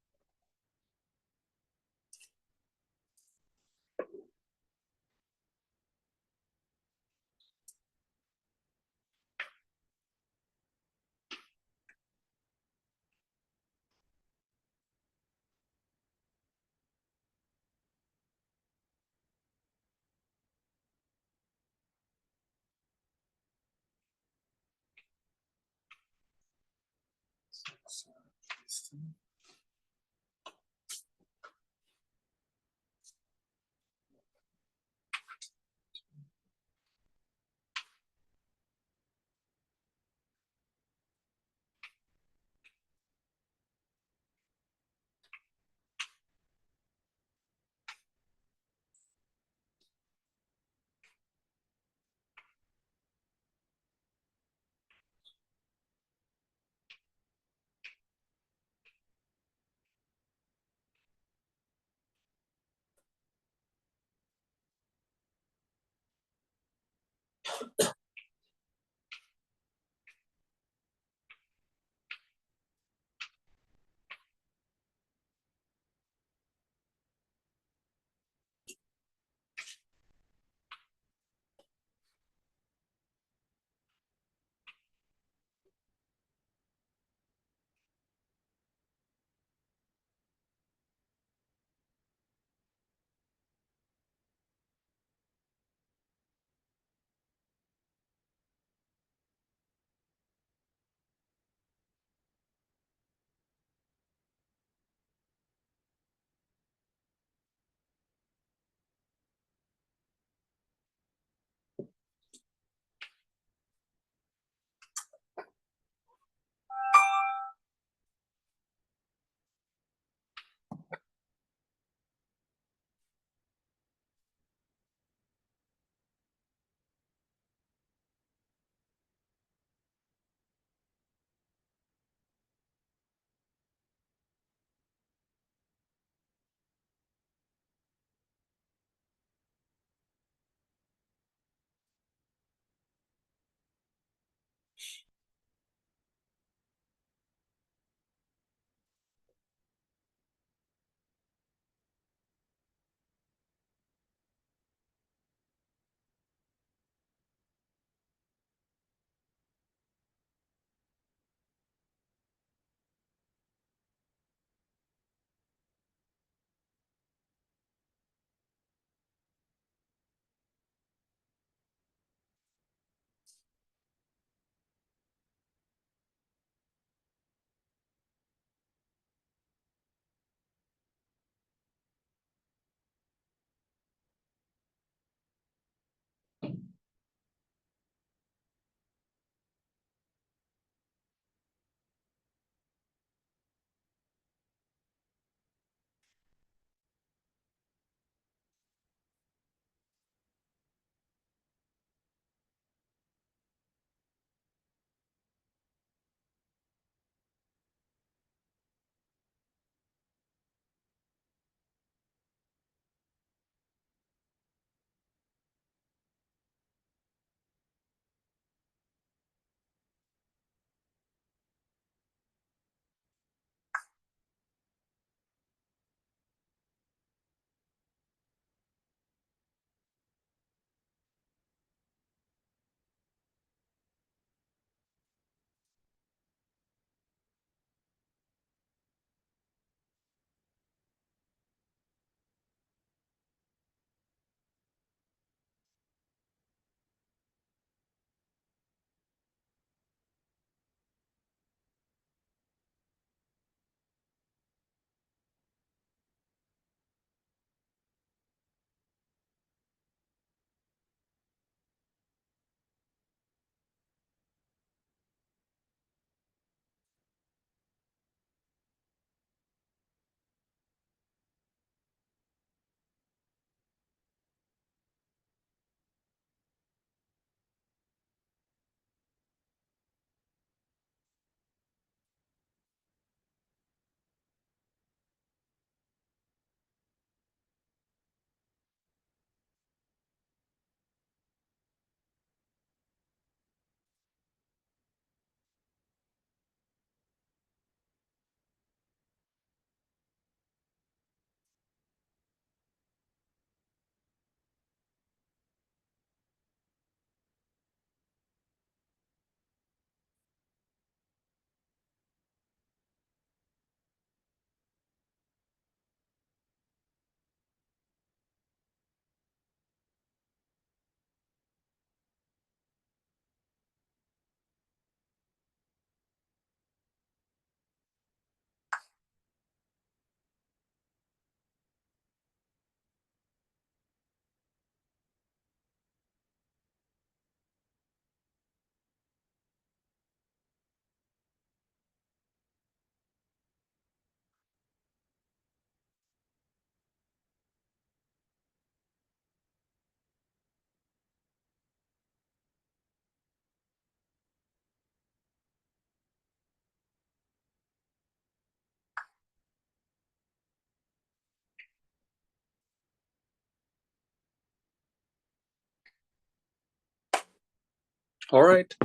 All right.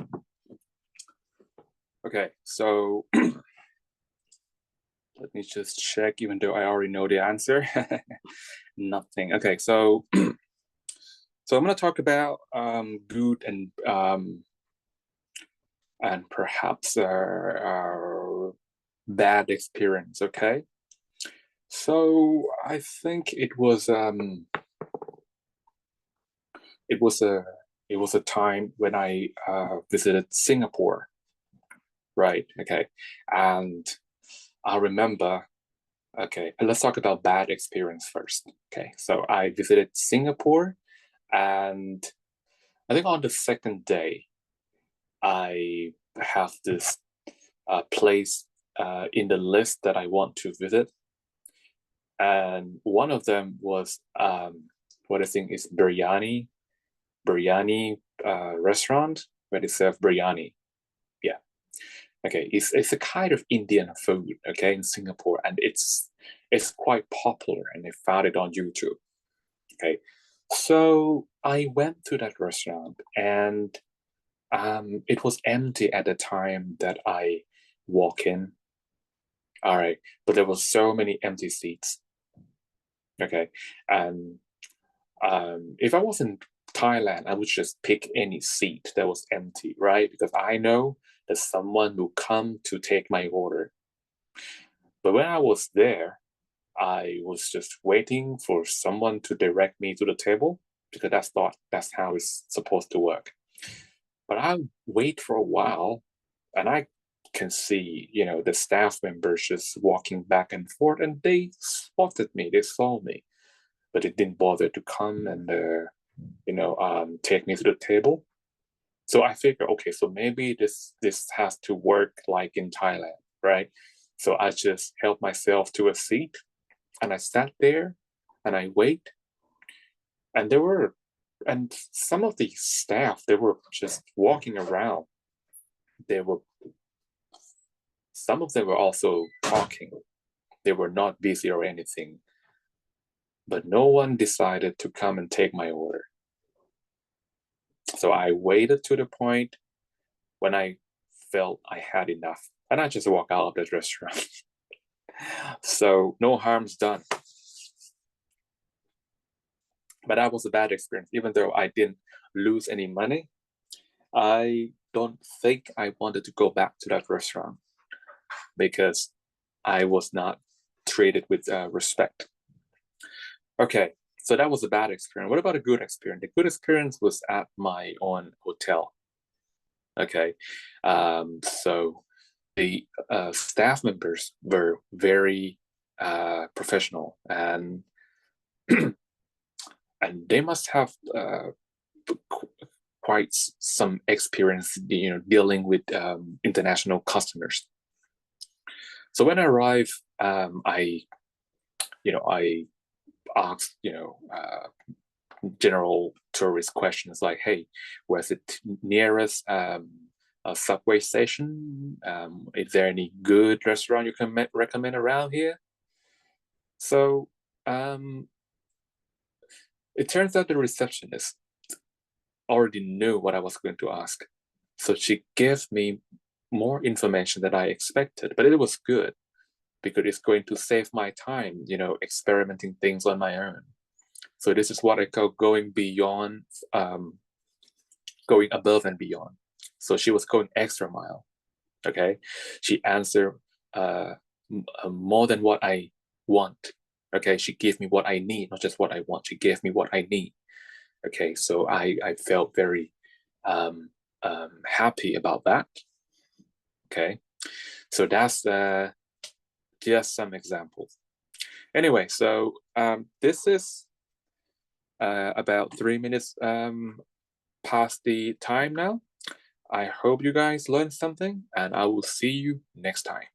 Okay, so let me just check, even though I already know the answer. Nothing. Okay, so so I'm going to talk about good and perhaps bad experience. Okay, so I think it was a time when I visited Singapore, right? Okay, and I remember. Okay, let's talk about bad experience first. Okay, so I visited Singapore, and I think on the second day, I have this place in the list that I want to visit, and one of them was what I think is biryani restaurant where they serve biryani. Yeah. Okay, it's a kind of Indian food, okay, in Singapore, and it's quite popular, and I found it on YouTube. Okay, so I went to that restaurant, and it was empty at the time that I walk in. All right, but there was so many empty seats. Okay, and if I was in Thailand, I would just pick any seat that was empty, right? Because I know that someone will come to take my order. But when I was there, I was just waiting for someone to direct me to the table because that's how it's supposed to work. But I wait for a while, and I can see, the staff members just walking back and forth, and they spotted me, they saw me, but it didn't bother to come and take me to the table. So I figured, okay, so maybe this has to work like in Thailand, right? So I just helped myself to a seat, and I sat there, and I wait, and some of the staff, they were just walking around. They were Some of them were also talking. They were not busy or anything, but no one decided to come and take my order. So I waited to the point when I felt I had enough, and I just walked out of that restaurant. So no harm's done. But that was a bad experience. Even though I didn't lose any money, I don't think I wanted to go back to that restaurant because I was not treated with respect. Okay, so that was a bad experience. What about a good experience? The good experience was at my own hotel. Okay, so the staff members were very professional, and and they must have quite some experience, dealing with international customers. So when I arrived, I asked, general tourist questions like, "Hey, where's the nearest a subway station? Is there any good restaurant you can recommend around here?" So it turns out the receptionist already knew what I was going to ask. So she gave me more information than I expected, but it was good because it's going to save my time, experimenting things on my own. So this is what I call going beyond, going above and beyond. So she was going extra mile. Okay, she answered more than what I want. Okay, she gave me what I need, not just what I want. She gave me what I need. Okay, so I felt very happy about that. Okay, so that's just some examples. Anyway, so this is about 3 minutes past the time now. I hope you guys learned something, and I will see you next time.